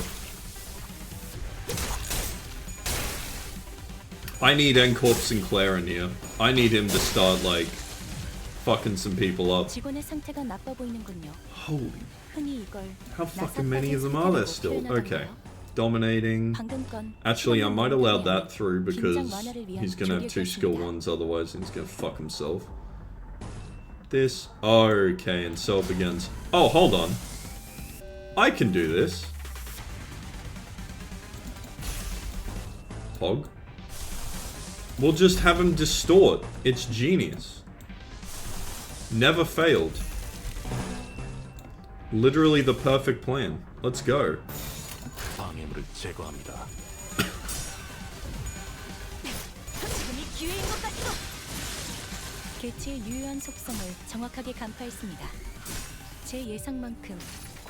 I need N-Corp Sinclair in here. I need him to start like fucking some people up. 직원의 상태가 나빠 보이는군요. Holy, 흔히 이걸 how fucking many of them are there still? Okay. Dominating. 방금 건 Actually, I might allow that through because 긴장 완화를 위한 he's gonna have two skill 조력이었습니다. ones, otherwise he's gonna fuck himself. This. Okay, and self begins. Oh, hold on. I can do this. Hog. We'll just have him distort. It's genius. Never failed. Literally the perfect plan. Let's go. 방해물을 제거합니다. 지금이 기회인 것 같소. 개체의 유효한 속성을 정확하게 간파했습니다. 제 예상만큼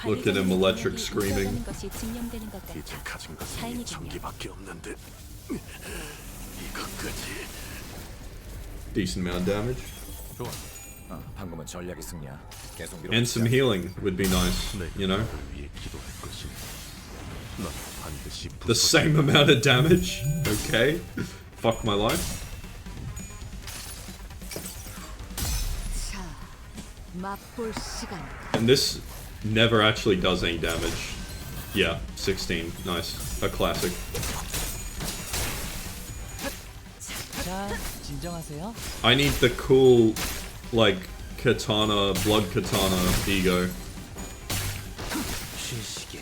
Look at him, electric screaming. 것이 증명되는 것 이제 같아. 가진 것은 이 다행이군요. 전기밖에 없는데 이것까지. Decent amount of damage. 좋아. 방금은 전략의 승리야. 계속 And some 밀어붙이자. healing would be nice, you know? 너를 위해 기도할 것이. 넌 반드시 The same amount of damage? Okay. Fuck my life. 자, 맛볼 시간. And this never actually does any damage. Yeah, 16. Nice. A classic. 자, 진정하세요. I need the cool, like, katana, blood katana ego. 쉬시게.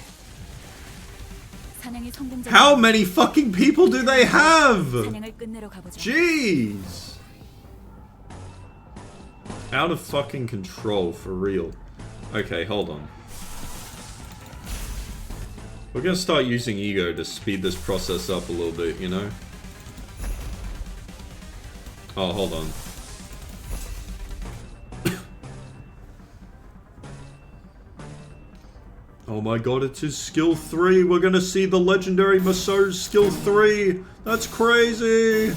사냥이 성공적. How many fucking people do they have? 사냥을 끝내러 가보자. Jeez! Out of fucking control, for real. Okay, hold on. We're gonna start using ego to speed this process up a little bit, you know? Oh, hold on. Oh my god, it's his skill 3. We're gonna see the legendary Maso's skill 3. That's crazy.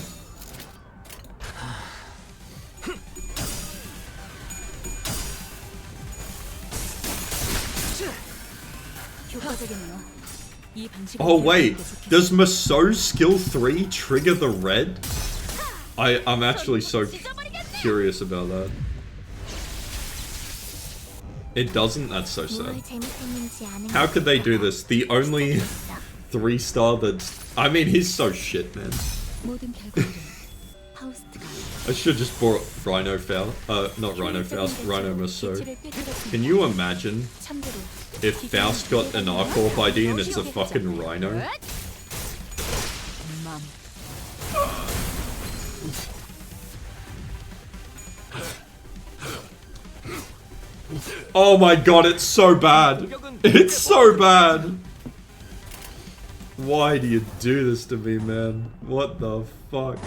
효과적이네요. 이 방식으로 Oh wait, 계속해서 does Maso's skill 3 trigger the red? I'm actually so curious about that. It doesn't? That's so sad. 뭘 잘못했는지 아는 How could they do this? The only 있어. 3-star that's... I mean, he's so shit, man. 모든 결과를 파우스트가 I should just bought Rhino Faust. Not Rhino Faust, Rhino Maso. Can you imagine 참고로 if Faust got an R-Corp ID and it's a fucking Rhino? 맘. Oh my god, it's so bad. It's so bad. Why do you do this to me, man? What the fuck?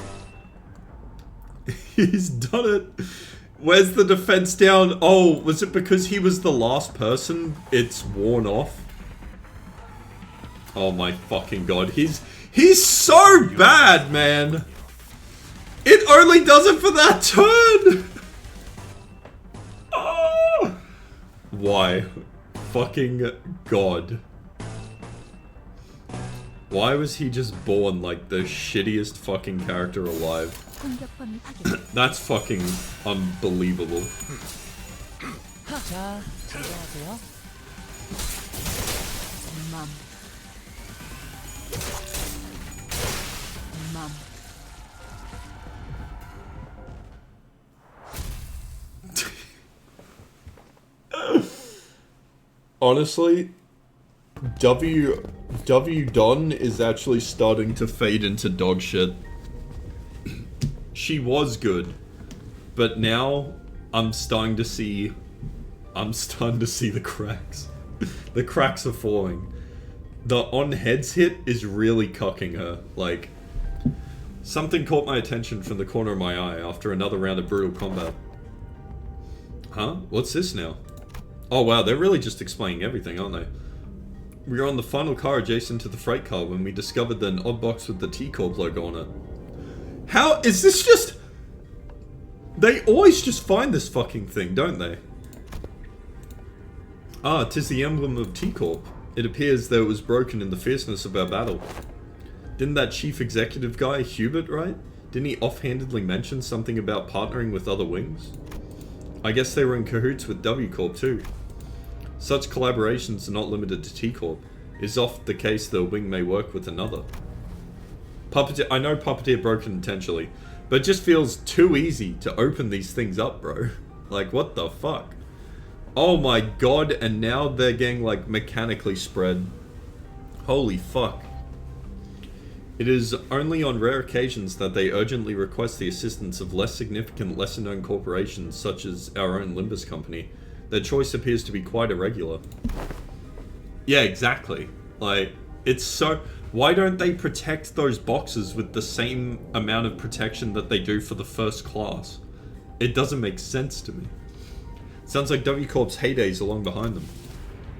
He's done it. Where's the defense down? Oh, was it because he was the last person? It's worn off. Oh my fucking god. He's so bad, man. It only does it for that turn. Oh. Why? Fucking god. Why was he just born like the shittiest fucking character alive? That's fucking unbelievable. 자, 진정하세요. Honestly, W Don is actually starting to fade into dog shit. She was good, but now I'm starting to see the cracks. The cracks are falling. The on heads hit is really cucking her. Like, something caught my attention from the corner of my eye after another round of brutal combat. Huh? What's this now? Oh wow, they're really just explaining everything, aren't they? We were on the final car adjacent to the freight car when we discovered an odd box with the T-Corp logo on it. How is this just... They always just find this fucking thing, don't they? Ah, 'tis the emblem of T-Corp. It appears that it was broken in the fierceness of our battle. Didn't that chief executive guy, Hubert, right? Didn't he offhandedly mention something about partnering with other wings? I guess they were in cahoots with W-Corp too. Such collaborations are not limited to T-Corp. It is often the case that a wing may work with another. Puppeteer, I know Puppeteer broke it intentionally, but it just feels too easy to open these things up, bro. Like, what the fuck? Oh my god, and now they're getting, like, mechanically spread. Holy fuck. It is only on rare occasions that they urgently request the assistance of less significant, lesser-known corporations such as our own Limbus company. Their choice appears to be quite irregular. Yeah, exactly. Like, it's so... Why don't they protect those boxes with the same amount of protection that they do for the first class? It doesn't make sense to me. Sounds like W-Corp's heydays are long behind them.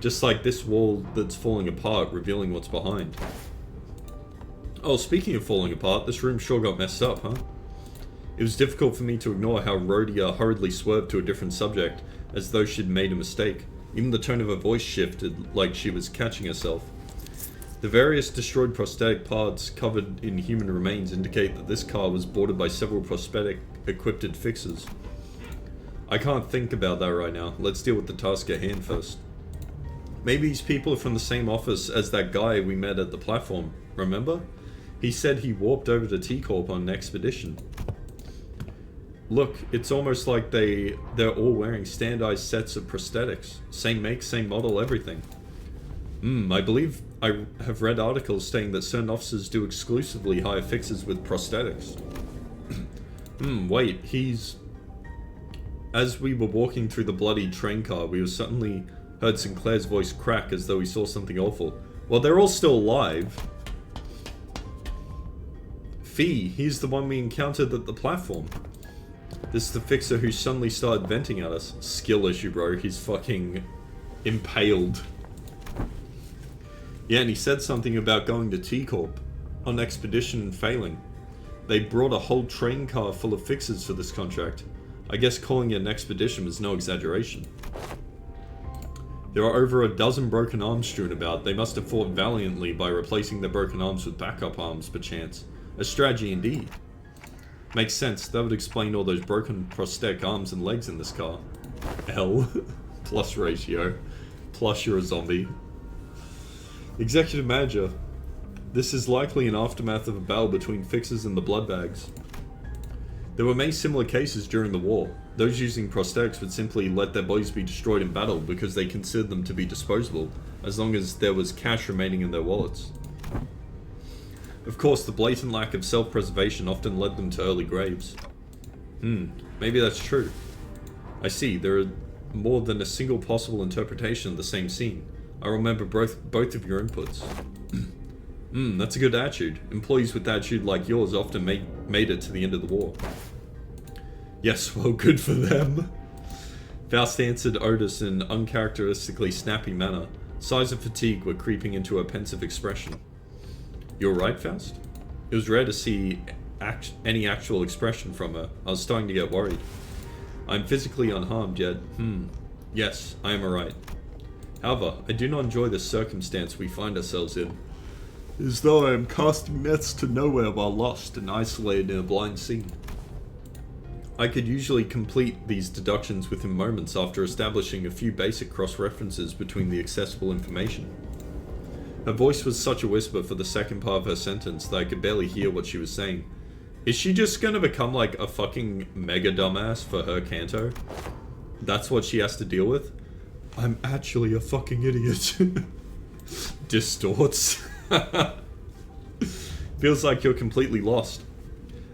Just like this wall that's falling apart, revealing what's behind. Oh, speaking of falling apart, this room sure got messed up, huh? It was difficult for me to ignore how Rhodia hurriedly swerved to a different subject, as though she'd made a mistake. Even the tone of her voice shifted, like she was catching herself. The various destroyed prosthetic parts covered in human remains indicate that this car was boarded by several prosthetic-equipped fixers. I can't think about that right now. Let's deal with the task at hand first. Maybe these people are from the same office as that guy we met at the platform, remember? He said he warped over to T-Corp on an expedition. Look, it's almost like they're all wearing standardized sets of prosthetics. Same make, same model, everything. I believe I have read articles stating that certain officers do exclusively hire fixers with prosthetics. Wait, he's... As we were walking through the bloody train car, we suddenly heard Sinclair's voice crack as though he saw something awful. Well, they're all still alive. Fee, he's the one we encountered at the platform. This is the fixer who suddenly started venting at us. Skill issue, bro. He's fucking impaled. Yeah, and he said something about going to T-Corp on expedition and failing. They brought a whole train car full of fixers for this contract. I guess calling it an expedition was no exaggeration. There are over a dozen broken arms strewn about. They must have fought valiantly by replacing their broken arms with backup arms, perchance. A strategy indeed. Makes sense. That would explain all those broken prosthetic arms and legs in this car. L. Plus ratio. Plus you're a zombie. Executive Manager. This is likely an aftermath of a battle between fixers and the bloodbags. There were many similar cases during the war. Those using prosthetics would simply let their bodies be destroyed in battle because they considered them to be disposable, as long as there was cash remaining in their wallets. Of course, the blatant lack of self-preservation often led them to early graves. Maybe that's true. I see, there are more than a single possible interpretation of the same scene. I remember both of your inputs. That's a good attitude. Employees with attitude like yours often made it to the end of the war. Yes, well, good for them. Faust answered Otis in an uncharacteristically snappy manner. Sighs of fatigue were creeping into her pensive expression. You alright, Faust? It was rare to see any actual expression from her. I was starting to get worried. I'm physically unharmed, yet, yes, I am alright. However, I do not enjoy the circumstance we find ourselves in. It is though I am casting nets to nowhere while lost and isolated in a blind sea. I could usually complete these deductions within moments after establishing a few basic cross-references between the accessible information. Her voice was such a whisper for the second part of her sentence that I could barely hear what she was saying. Is she just gonna become like a fucking mega dumbass for her Kanto? That's what she has to deal with? I'm actually a fucking idiot. Distorts. Feels like you're completely lost.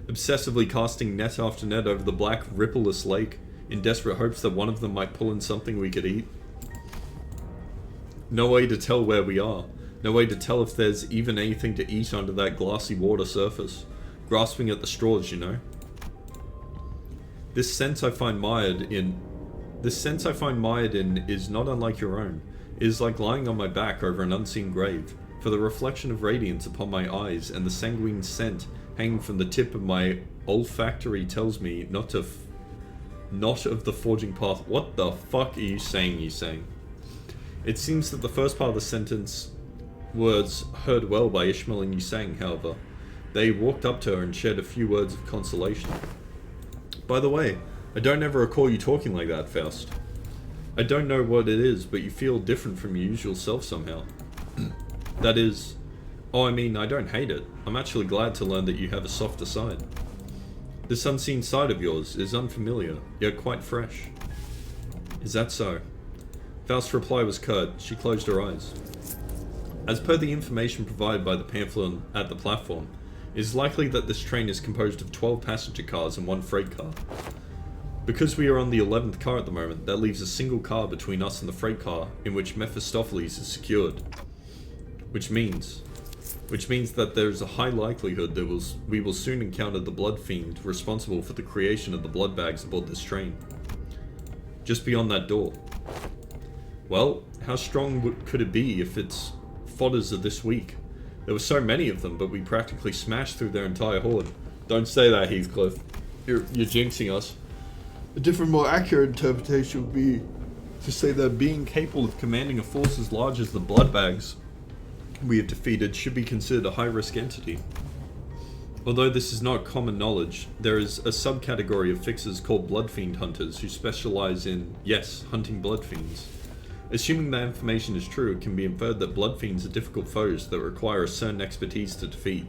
Obsessively casting net after net over the black, rippleless lake, in desperate hopes that one of them might pull in something we could eat. No way to tell where we are. No way to tell if there's even anything to eat under that glassy water surface. Grasping at the straws, you know. This sense I find mired in is not unlike your own. It is like lying on my back over an unseen grave, for the reflection of radiance upon my eyes and the sanguine scent hanging from the tip of my olfactory tells me not of the forging path. What the fuck are you saying? It seems that the first part of the sentence was heard well by Ishmael and Yusang, however. They walked up to her and shared a few words of consolation. By the way, I don't ever recall you talking like that, Faust. I don't know what it is, but you feel different from your usual self somehow. That is... Oh, I mean, I don't hate it. I'm actually glad to learn that you have a softer side. This unseen side of yours is unfamiliar, yet quite fresh. Is that so? Faust's reply was curt. She closed her eyes. As per the information provided by the pamphlet at the platform, it is likely that this train is composed of 12 passenger cars and 1 freight car. Because we are on the 11th car at the moment, that leaves a single car between us and the freight car in which Mephistopheles is secured. Which means that there is a high likelihood that we will soon encounter the blood fiend responsible for the creation of the blood bags aboard this train. Just beyond that door. Well, how strong could it be if its fodders are this weak? There were so many of them, but we practically smashed through their entire horde. Don't say that, Heathcliff. You're jinxing us. A different, more accurate interpretation would be to say that being capable of commanding a force as large as the blood bags we have defeated should be considered a high-risk entity. Although this is not common knowledge, there is a subcategory of fixers called blood fiend hunters who specialize in, yes, hunting blood fiends. Assuming that information is true, it can be inferred that blood fiends are difficult foes that require a certain expertise to defeat.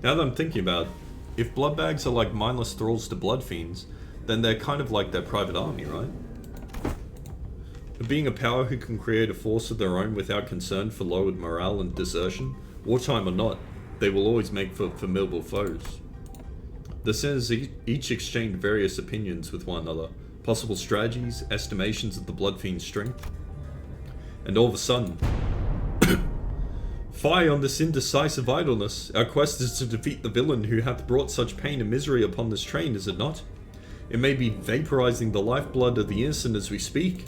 Now that I'm thinking about it, if blood bags are like mindless thralls to blood fiends, then they're kind of like their private army, right? But being a power who can create a force of their own without concern for lowered morale and desertion, wartime or not, they will always make for formidable foes. The senators each exchanged various opinions with one another, possible strategies, estimations of the blood fiend's strength. And all of a sudden, fie on this indecisive idleness! Our quest is to defeat the villain who hath brought such pain and misery upon this train, is it not? It may be vaporizing the lifeblood of the innocent as we speak.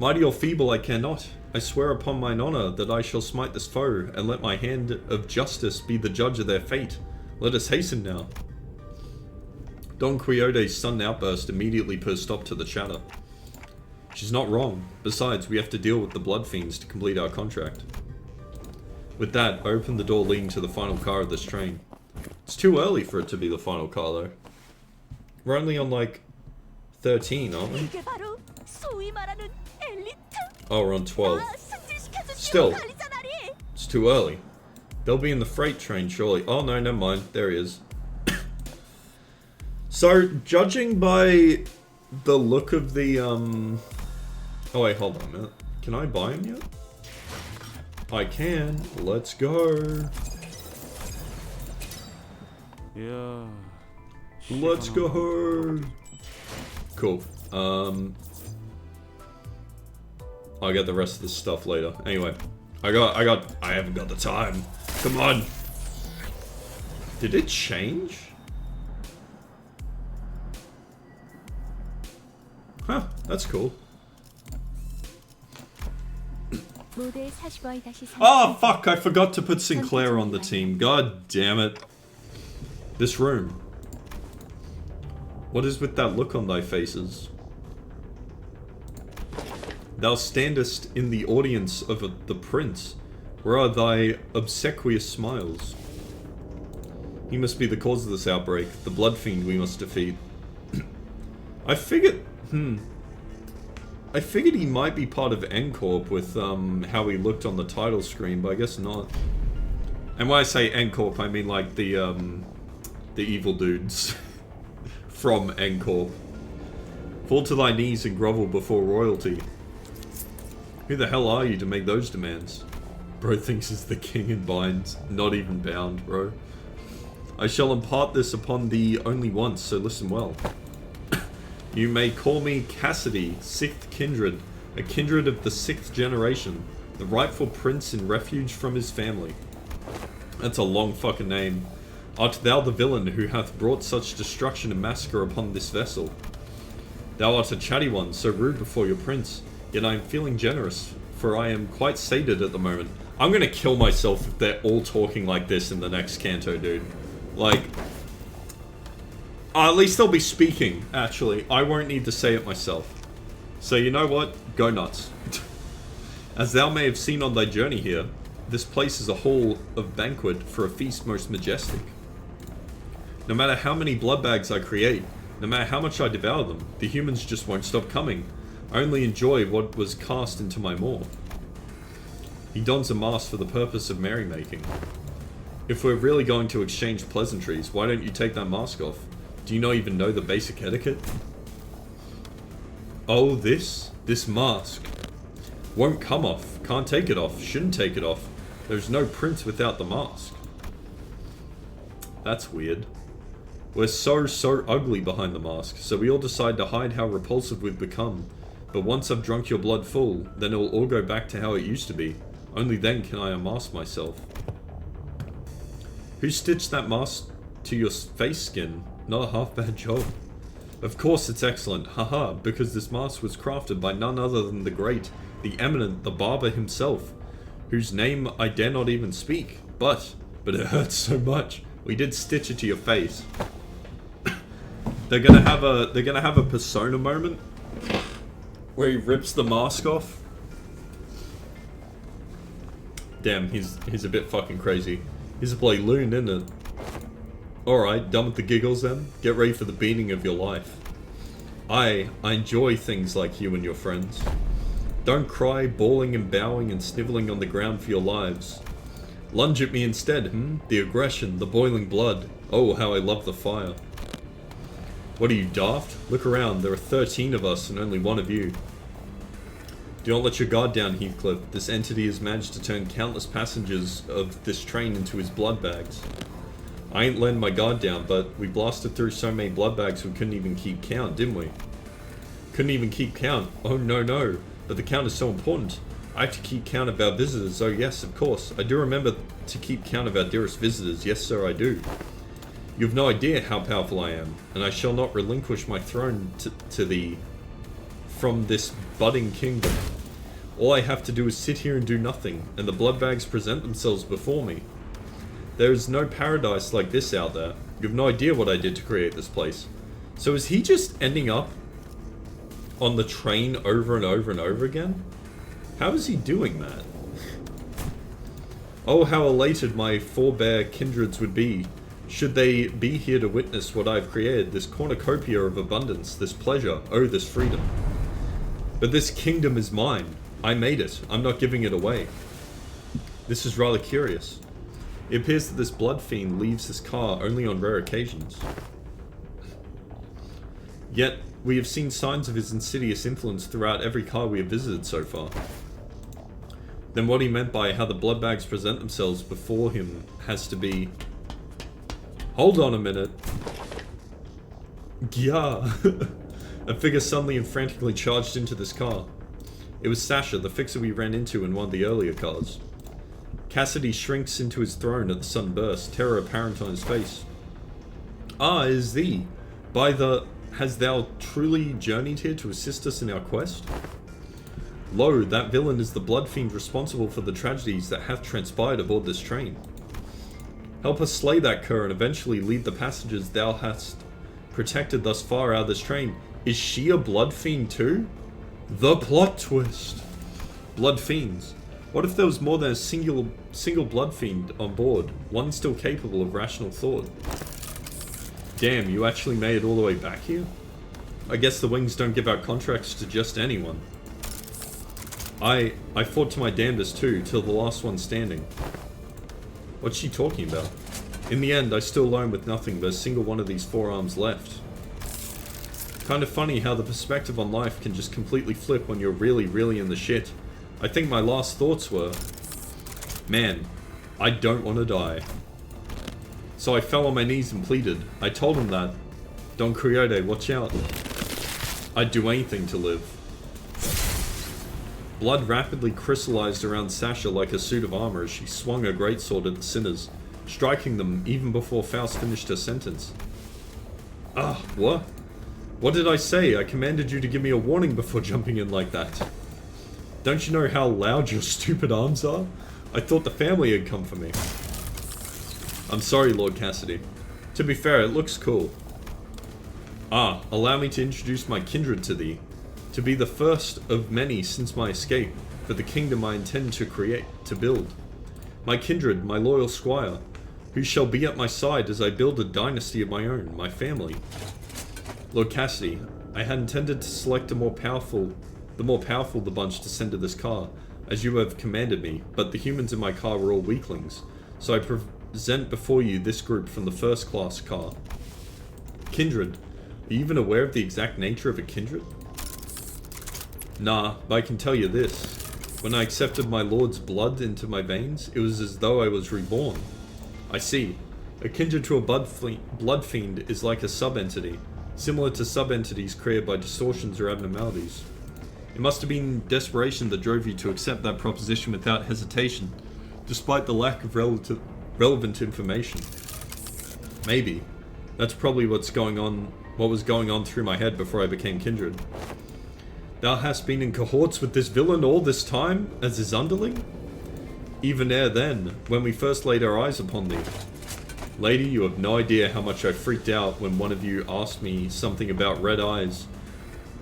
Mighty or feeble, I care not. I swear upon mine honor that I shall smite this foe, and let my hand of justice be the judge of their fate. Let us hasten now. Don Quixote's sudden outburst immediately put a stop to the chatter. She's not wrong. Besides, we have to deal with the blood fiends to complete our contract. With that, I opened the door leading to the final car of this train. It's too early for it to be the final car, though. We're only on, like, 13, aren't we? Oh, we're on 12. Still, it's too early. They'll be in the freight train, surely. Oh, no, never mind. There he is. So, judging by the look of the, Oh, wait, hold on a minute. Can I buy him yet? I can. Let's go. Yeah. Let's go. Cool. I'll get the rest of the stuff later. Anyway, I haven't got the time. Come on. Did it change? Huh, that's cool. 모두의 45일 다시 Oh, fuck, I forgot to put Sinclair on the team. God damn it. This room. What is with that look on thy faces? Thou standest in the audience of the prince. Where are thy obsequious smiles? He must be the cause of this outbreak, the blood fiend we must defeat. I figured he might be part of N-Corp with how he looked on the title screen, but I guess not. And when I say N-Corp, I mean like the evil dudes from N-Corp. Fall to thy knees and grovel before royalty. Who the hell are you to make those demands? Bro thinks he's the king and binds, not even bound, bro. I shall impart this upon thee only once, so listen well. You may call me Cassidy, 6th kindred, a kindred of the 6th generation, the rightful prince in refuge from his family. That's a long fucking name. Art thou the villain who hath brought such destruction and massacre upon this vessel? Thou art a chatty one, so rude before your prince, yet I am feeling generous, for I am quite sated at the moment. I'm gonna kill myself if they're all talking like this in the next canto, dude. Like... at least they'll be speaking, actually. I won't need to say it myself. So you know what? Go nuts. As thou may have seen on thy journey here, this place is a hall of banquet for a feast most majestic. No matter how many blood bags I create, no matter how much I devour them, the humans just won't stop coming. I only enjoy what was cast into my maw. He dons a mask for the purpose of merrymaking. If we're really going to exchange pleasantries, why don't you take that mask off? Do you not even know the basic etiquette? Oh, this mask. Won't come off. Can't take it off. Shouldn't take it off. There's no prince without the mask. That's weird. We're so ugly behind the mask, so we all decide to hide how repulsive we've become. But once I've drunk your blood full, then it'll all go back to how it used to be. Only then can I unmask myself. Who stitched that mask to your face skin? Not a half bad job. Of course it's excellent, haha, because this mask was crafted by none other than the great, the eminent, the barber himself, whose name I dare not even speak. But it hurts so much. We did stitch it to your face. They're gonna have a Persona moment where he rips the mask off. Damn, he's a bit fucking crazy. He's a bloody loon, isn't it? Alright, done with the giggles then. Get ready for the beating of your life. I enjoy things like you and your friends. Don't cry, bawling and bowing and sniveling on the ground for your lives. Lunge at me instead, The aggression, the boiling blood. Oh, how I love the fire. What are you, daft? Look around, there are 13 of us and only one of you. Do not let your guard down, Heathcliff. This entity has managed to turn countless passengers of this train into his blood bags. I ain't letting my guard down, but we blasted through so many blood bags we couldn't even keep count, didn't we? Couldn't even keep count. Oh no. But the count is so important. I have to keep count of our visitors. Oh yes, of course. I do remember to keep count of our dearest visitors. Yes sir, I do. You have no idea how powerful I am, and I shall not relinquish my throne to thee from this budding kingdom. All I have to do is sit here and do nothing, and the blood bags present themselves before me. There is no paradise like this out there. You have no idea what I did to create this place. So is he just ending up on the train over and over and over again? How is he doing that? Oh, how elated my forebear kindreds would be, should they be here to witness what I've created, this cornucopia of abundance, this pleasure, oh, this freedom. But this kingdom is mine. I made it. I'm not giving it away. This is rather curious. It appears that this blood fiend leaves this car only on rare occasions. Yet, we have seen signs of his insidious influence throughout every car we have visited so far. Then what he meant by how the blood bags present themselves before him has to be... Hold on a minute. Yeah. A figure suddenly and frantically charged into this car. It was Sasha, the fixer we ran into in one of the earlier cars. Cassidy shrinks into his throne at the sudden burst, terror apparent on his face. Ah, it is thee. By the... Has thou truly journeyed here to assist us in our quest? Lo, that villain is the blood fiend responsible for the tragedies that hath transpired aboard this train. Help us slay that cur and eventually lead the passengers thou hast protected thus far out of this train. Is she a blood fiend too? The plot twist. Blood fiends. What if there was more than a single blood fiend on board, one still capable of rational thought? Damn, you actually made it all the way back here? I guess the wings don't give out contracts to just anyone. I fought to my damnedest too, till the last one standing. What's she talking about? In the end, I still alone with nothing but a single one of these forearms left. Kind of funny how the perspective on life can just completely flip when you're really in the shit. I think my last thoughts were, man, I don't want to die. So I fell on my knees and pleaded. I told him that. Don Quixote, watch out. I'd do anything to live. Blood rapidly crystallized around Sasha like a suit of armor as she swung her greatsword at the sinners, striking them even before Faust finished her sentence. Ah, what? What did I say? I commanded you to give me a warning before jumping in like that. Don't you know how loud your stupid arms are? I thought the family had come for me. I'm sorry, Lord Cassidy. To be fair, it looks cool. Ah, allow me to introduce my kindred to thee. To be the first of many since my escape, for the kingdom I intend to build. My kindred, my loyal squire, who shall be at my side as I build a dynasty of my own, my family. Lord Cassidy, I had intended to select the more powerful the bunch to send to this car, as you have commanded me, but the humans in my car were all weaklings, so I present before you this group from the first class car. Kindred. Are you even aware of the exact nature of a kindred? Nah, but I can tell you this. When I accepted my lord's blood into my veins, it was as though I was reborn. I see. A kindred to a blood fiend is like a sub-entity, similar to sub-entities created by distortions or abnormalities. It must have been desperation that drove you to accept that proposition without hesitation, despite the lack of relevant information. Maybe. That's probably what was going on through my head before I became kindred. Thou hast been in cohorts with this villain all this time, as his underling? Even ere then, when we first laid our eyes upon thee. Lady, you have no idea how much I freaked out when one of you asked me something about red eyes.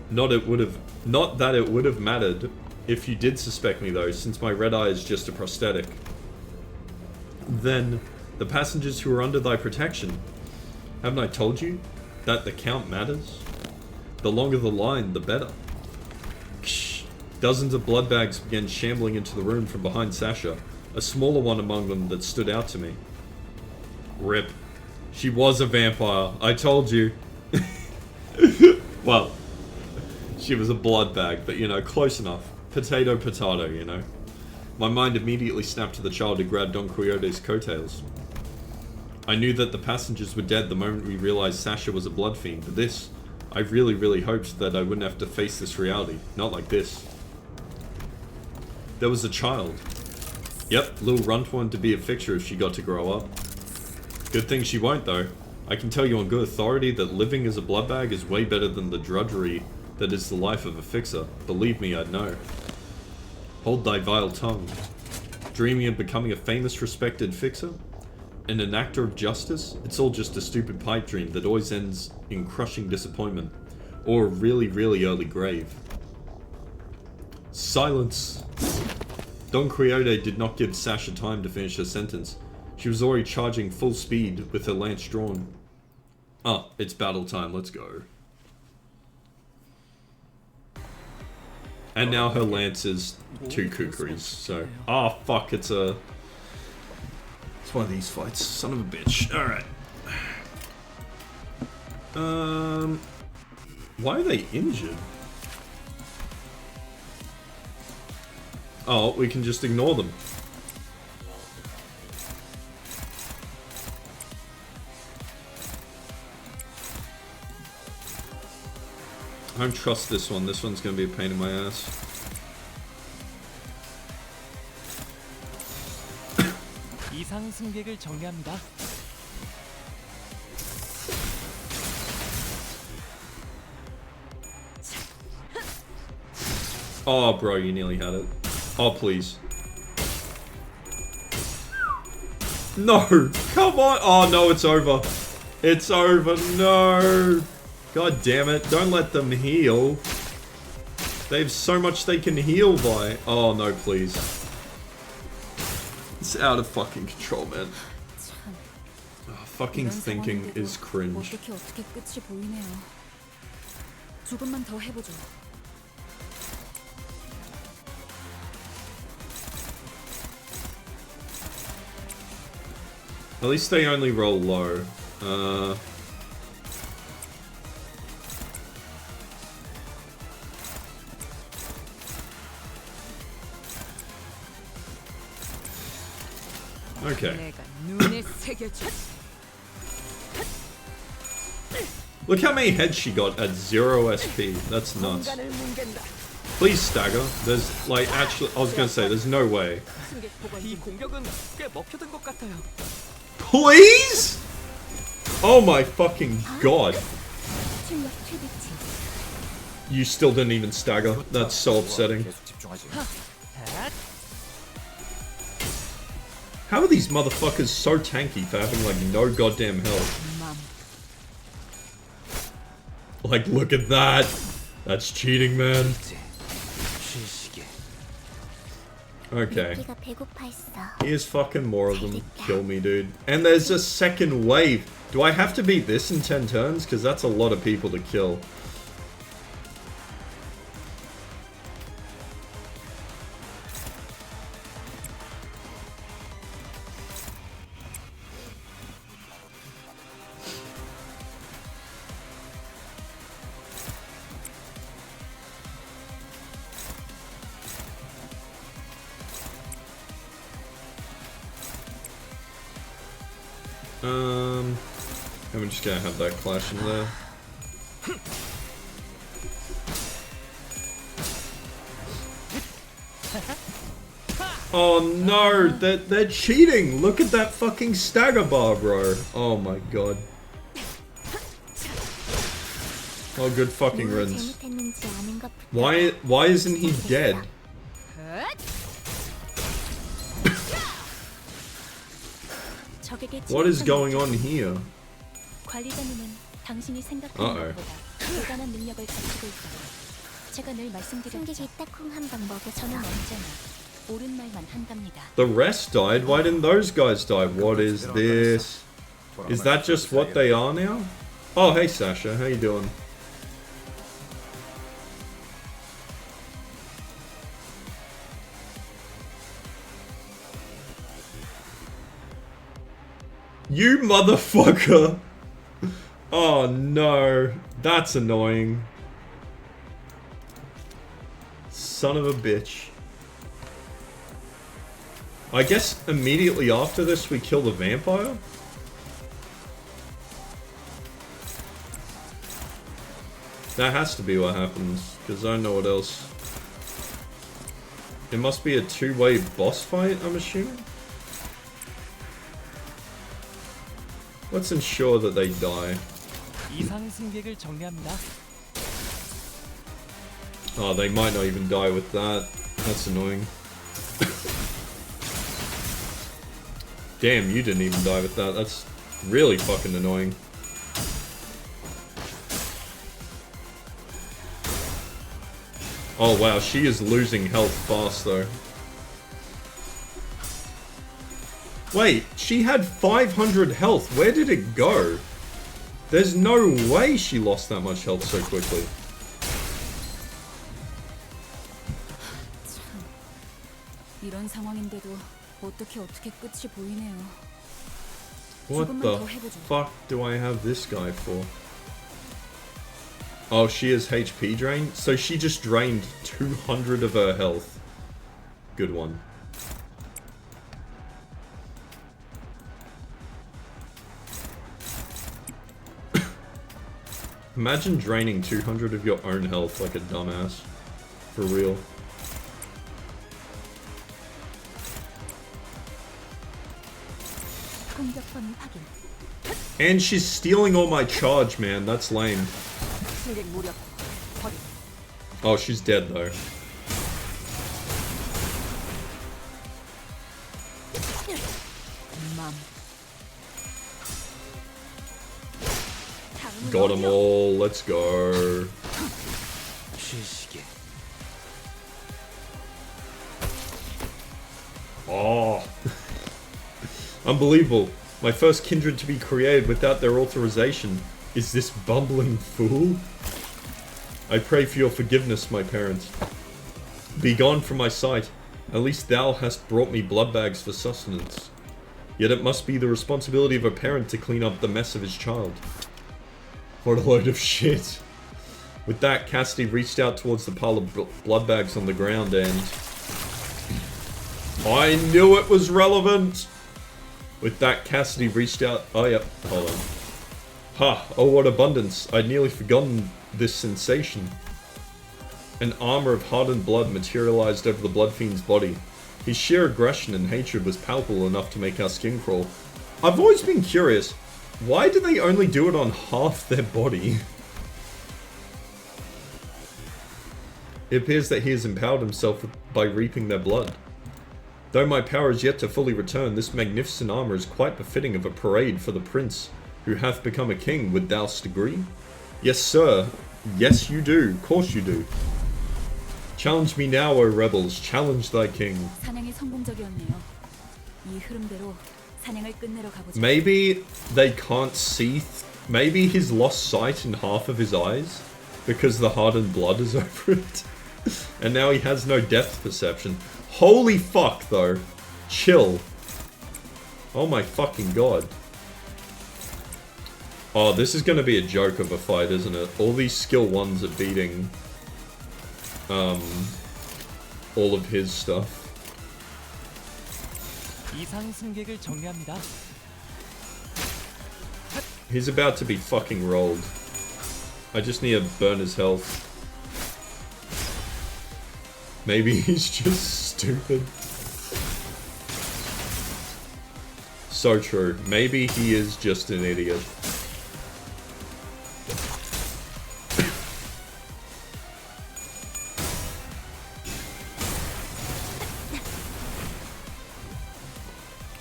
Not that it would have mattered if you did suspect me though, since my red eye is just a prosthetic. Then, the passengers who are under thy protection. Haven't I told you that the count matters? The longer the line, the better. Ksh. Dozens of blood bags began shambling into the room from behind Sasha, a smaller one among them that stood out to me. Rip. She was a vampire, I told you. Well, she was a blood bag, but you know, close enough. Potato, potato, you know. My mind immediately snapped to the child who grabbed Don Quixote's coattails. I knew that the passengers were dead the moment we realized Sasha was a blood fiend, but this, I really hoped that I wouldn't have to face this reality. Not like this. There was a child. Yep, little runt wanted to be a fixer if she got to grow up. Good thing she won't though. I can tell you on good authority that living as a blood bag is way better than the drudgery that is the life of a fixer. Believe me, I'd know. Hold thy vile tongue. Dreaming of becoming a famous, respected fixer? And an actor of justice? It's all just a stupid pipe dream that always ends in crushing disappointment. Or a really early grave. Silence! Don Quixote did not give Sasha time to finish her sentence. She was already charging full speed with her lance drawn. Ah, it's battle time, let's go. And now her lance is 2 kukris, so... Ah, fuck, it's one of these fights. Son of a bitch. Alright. Why are they injured? Oh, we can just ignore them. I don't trust this one. This one's gonna be a pain in my ass. 이상 승객을 정리합니다. Oh, bro, you nearly had it. Oh, please. No! Come on! Oh, no, it's over. It's over. No! God damn it. Don't let them heal. They have so much they can heal by. Oh, no, please. It's out of fucking control, man. Oh, fucking thinking is cringe. 어떻게 끝이 보이네요. 조금만 더 해보죠. At least they only roll low. Okay. 내가 눈에 새겨줄. Look how many heads she got at 0 SP. That's nuts. Please stagger. There's, like, actually, I was gonna say, there's no way. 승객 보관 이 중. 공격은 꽤 먹혀든 것 같아요. Please? Oh my fucking god. 출력 최대치. You still didn't even stagger. That's so upsetting. 계속 집중하지. How are these motherfuckers so tanky for having, like, no goddamn health? 맘. Like, look at that. That's cheating, man. 쉬시게. Okay. 내가 배고파했어. Here's fucking more of them. Kill me, dude. And there's a second wave. Do I have to beat this in 10 turns? Because that's a lot of people to kill. I'm just gonna have that clash in there. Oh no, they're cheating! Look at that fucking stagger bar, bro. Oh my god. Oh, good fucking 뭘 riddance. 잘못했는지 아는 것부터 Why isn't he dead? 적에게 What is 침입한 going on 목적. here? 관리자님은 당신이 생각하는 것보다 대단한 능력을 가지고 있다고. 제가 늘 말씀드렸죠. 승객이 딱콩 한 방 먹여 저는 언제나 옳은 말만 한답니다. The rest died? Why didn't those guys die? What is this? Is that just what they are now? Oh, hey Sasha, how you doing? You motherfucker! Oh no, that's annoying. Son of a bitch. I guess immediately after this we kill the vampire? That has to be what happens, because I don't know what else. It must be a two-way boss fight, I'm assuming? Let's ensure that they die. 이상 승객을 정리합니다. Oh, they might not even die with that. That's annoying. Damn, you didn't even die with that. That's really fucking annoying. Oh wow, she is losing health fast though. Wait, she had 500 health. Where did it go? There's no way she lost that much health so quickly. 이런 상황인데도 어떻게 끝이 보이네요. What 조금만 the 더 해보죠. fuck do I have this guy for? Oh, she is HP drained? So she just drained 200 of her health. Good one. Imagine draining 200 of your own health like a dumbass. For real. 공격범위 확인. And she's stealing all my charge, man. That's lame. 승객 무력 확인. Oh, she's dead though. 맘. Got them all. Let's go. 쉬시게. Oh. Unbelievable. My first kindred to be created without their authorization. Is this bumbling fool? I pray for your forgiveness, my parents. Be gone from my sight. At least thou hast brought me blood bags for sustenance. Yet it must be the responsibility of a parent to clean up the mess of his child. What a load of shit. With that, Cassidy reached out towards the pile of blood bags on the ground and... I knew it was relevant! With that, Cassidy reached out... Oh, yep. Hold on. Ha! Oh, what abundance. I'd nearly forgotten this sensation. An armor of hardened blood materialized over the Blood Fiend's body. His sheer aggression and hatred was palpable enough to make our skin crawl. I've always been curious. Why do they only do it on half their body? It appears that he has empowered himself by reaping their blood. Though my power is yet to fully return, this magnificent armor is quite befitting of a parade for the prince, who hath become a king, would thou'st agree? Yes, sir. Yes, you do. Of course you do. Challenge me now, O rebels. Challenge thy king. 사냥이 성공적이었네요. 이 흐름대로 사냥을 끝내러 가보자. Maybe they can't see... Maybe he's lost sight in half of his eyes, because the hardened blood is over it. And now he has no depth perception. Holy fuck, though. Chill. Oh my fucking god. Oh, this is gonna be a joke of a fight, isn't it? All these skill 1s are beating... all of his stuff. 이상 승객을 정리합니다. He's about to be fucking rolled. I just need to burn his health. Maybe he's just stupid. So true. Maybe he is just an idiot.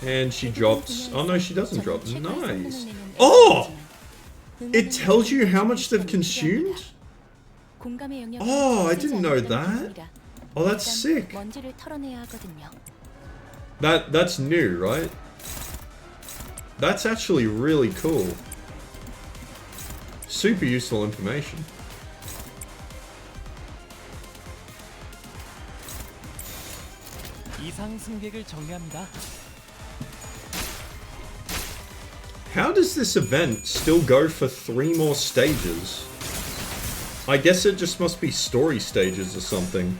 And she drops... Oh no, she doesn't drop. Nice. Oh! It tells you how much they've consumed? Oh, I didn't know that. Oh, that's sick. That's new, right? That's actually really cool. Super useful information. 이상 승객을 정리합니다. How does this event still go for 3 more stages? I guess it just must be story stages or something.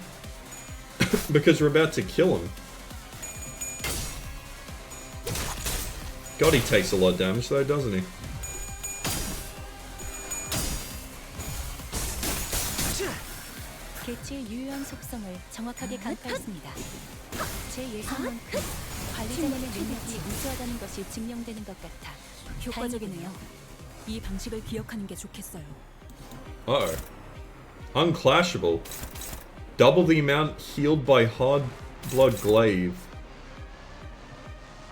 Because we're about to kill him. God, he takes a lot of damage though, doesn't he? 개체의 유효한 속성을 정확하게 간파했습니다. 제 예상만큼 관리자님의 능력이 우수하다는 것이 증명되는 것 같아 효과적이네요. 이 방식을 기억하는 게 좋겠어요. Uh-oh. Unclashable. Double the amount healed by Hard Blood Glaive.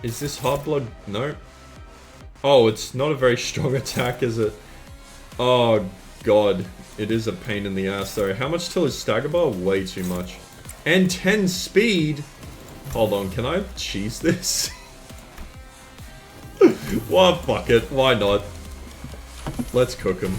Is this Hard Blood? No. Oh, it's not a very strong attack, is it? Oh, God. It is a pain in the ass, though. How much till is Stagger Bar? Way too much. And 10 speed? Hold on, can I cheese this? Well, fuck it. Why not? Let's cook him.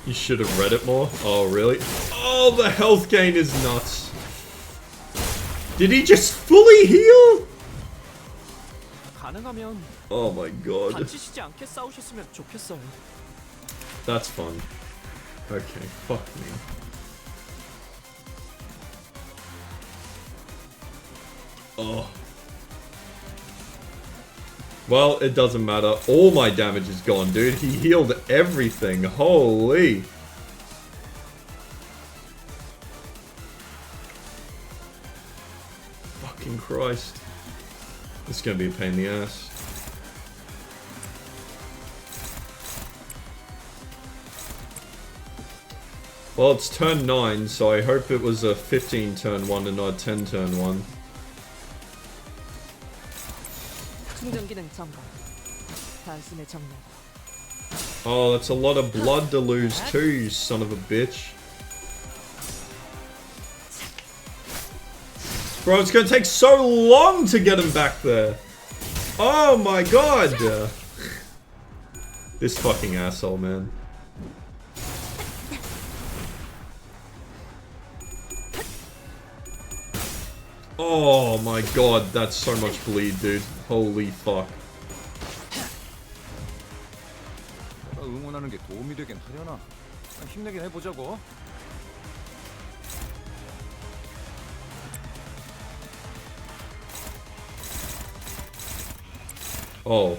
You should have read it more. Oh, really? Oh, the health gain is nuts. Did he just fully heal? 가능하면 Oh my god. 다치시지 않게 싸우셨으면 좋겠어요. That's fun. Okay, fuck me. Oh. Well, it doesn't matter. All my damage is gone, dude. He healed everything. Holy. Fucking Christ. This is gonna be a pain in the ass. Well, it's turn 9, so I hope it was a 15 turn one and not a 10 turn one. 충전 기능 점검. 단숨에 정렬. Oh, that's a lot of blood to lose too, you son of a bitch. Bro, it's gonna take so long to get him back there. Oh my god. This fucking asshole, man. Oh my god, that's so much bleed, dude. Holy fuck. 내가 응원하는 게 도움이 되긴 하려나? 힘내긴 해보자고. Oh.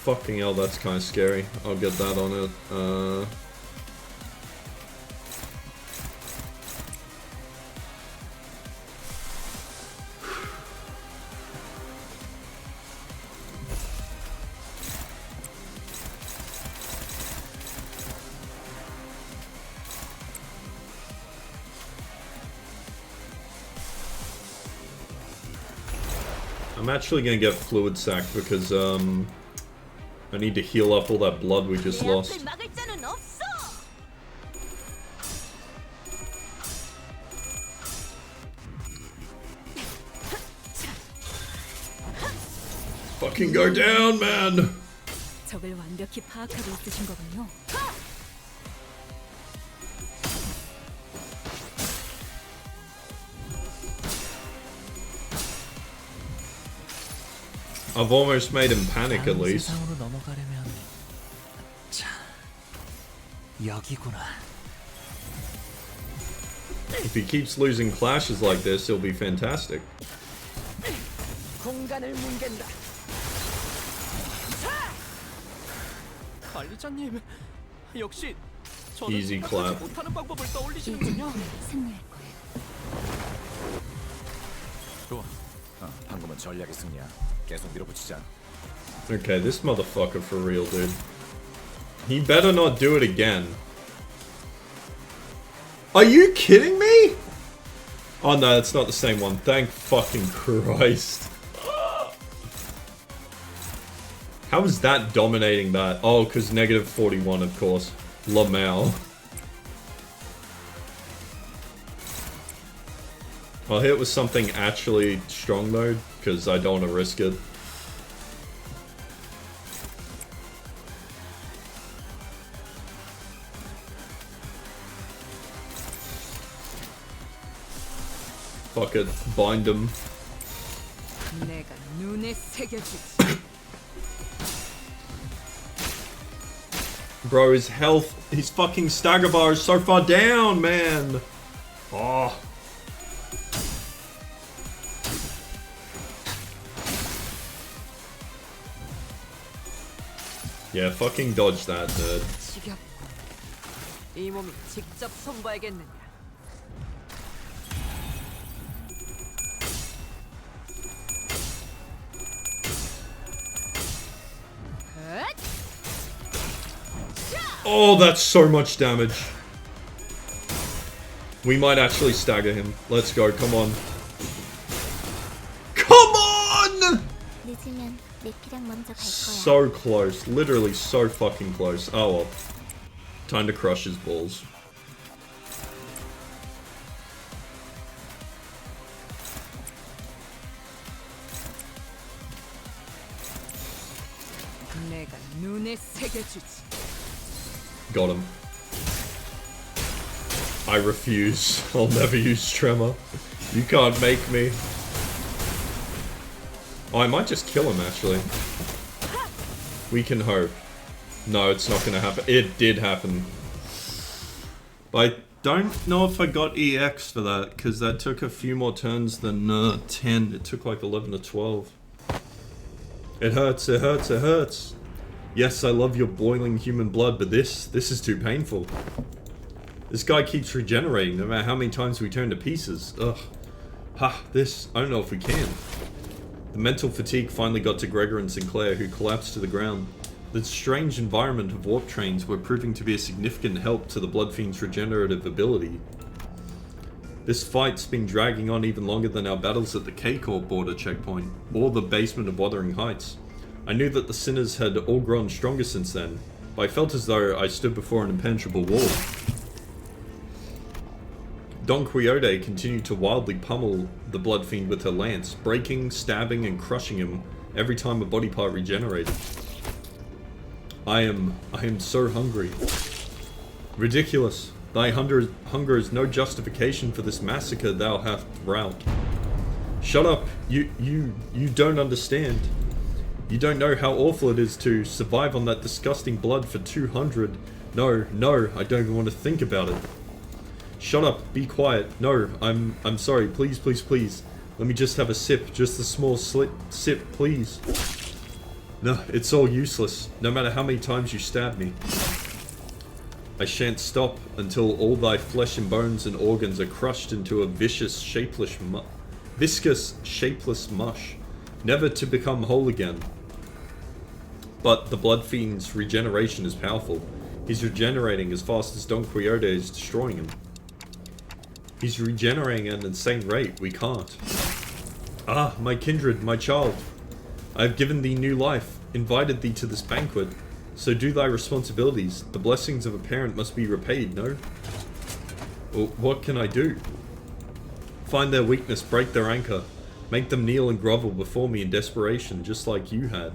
Fucking hell, that's kind of scary. I'll get that on it. I'm actually gonna get fluid sacked because I need to heal up all that blood we just lost. Fucking go down, man! 적을 완벽히 파악하고 있으신 거군요. I've almost made him panic at least. 세상으로 넘어가려면 자, 여기구나. If he keeps losing clashes like this, he'll be fantastic. 공간을 뭉갠다. 관리자님, 역시 Easy clap. 못하는 방법을 떠올리시는군요. 승리할 거예요. 좋아. 방금은 전략의 승리야. 계속 밀어붙이자. Okay, this motherfucker for real, dude. He better not do it again. Are you kidding me? Oh no, that's not the same one. Thank fucking Christ. How is that dominating that? Oh, because negative 41, of course. Lamau. I'll hit with something actually strong though, because I don't want to risk it. Fuck it, bind him. 내가 눈에 새겨주지. Bro, his health, his fucking stagger bar is so far down, man. Oh. Yeah, fucking dodge that, nerd. 지겹고 이 몸이 직접 손봐야겠느냐. Oh, that's so much damage. We might actually stagger him. Let's go, come on. Come on! 늦으면 내피랑 먼저 갈 거야. So close. Literally so fucking close. Oh well. Time to crush his balls. 내가 눈에 새겨주지. Got him. I refuse. I'll never use Tremor. You can't make me. Oh, I might just kill him, actually. We can hope. No, it's not gonna happen. It did happen. But I don't know if I got EX for that, because that took a few more turns than 10. It took like 11 or 12. It hurts, it hurts, it hurts. Yes, I love your boiling human blood, but this is too painful. This guy keeps regenerating no matter how many times we turn to pieces. Ugh. Ha, this, I don't know if we can. The mental fatigue finally got to Gregor and Sinclair, who collapsed to the ground. The strange environment of warp trains were proving to be a significant help to the Bloodfiend's regenerative ability. This fight's been dragging on even longer than our battles at the K-Corp border checkpoint, or the basement of Wuthering Heights. I knew that the sinners had all grown stronger since then, but I felt as though I stood before an impenetrable wall. Don Quixote continued to wildly pummel the Bloodfiend with her lance, breaking, stabbing, and crushing him every time a body part regenerated. I am so hungry. Ridiculous. Thy hunger is no justification for this massacre thou hast wrought. Shut up. You don't understand. You don't know how awful it is to survive on that disgusting blood for 200. No, I don't even want to think about it. Shut up, be quiet. No, I'm sorry. Please. Let me just have a sip, just a small sip, please. No, it's all useless, no matter how many times you stab me. I shan't stop until all thy flesh and bones and organs are crushed into a viscous, shapeless mush, never to become whole again. But the Bloodfiend's regeneration is powerful. He's regenerating as fast as Don Quixote is destroying him. He's regenerating at an insane rate. We can't. Ah, my kindred, my child. I have given thee new life, invited thee to this banquet. So do thy responsibilities. The blessings of a parent must be repaid, no? Well, what can I do? Find their weakness, break their anchor. Make them kneel and grovel before me in desperation, just like you had.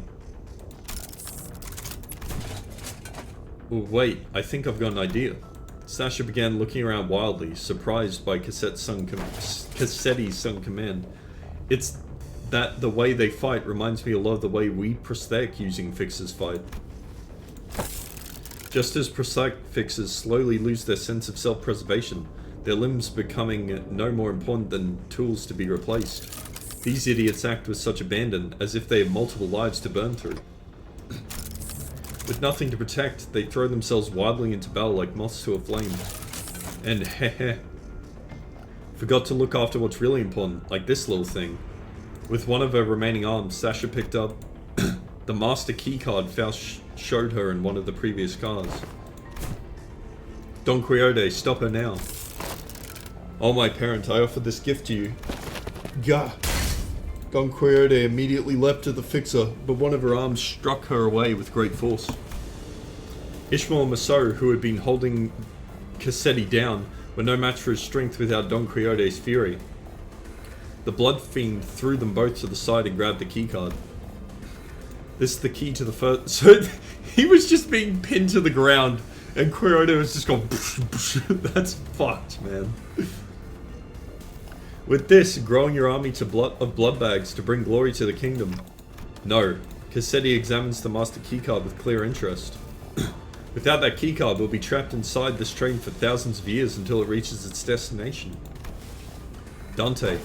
Well, wait, I think I've got an idea. Sasha began looking around wildly, surprised by Cassetti's sung command. It's that the way they fight reminds me a lot of the way we prosthetic using fixers fight. Just as prosthetic fixers slowly lose their sense of self-preservation, their limbs becoming no more important than tools to be replaced. These idiots act with such abandon, as if they have multiple lives to burn through. With nothing to protect, they throw themselves wildly into battle like moths to a flame. And heh, forgot to look after what's really important, like this little thing. With one of her remaining arms, Sasha picked up the master keycard Faust showed her in one of the previous cars. Don Quixote, stop her now. Oh my parent, I offer this gift to you. Gah! Don Quixote immediately leapt at the fixer, but one of her arms struck her away with great force. Ishmael Maso, who had been holding Cassetti down, were no match for his strength without Don Quixote's fury. The Bloodfiend threw them both to the side and grabbed the keycard. This is the key to the first... So, he was just being pinned to the ground, and Quixote was just going... That's fucked, man. With this, growing your army of blood bags to bring glory to the kingdom. No. Cassetti examines the master keycard with clear interest. Without that keycard, we'll be trapped inside this train for thousands of years until it reaches its destination. Dante,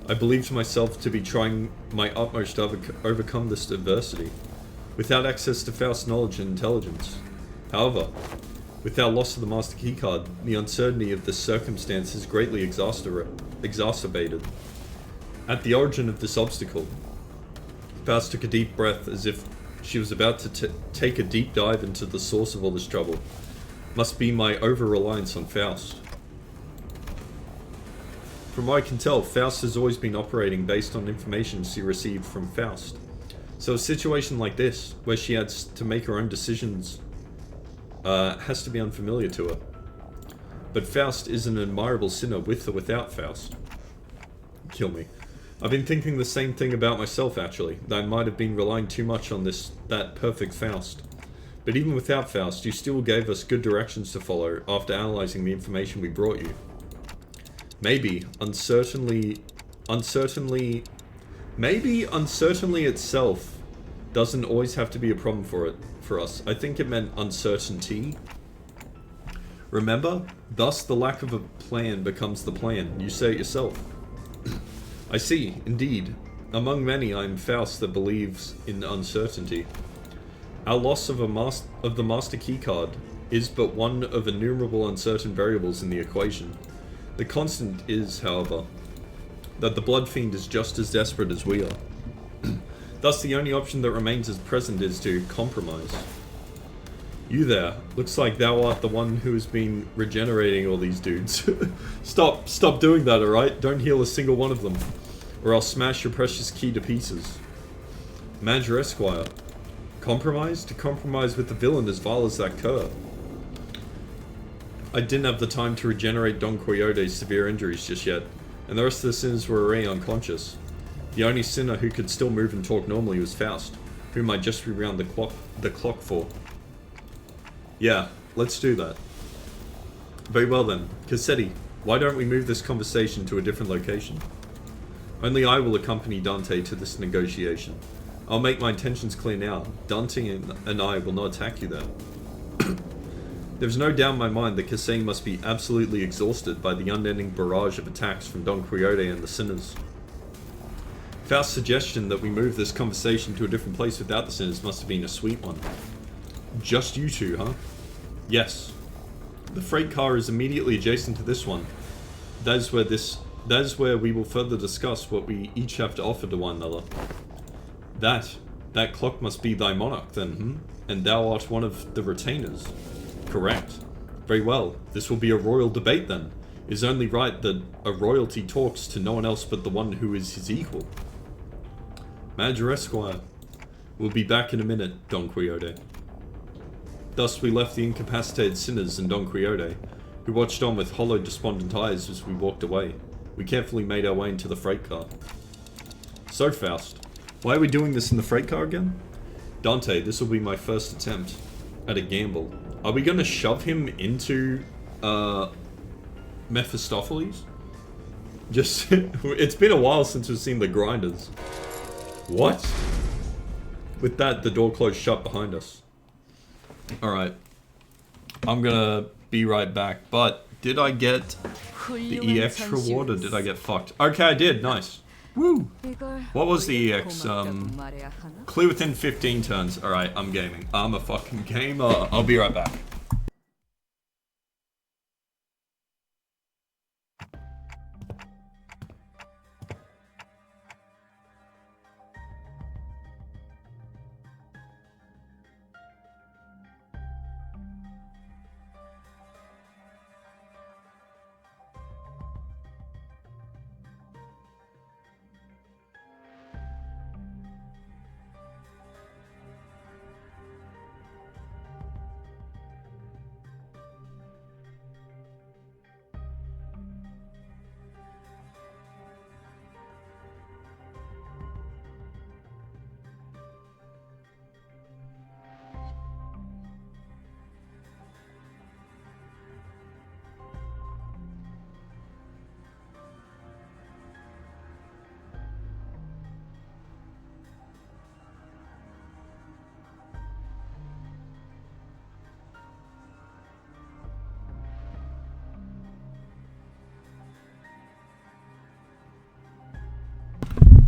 I believed myself to be trying my utmost to overcome this adversity, without access to Faust's knowledge and intelligence. However, with our loss of the master keycard, the uncertainty of this circumstance is greatly exacerbated. At the origin of this obstacle, Faust took a deep breath as if she was about to take a deep dive into the source of all this trouble. Must be my over-reliance on Faust. From what I can tell, Faust has always been operating based on information she received from Faust. So a situation like this, where she has to make her own decisions, has to be unfamiliar to her. But Faust is an admirable sinner with or without Faust. Kill me. I've been thinking the same thing about myself, actually, that I might have been relying too much on that perfect Faust. But even without Faust, you still gave us good directions to follow after analysing the information we brought you. Maybe uncertainty itself doesn't always have to be a problem for us. I think it meant uncertainty. Remember? Thus the lack of a plan becomes the plan. You say it yourself. I see, indeed. Among many, I am Faust that believes in uncertainty. Our loss of the master keycard is but one of innumerable uncertain variables in the equation. The constant is, however, that the Blood Fiend is just as desperate as we are. Thus, the only option that remains as present is to compromise. You there, looks like thou art the one who has been regenerating all these dudes. Stop doing that, alright? Don't heal a single one of them, or I'll smash your precious key to pieces. Manager Esquire. Compromise? To compromise with the villain as vile as that cur. I didn't have the time to regenerate Don Quixote's severe injuries just yet, and the rest of the sinners were already unconscious. The only sinner who could still move and talk normally was Faust, whom I just rewound the clock for. Yeah, let's do that. Very well then. Cassetti, why don't we move this conversation to a different location? Only I will accompany Dante to this negotiation. I'll make my intentions clear now. Dante and I will not attack you there. There's no doubt in my mind that Cassetti must be absolutely exhausted by the unending barrage of attacks from Don Quixote and the sinners. Faust's suggestion that we move this conversation to a different place without the sinners must have been a sweet one. Just you two, huh? Yes. The freight car is immediately adjacent to this one. That is where we will further discuss what we each have to offer to one another. That clock must be thy monarch then, And thou art one of the retainers. Correct. Very well. This will be a royal debate then. It is only right that a royalty talks to no one else but the one who is his equal. Manager Esquire. We'll be back in a minute, Don Quixote. Thus we left the incapacitated sinners and Don Quixote, who watched on with hollow, despondent eyes as we walked away. We carefully made our way into the freight car. So, Faust, why are we doing this in the freight car again? Dante, this will be my first attempt at a gamble. Are we going to shove him into, Mephistopheles? Just, it's been a while since we've seen the grinders. What? With that, the door closed shut behind us. Alright. I'm gonna be right back, but did I get the EX reward or did I get fucked? Okay, I did, nice. Woo! What was the EX? Clear within 15 turns. Alright, I'm gaming. I'm a fucking gamer. I'll be right back.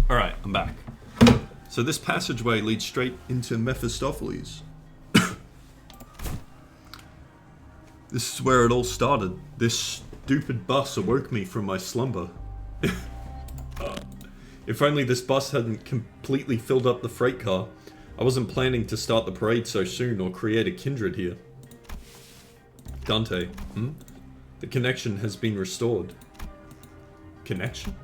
Alright, I'm back. So this passageway leads straight into Mephistopheles. This is where it all started. This stupid bus awoke me from my slumber. If only this bus hadn't completely filled up the freight car, I wasn't planning to start the parade so soon or create a kindred here. Dante, The connection has been restored. Connection?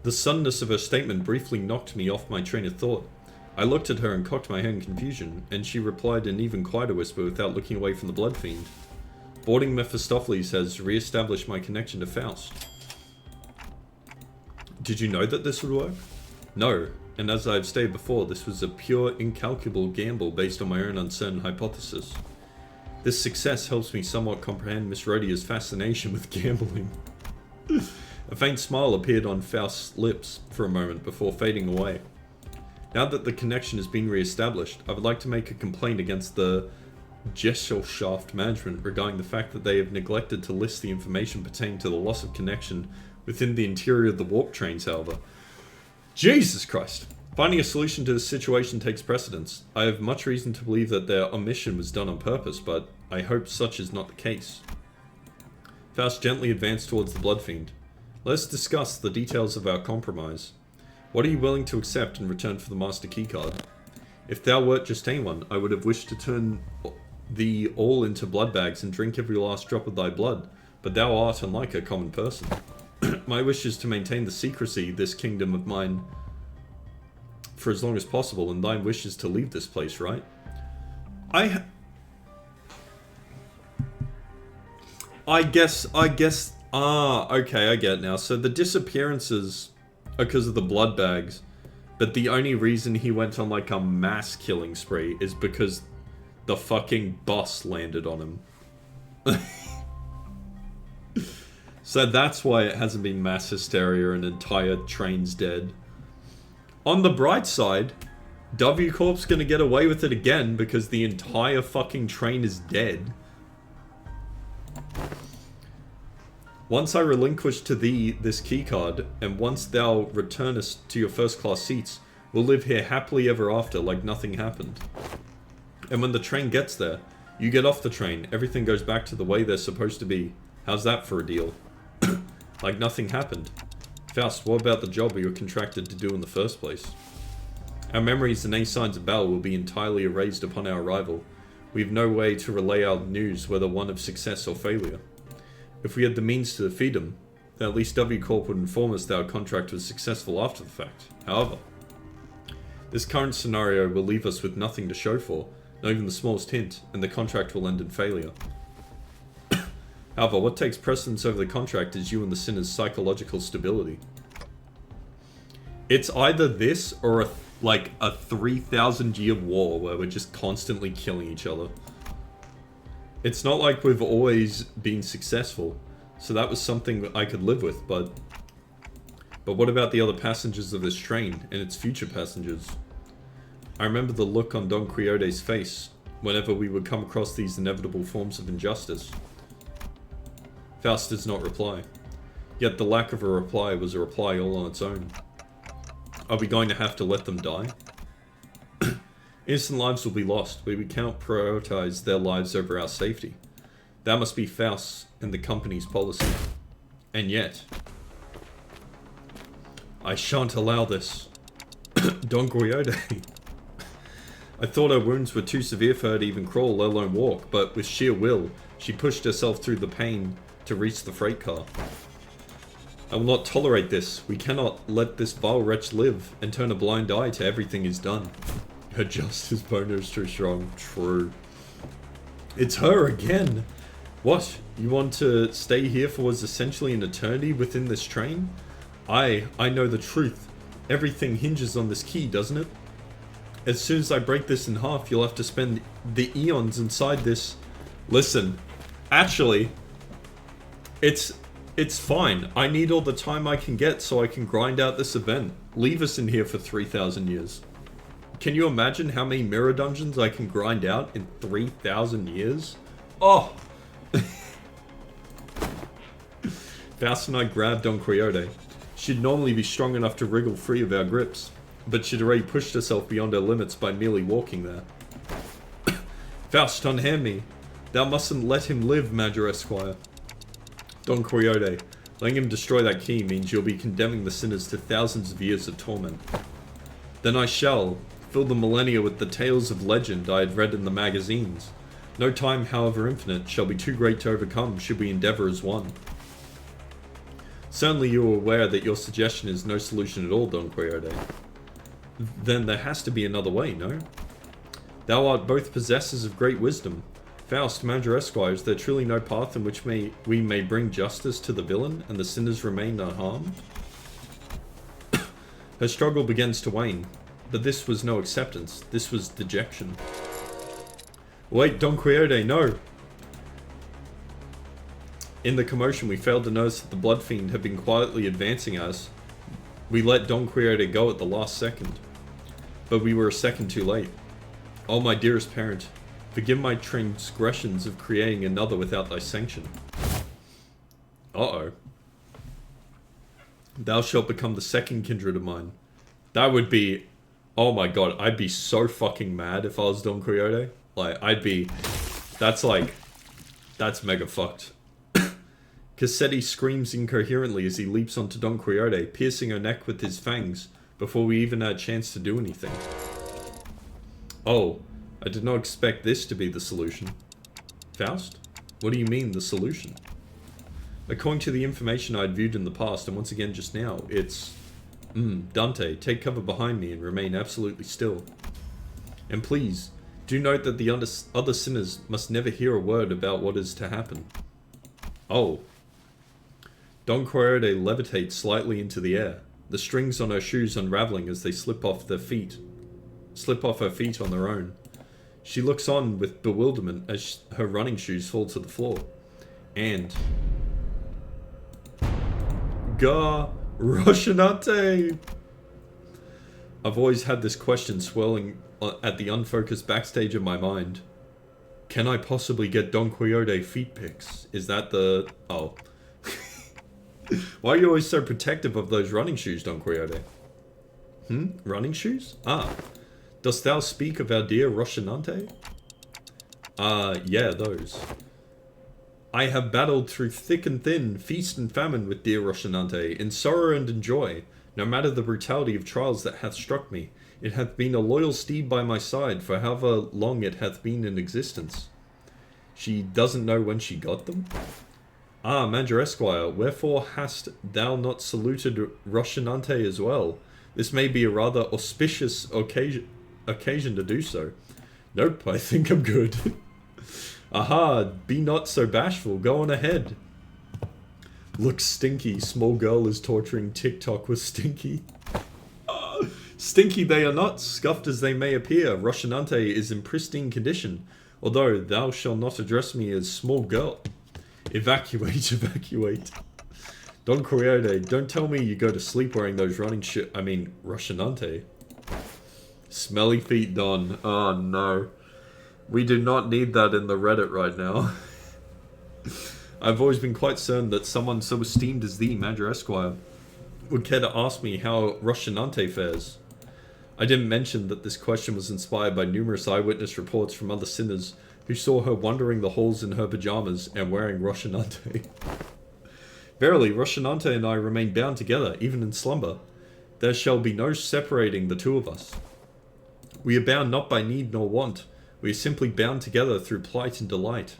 The suddenness of her statement briefly knocked me off my train of thought. I looked at her and cocked my head in confusion, and she replied in an even quieter whisper without looking away from the Blood Fiend. Boarding Mephistopheles has re-established my connection to Faust. Did you know that this would work? No, and as I've stated before, this was a pure, incalculable gamble based on my own uncertain hypothesis. This success helps me somewhat comprehend Miss Rhodia's fascination with gambling. A faint smile appeared on Faust's lips for a moment before fading away. Now that the connection has been re-established, I would like to make a complaint against the Gesellschaft management regarding the fact that they have neglected to list the information pertaining to the loss of connection within the interior of the warp trains, however. Jesus Christ! Finding a solution to this situation takes precedence. I have much reason to believe that their omission was done on purpose, but I hope such is not the case. Faust gently advanced towards the Blood Fiend. Let us discuss the details of our compromise. What are you willing to accept in return for the Master Keycard? If thou wert just anyone, I would have wished to turn thee all into blood bags and drink every last drop of thy blood, but thou art unlike a common person. My wish is to maintain the secrecy this kingdom of mine for as long as possible, and thine wish is to leave this place, right? I guess, okay, I get it now. So the disappearances are because of the blood bags, but the only reason he went on like a mass killing spree is because the fucking bus landed on him. So that's why it hasn't been mass hysteria and entire train's dead. On the bright side, W Corp's gonna get away with it again because the entire fucking train is dead. Once I relinquish to thee this keycard, and once thou returnest to your first class seats, we'll live here happily ever after like nothing happened. And when the train gets there, you get off the train, everything goes back to the way they're supposed to be. How's that for a deal? Like nothing happened. Faust, what about the job we were contracted to do in the first place? Our memories and any signs of battle will be entirely erased upon our arrival. We have no way to relay our news, whether one of success or failure. If we had the means to defeat him, then at least W Corp would inform us that our contract was successful after the fact. However, this current scenario will leave us with nothing to show for, not even the smallest hint, and the contract will end in failure. However, what takes precedence over the contract is you and the sinner's psychological stability. It's either this or like a 3,000 year war where we're just constantly killing each other. It's not like we've always been successful, so that was something I could live with, but what about the other passengers of this train and its future passengers? I remember the look on Don Quixote's face whenever we would come across these inevitable forms of injustice. Faust does not reply. Yet the lack of a reply was a reply all on its own. Are we going to have to let them die? Innocent lives will be lost, but we cannot prioritize their lives over our safety. That must be Faust's and the company's policy. And yet, I shan't allow this. Don Quixote. I thought her wounds were too severe for her to even crawl, let alone walk, but with sheer will, she pushed herself through the pain to reach the freight car. I will not tolerate this. We cannot let this vile wretch live and turn a blind eye to everything he's done. Her justice boner is too strong. True. It's her again. What? You want to stay here for what's essentially an eternity within this train? I know the truth. Everything hinges on this key, doesn't it? As soon as I break this in half, you'll have to spend the eons inside this. Listen, actually, it's fine. I need all the time I can get so I can grind out this event. Leave us in here for 3,000 years. Can you imagine how many mirror dungeons I can grind out in 3,000 years? Oh! Faust and I grabbed Don Quixote. She'd normally be strong enough to wriggle free of our grips, but she'd already pushed herself beyond her limits by merely walking there. Faust, unhand me. Thou mustn't let him live, Major Esquire. Don Quixote, letting him destroy that key means you'll be condemning the sinners to thousands of years of torment. Then I shall fill the millennia with the tales of legend I had read in the magazines. No time, however infinite, shall be too great to overcome should we endeavor as one. Certainly you are aware that your suggestion is no solution at all, Don Quixote. Then there has to be another way, no? Thou art both possessors of great wisdom. Faust, Major Esquire, is there truly no path in which we may bring justice to the villain and the sinners remain unharmed? Her struggle begins to wane, but this was no acceptance, this was dejection. Wait, Don Quixote, no! In the commotion, we failed to notice that the Blood Fiend had been quietly advancing us. We let Don Quixote go at the last second. but we were a second too late. Oh, my dearest parent, forgive my transgressions of creating another without thy sanction. Uh-oh. Thou shalt become the second kindred of mine. That would be... Oh my god, I'd be so fucking mad if I was Don Quixote. Like, I'd be... That's like... That's mega fucked. Cassetti screams incoherently as he leaps onto Don Quixote, piercing her neck with his fangs before we even had a chance to do anything. Oh, I did not expect this to be the solution. Faust? What do you mean, the solution? According to the information I had viewed in the past, and once again just now, it's... Dante, take cover behind me and remain absolutely still. And please, do note that the other sinners must never hear a word about what is to happen. Oh. Don Quixote levitates slightly into the air, the strings on her shoes unraveling as they slip off her feet on their own. She looks on with bewilderment as her running shoes fall to the floor. And... Gah! Rocinante! I've always had this question swirling at the unfocused backstage of my mind. Can I possibly get Don Quixote feet pics? Is that the... Oh. Why are you always so protective of those running shoes, Don Quixote? Running shoes? Ah. Dost thou speak of our dear Rocinante? Yeah, those. I have battled through thick and thin, feast and famine with dear Rocinante, in sorrow and in joy. No matter the brutality of trials that hath struck me, it hath been a loyal steed by my side for however long it hath been in existence. She doesn't know when she got them? Ah, Major Esquire, wherefore hast thou not saluted Rocinante as well? This may be a rather auspicious occasion to do so. Nope, I think I'm good. Aha, be not so bashful, go on ahead. Look, Stinky, small girl is torturing TikTok with Stinky. Stinky they are not, scuffed as they may appear. Rocinante is in pristine condition, although thou shalt not address me as small girl. Evacuate, evacuate. Don Quixote, don't tell me you go to sleep wearing those running shit. I mean, Rocinante. Smelly feet, Don. Oh no. We do not need that in the Reddit right now. I've always been quite certain that someone so esteemed as thee, Major Esquire, would care to ask me how Rocinante fares. I didn't mention that this question was inspired by numerous eyewitness reports from other sinners who saw her wandering the halls in her pajamas and wearing Rocinante. Verily, Rocinante and I remain bound together, even in slumber. There shall be no separating the two of us. We are bound not by need nor want. We are simply bound together through plight and delight.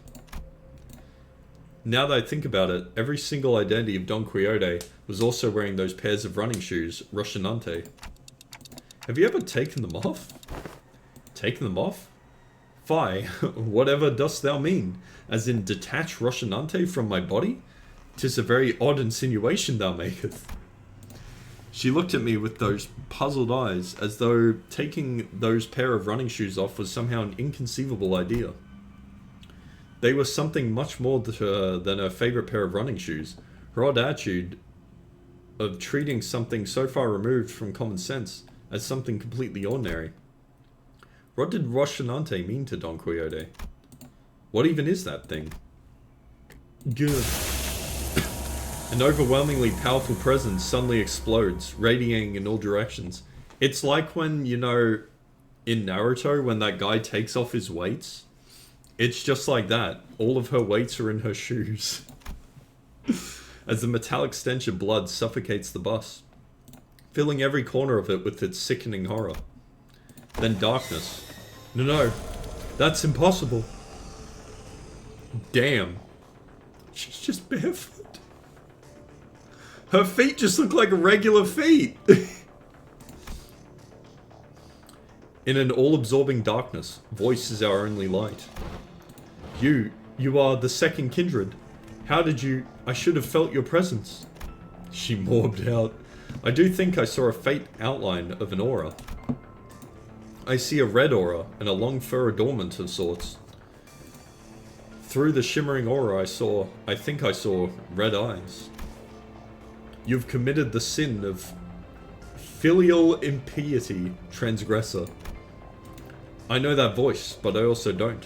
Now that I think about it, every single identity of Don Quixote was also wearing those pairs of running shoes, Rocinante. Have you ever taken them off? Taken them off? Fie, whatever dost thou mean? As in detach Rocinante from my body? 'Tis a very odd insinuation thou maketh. She looked at me with those puzzled eyes, as though taking those pair of running shoes off was somehow an inconceivable idea. They were something much more to her than her favourite pair of running shoes. Her odd attitude of treating something so far removed from common sense as something completely ordinary. What did Rocinante mean to Don Quixote? What even is that thing? Good. An overwhelmingly powerful presence suddenly explodes, radiating in all directions. It's like when, you know, in Naruto, when that guy takes off his weights. It's just like that. All of her weights are in her shoes. As the metallic stench of blood suffocates the bus, filling every corner of it with its sickening horror. Then darkness. No, that's impossible. Damn. She's just barefoot. Her feet just look like regular feet. In an all-absorbing darkness, voice is our only light. You are the second kindred. How did you... I should have felt your presence. She morbed out. I do think I saw a faint outline of an aura. I see a red aura and a long fur adornment of sorts. Through the shimmering aura I think I saw red eyes. You've committed the sin of Filial impiety, transgressor. I know that voice, but I also don't.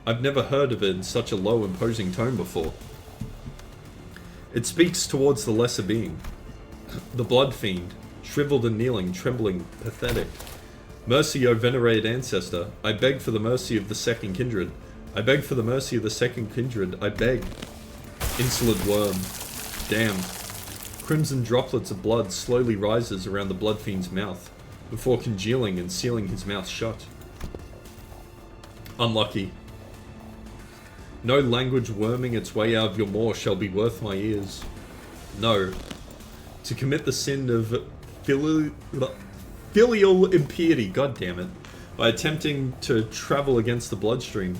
I've never heard of it in such a low, imposing tone before. It speaks towards the lesser being. The blood fiend, shriveled and kneeling, trembling, pathetic. Mercy, O venerated ancestor, I beg for the mercy of the second kindred. I beg for the mercy of the second kindred, I beg. Insolent worm. Damn. Crimson droplets of blood slowly rises around the blood fiend's mouth, before congealing and sealing his mouth shut. Unlucky. No language worming its way out of your maw shall be worth my ears. No. To commit the sin of filial impiety, god damn it, by attempting to travel against the bloodstream,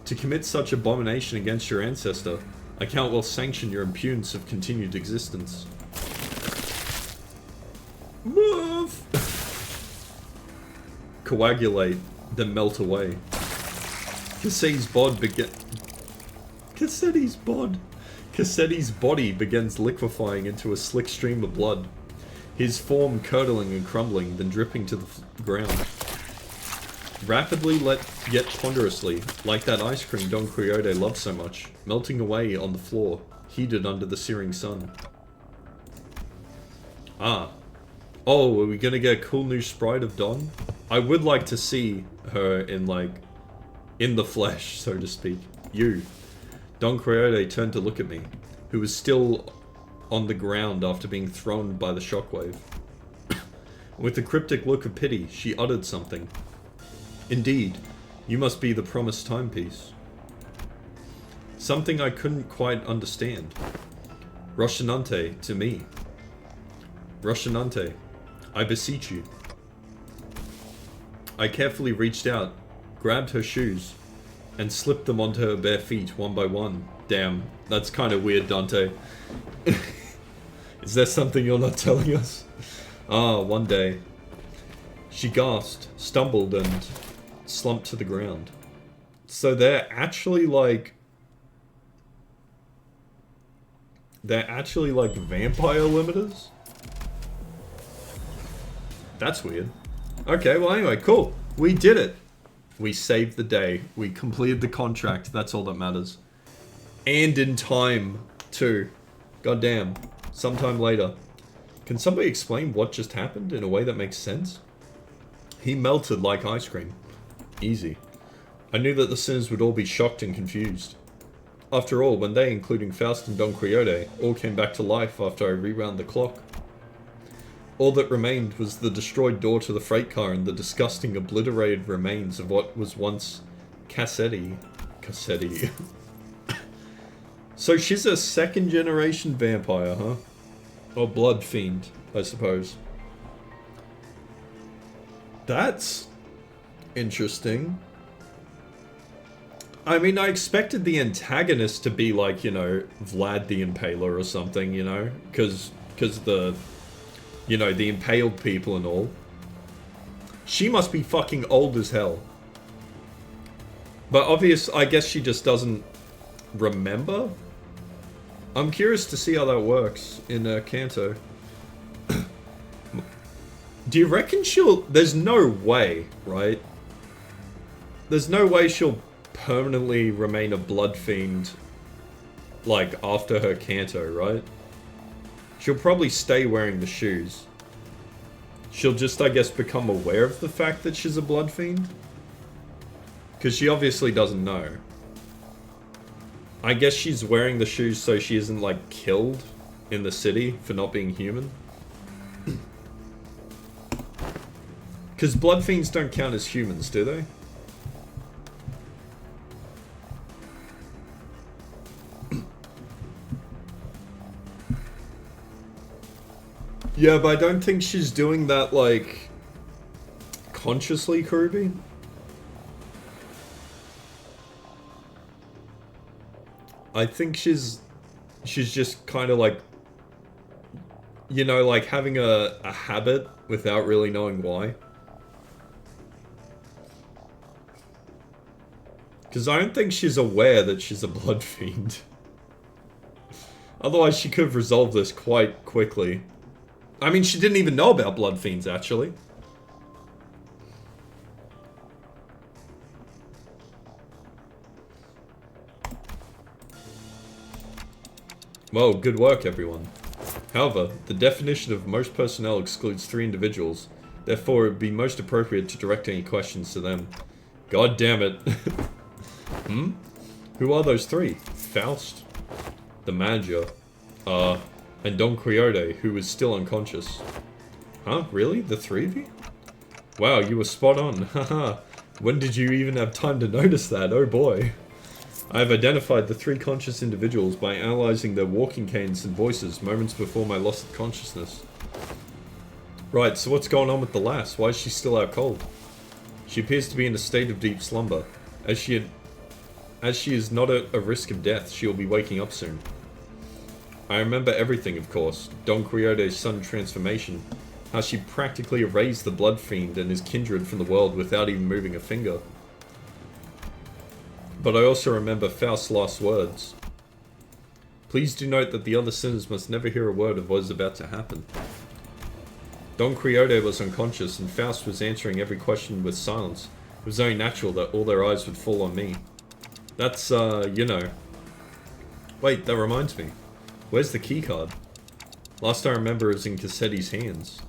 to commit such abomination against your ancestor, I cannot well sanction your impudence of continued existence. Move! Coagulate, then melt away. Cassetti's body begins liquefying into a slick stream of blood, his form curdling and crumbling, then dripping to the ground. Rapidly yet ponderously, like that ice cream Don Quixote loved so much, melting away on the floor, heated under the searing sun. Ah. Oh, are we gonna get a cool new sprite of Don? I would like to see her in, like, in the flesh, so to speak. You. Don Quixote turned to look at me, who was still on the ground after being thrown by the shockwave. With a cryptic look of pity, she uttered something. Indeed, you must be the promised timepiece. Something I couldn't quite understand. Roscinante to me. Roscinante, I beseech you. I carefully reached out, grabbed her shoes, and slipped them onto her bare feet one by one. Damn, that's kind of weird, Dante. Is there something you're not telling us? Ah, one day. She gasped, stumbled, and slumped to the ground. So they're actually like vampire limiters? That's weird. Okay, well anyway, cool. We did it. We saved the day. We completed the contract. That's all that matters. And in time, too. Goddamn. Sometime later. Can somebody explain what just happened in a way that makes sense? He melted like ice cream. Easy. I knew that the sinners would all be shocked and confused. After all, when they, including Faust and Don Quixote, all came back to life after I rewound the clock. All that remained was the destroyed door to the freight car and the disgusting, obliterated remains of what was once Cassetti. So she's a second-generation vampire, huh? Or blood fiend, I suppose. That's interesting. I mean, I expected the antagonist to be like, you know, Vlad the Impaler or something, you know? Because the... You know, the impaled people and all. She must be fucking old as hell. But I guess she just doesn't remember? I'm curious to see how that works in Kanto. Do you reckon she'll... There's no way, right? There's no way she'll permanently remain a blood fiend, like, after her Kanto, right? She'll probably stay wearing the shoes. She'll just, I guess, become aware of the fact that she's a blood fiend? Because she obviously doesn't know. I guess she's wearing the shoes so she isn't, like, killed in the city for not being human. Because blood fiends don't count as humans, do they? Yeah, but I don't think she's doing that, like, consciously, Kirby. I think she's just kind of like, you know, like having a habit without really knowing why. Because I don't think she's aware that she's a blood fiend. Otherwise, she could have resolved this quite quickly. I mean, she didn't even know about blood fiends, actually. Well, good work, everyone. However, the definition of most personnel excludes 3 individuals. Therefore, it would be most appropriate to direct any questions to them. God damn it. Who are those 3? Faust, the manager, and Don Quixote, who is still unconscious. Huh? Really? The 3 of you? Wow, you were spot on. Haha. When did you even have time to notice that? Oh boy. I have identified the 3 conscious individuals by analyzing their walking canes and voices moments before my loss of consciousness. Right, so what's going on with the lass? Why is she still out cold? She appears to be in a state of deep slumber. As she is not at a risk of death, she will be waking up soon. I remember everything, of course. Don Quixote's sudden transformation. How she practically erased the blood fiend and his kindred from the world without even moving a finger. But I also remember Faust's last words. Please do note that the other sinners must never hear a word of what is about to happen. Don Quixote was unconscious and Faust was answering every question with silence. It was only natural that all their eyes would fall on me. That's, you know. Wait, that reminds me. Where's the keycard? Last I remember it was in Cassetti's hands.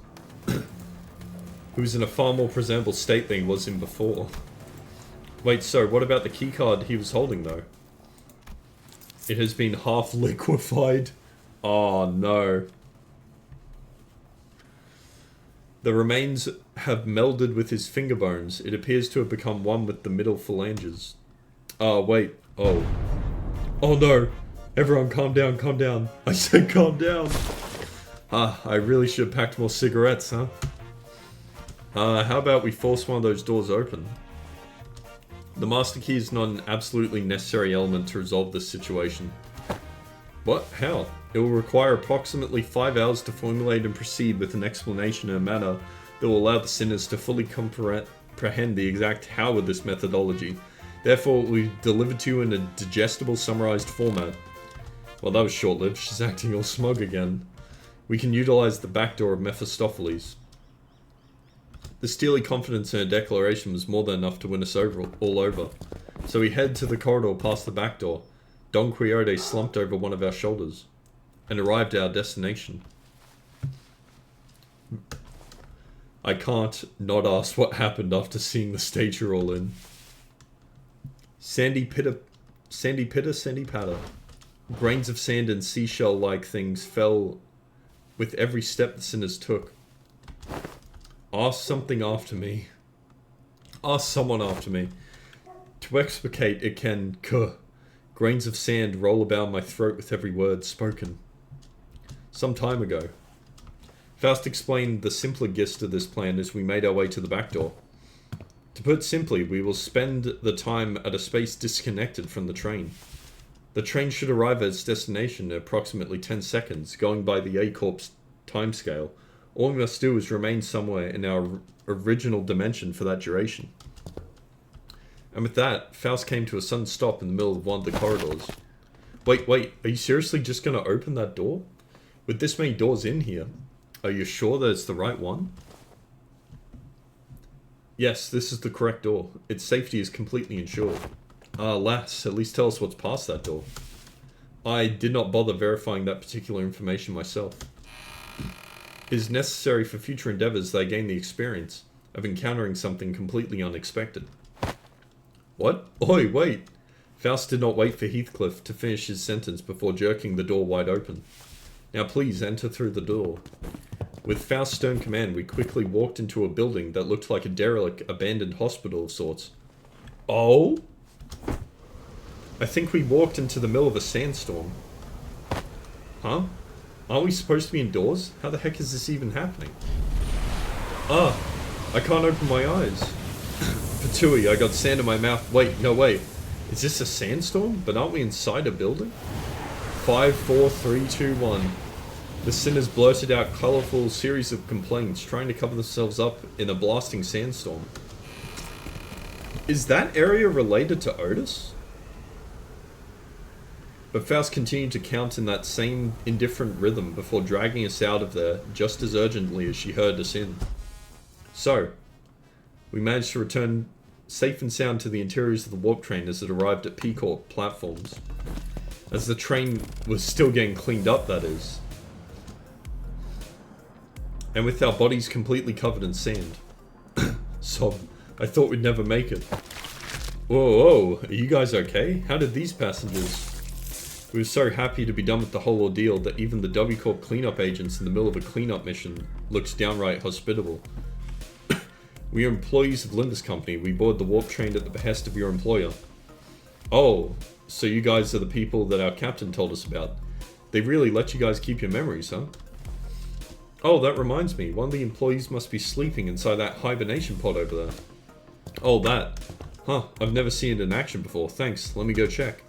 Who was in a far more presentable state than he was in before. Wait, so what about the keycard he was holding, though? It has been half liquefied. Oh, no. The remains have melded with his finger bones. It appears to have become one with the middle phalanges. Wait. Oh. Oh, no. Everyone, calm down, calm down. I said calm down. I really should have packed more cigarettes, huh? How about we force one of those doors open? The master key is not an absolutely necessary element to resolve this situation. What? How? It will require approximately 5 hours to formulate and proceed with an explanation in a manner that will allow the sinners to fully comprehend the exact how of this methodology. Therefore, it will be delivered to you in a digestible, summarized format. Well, that was short-lived. She's acting all smug again. We can utilize the back door of Mephistopheles. The steely confidence in her declaration was more than enough to win us all over. So we head to the corridor past the back door. Don Quixote slumped over one of our shoulders and arrived at our destination. I can't not ask what happened after seeing the stage you're all in. Sandy pitter, sandy patter. Grains of sand and seashell-like things fell with every step the sinners took. Ask something after me. Ask someone after me. To explicate it can grains of sand roll about my throat with every word spoken. Some time ago. Faust explained the simpler gist of this plan as we made our way to the back door. To put simply, we will spend the time at a space disconnected from the train. The train should arrive at its destination in approximately 10 seconds, going by the A-Corp's timescale. All we must do is remain somewhere in our original dimension for that duration. And with that, Faust came to a sudden stop in the middle of one of the corridors. Wait, are you seriously just going to open that door? With this many doors in here, are you sure that it's the right one? Yes, this is the correct door. Its safety is completely ensured. Lass, at least tell us what's past that door. I did not bother verifying that particular information myself. It is necessary for future endeavors that I gain the experience of encountering something completely unexpected. What? Oi, wait! Faust did not wait for Heathcliff to finish his sentence before jerking the door wide open. Now please, enter through the door. With Faust's stern command, we quickly walked into a building that looked like a derelict, abandoned hospital of sorts. Oh? I think we walked into the middle of a sandstorm. Huh? Aren't we supposed to be indoors? How the heck is this even happening? I can't open my eyes. Patooey, I got sand in my mouth. Wait, no wait. Is this a sandstorm? But aren't we inside a building? 5, 4, 3, 2, 1. The sinners blurted out colourful series of complaints, trying to cover themselves up in a blasting sandstorm. Is that area related to Otis? But Faust continued to count in that same indifferent rhythm before dragging us out of there just as urgently as she heard us in. So, we managed to return safe and sound to the interiors of the warp train as it arrived at P-Corp platforms. As the train was still getting cleaned up, that is. And with our bodies completely covered in sand. Sob, I thought we'd never make it. Whoa, are you guys okay? How did these passengers... We were so happy to be done with the whole ordeal that even the W Corp cleanup agents in the middle of a cleanup mission looked downright hospitable. We are employees of Limbus Company. We board the warp train at the behest of your employer. Oh, so you guys are the people that our captain told us about. They really let you guys keep your memories, huh? Oh, that reminds me. One of the employees must be sleeping inside that hibernation pod over there. Oh, that. Huh, I've never seen it in action before. Thanks, let me go check.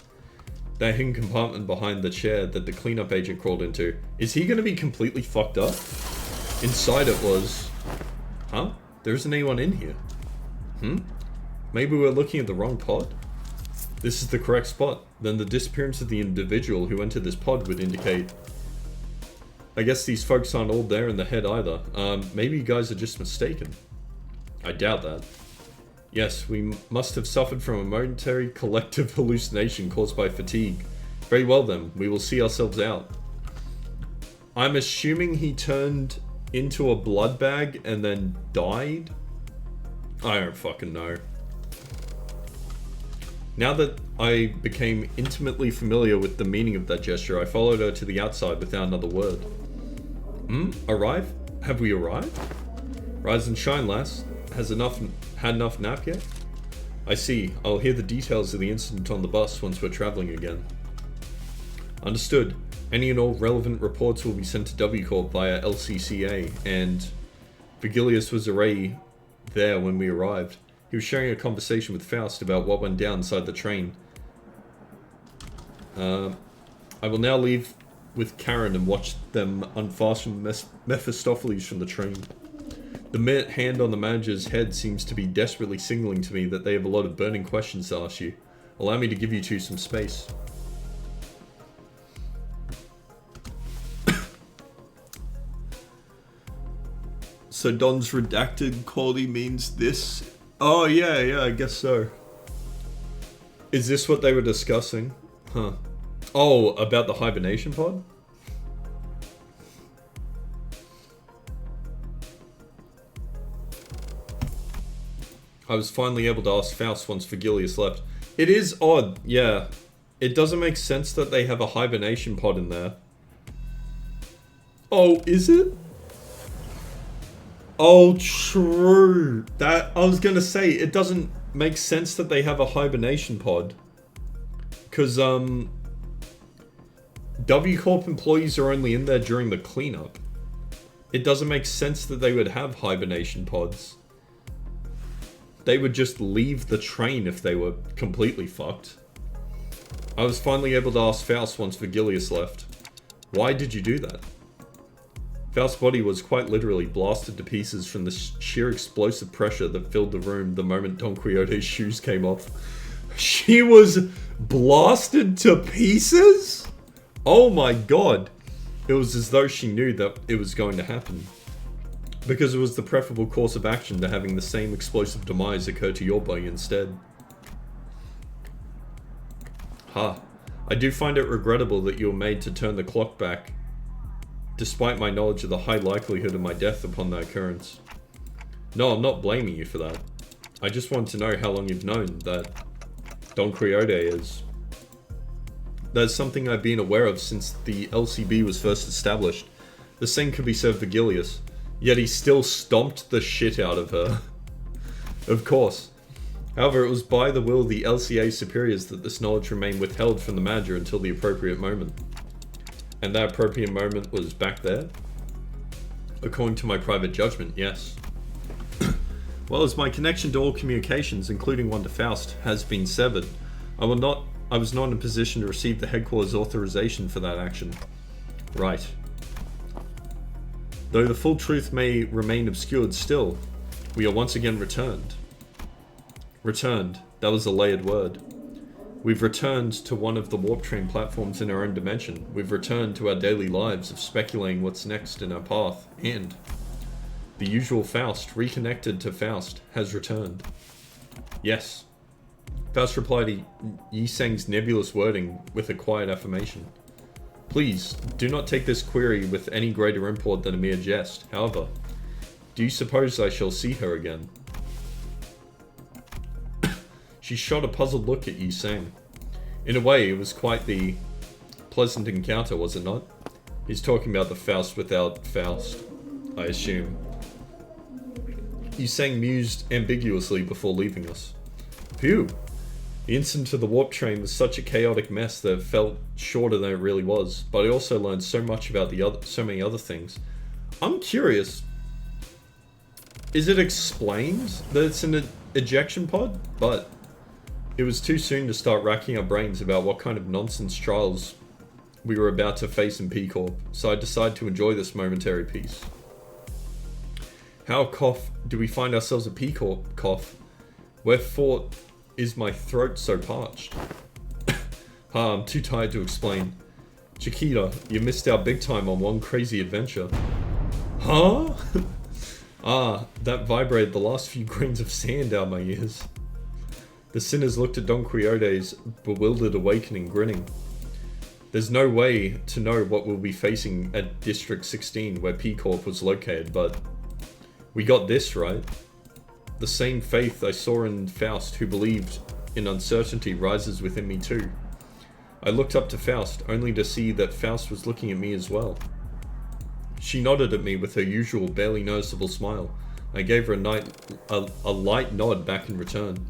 That hidden compartment behind the chair that the cleanup agent crawled into. Is he gonna be completely fucked up? Inside it was... Huh? There isn't anyone in here. Maybe we're looking at the wrong pod? This is the correct spot. Then the disappearance of the individual who entered this pod would indicate... I guess these folks aren't all there in the head either. Maybe you guys are just mistaken. I doubt that. Yes, we must have suffered from a momentary collective hallucination caused by fatigue. Very well then, we will see ourselves out. I'm assuming he turned into a blood bag and then died? I don't fucking know. Now that I became intimately familiar with the meaning of that gesture, I followed her to the outside without another word. Arrive? Have we arrived? Rise and shine, lass. Had enough nap yet? I see. I'll hear the details of the incident on the bus once we're traveling again. Understood. Any and all relevant reports will be sent to W Corp via LCCA, and Vigilius was already there when we arrived. He was sharing a conversation with Faust about what went down inside the train. I will now leave with Karen and watch them unfasten Mephistopheles from the train. The hand on the manager's head seems to be desperately signaling to me that they have a lot of burning questions to ask you. Allow me to give you two some space. So Don's redacted quality means this? Oh yeah, I guess so. Is this what they were discussing? Huh. Oh, about the hibernation pod? I was finally able to ask Faust once Vigilius left. It is odd, yeah. It doesn't make sense that they have a hibernation pod in there. Oh, is it? Oh, true. That I was gonna say, it doesn't make sense that they have a hibernation pod. Because, W Corp employees are only in there during the cleanup. It doesn't make sense that they would have hibernation pods. They would just leave the train if they were completely fucked. I was finally able to ask Faust once Vigilius left. Why did you do that? Faust's body was quite literally blasted to pieces from the sheer explosive pressure that filled the room the moment Don Quixote's shoes came off. She was blasted to pieces? Oh my god. It was as though she knew that it was going to happen. Because it was the preferable course of action to having the same explosive demise occur to your body instead. I do find it regrettable that you were made to turn the clock back, despite my knowledge of the high likelihood of my death upon that occurrence. No, I'm not blaming you for that. I just want to know how long you've known that Don Quixote is. That's something I've been aware of since the LCB was first established. The same could be said of Vigilius, yet he still stomped the shit out of her. Of course. However, it was by the will of the LCA superiors that this knowledge remained withheld from the manager until the appropriate moment. And that appropriate moment was back there? According to my private judgment, yes. Well, as my connection to all communications, including one to Faust, has been severed, I was not in a position to receive the headquarters authorization for that action. Right. Though the full truth may remain obscured still, we are once again returned. Returned. That was a layered word. We've returned to one of the warp train platforms in our own dimension. We've returned to our daily lives of speculating what's next in our path, and the usual Faust, reconnected to Faust, has returned. Yes. Faust replied to Yi Seng's nebulous wording with a quiet affirmation. Please, do not take this query with any greater import than a mere jest. However, do you suppose I shall see her again? She shot a puzzled look at Yi Seng. In a way, it was quite the pleasant encounter, was it not? He's talking about the Faust without Faust, I assume. Yi Seng mused ambiguously before leaving us. Phew! The incident to the warp train was such a chaotic mess that it felt shorter than it really was, but I also learned so much about so many other things. I'm curious. Is it explained that it's an ejection pod? But it was too soon to start racking our brains about what kind of nonsense trials we were about to face in P-Corp, so I decided to enjoy this momentary peace. How, cough, do we find ourselves at P-Corp, cough? Wherefore is my throat so parched? I'm too tired to explain. Chiquita, you missed out big time on one crazy adventure. Huh? That vibrated the last few grains of sand down my ears. The sinners looked at Don Quixote's bewildered awakening, grinning. There's no way to know what we'll be facing at District 16, where P-Corp was located, but we got this, right? The same faith I saw in Faust, who believed in uncertainty, rises within me too. I looked up to Faust, only to see that Faust was looking at me as well. She nodded at me with her usual, barely noticeable smile. I gave her a light nod back in return.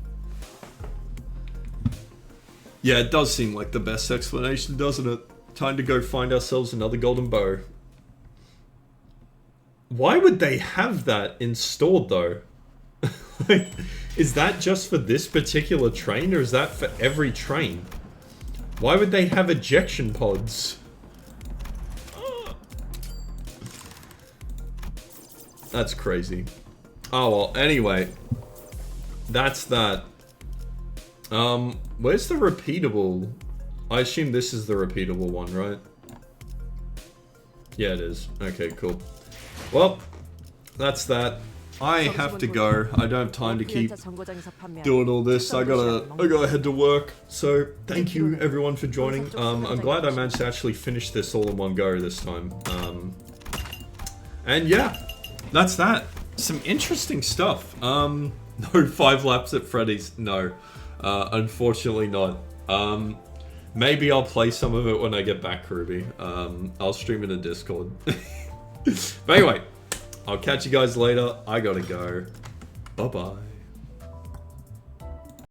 Yeah, it does seem like the best explanation, doesn't it? Time to go find ourselves another golden bow. Why would they have that installed, though? Like, is that just for this particular train, or is that for every train? Why would they have ejection pods? That's crazy. Oh, well, anyway. That's that. Where's the repeatable? I assume this is the repeatable one, right? Yeah, it is. Okay, cool. Well, that's that. I have to go. I don't have time to keep doing all this. I gotta head to work. So thank you everyone for joining. I'm glad I managed to actually finish this all in one go this time. And yeah, that's that. Some interesting stuff. No 5 laps at Freddy's. No, unfortunately not. Maybe I'll play some of it when I get back, Ruby. I'll stream it in Discord. But anyway, I'll catch you guys later. I gotta go. Bye-bye.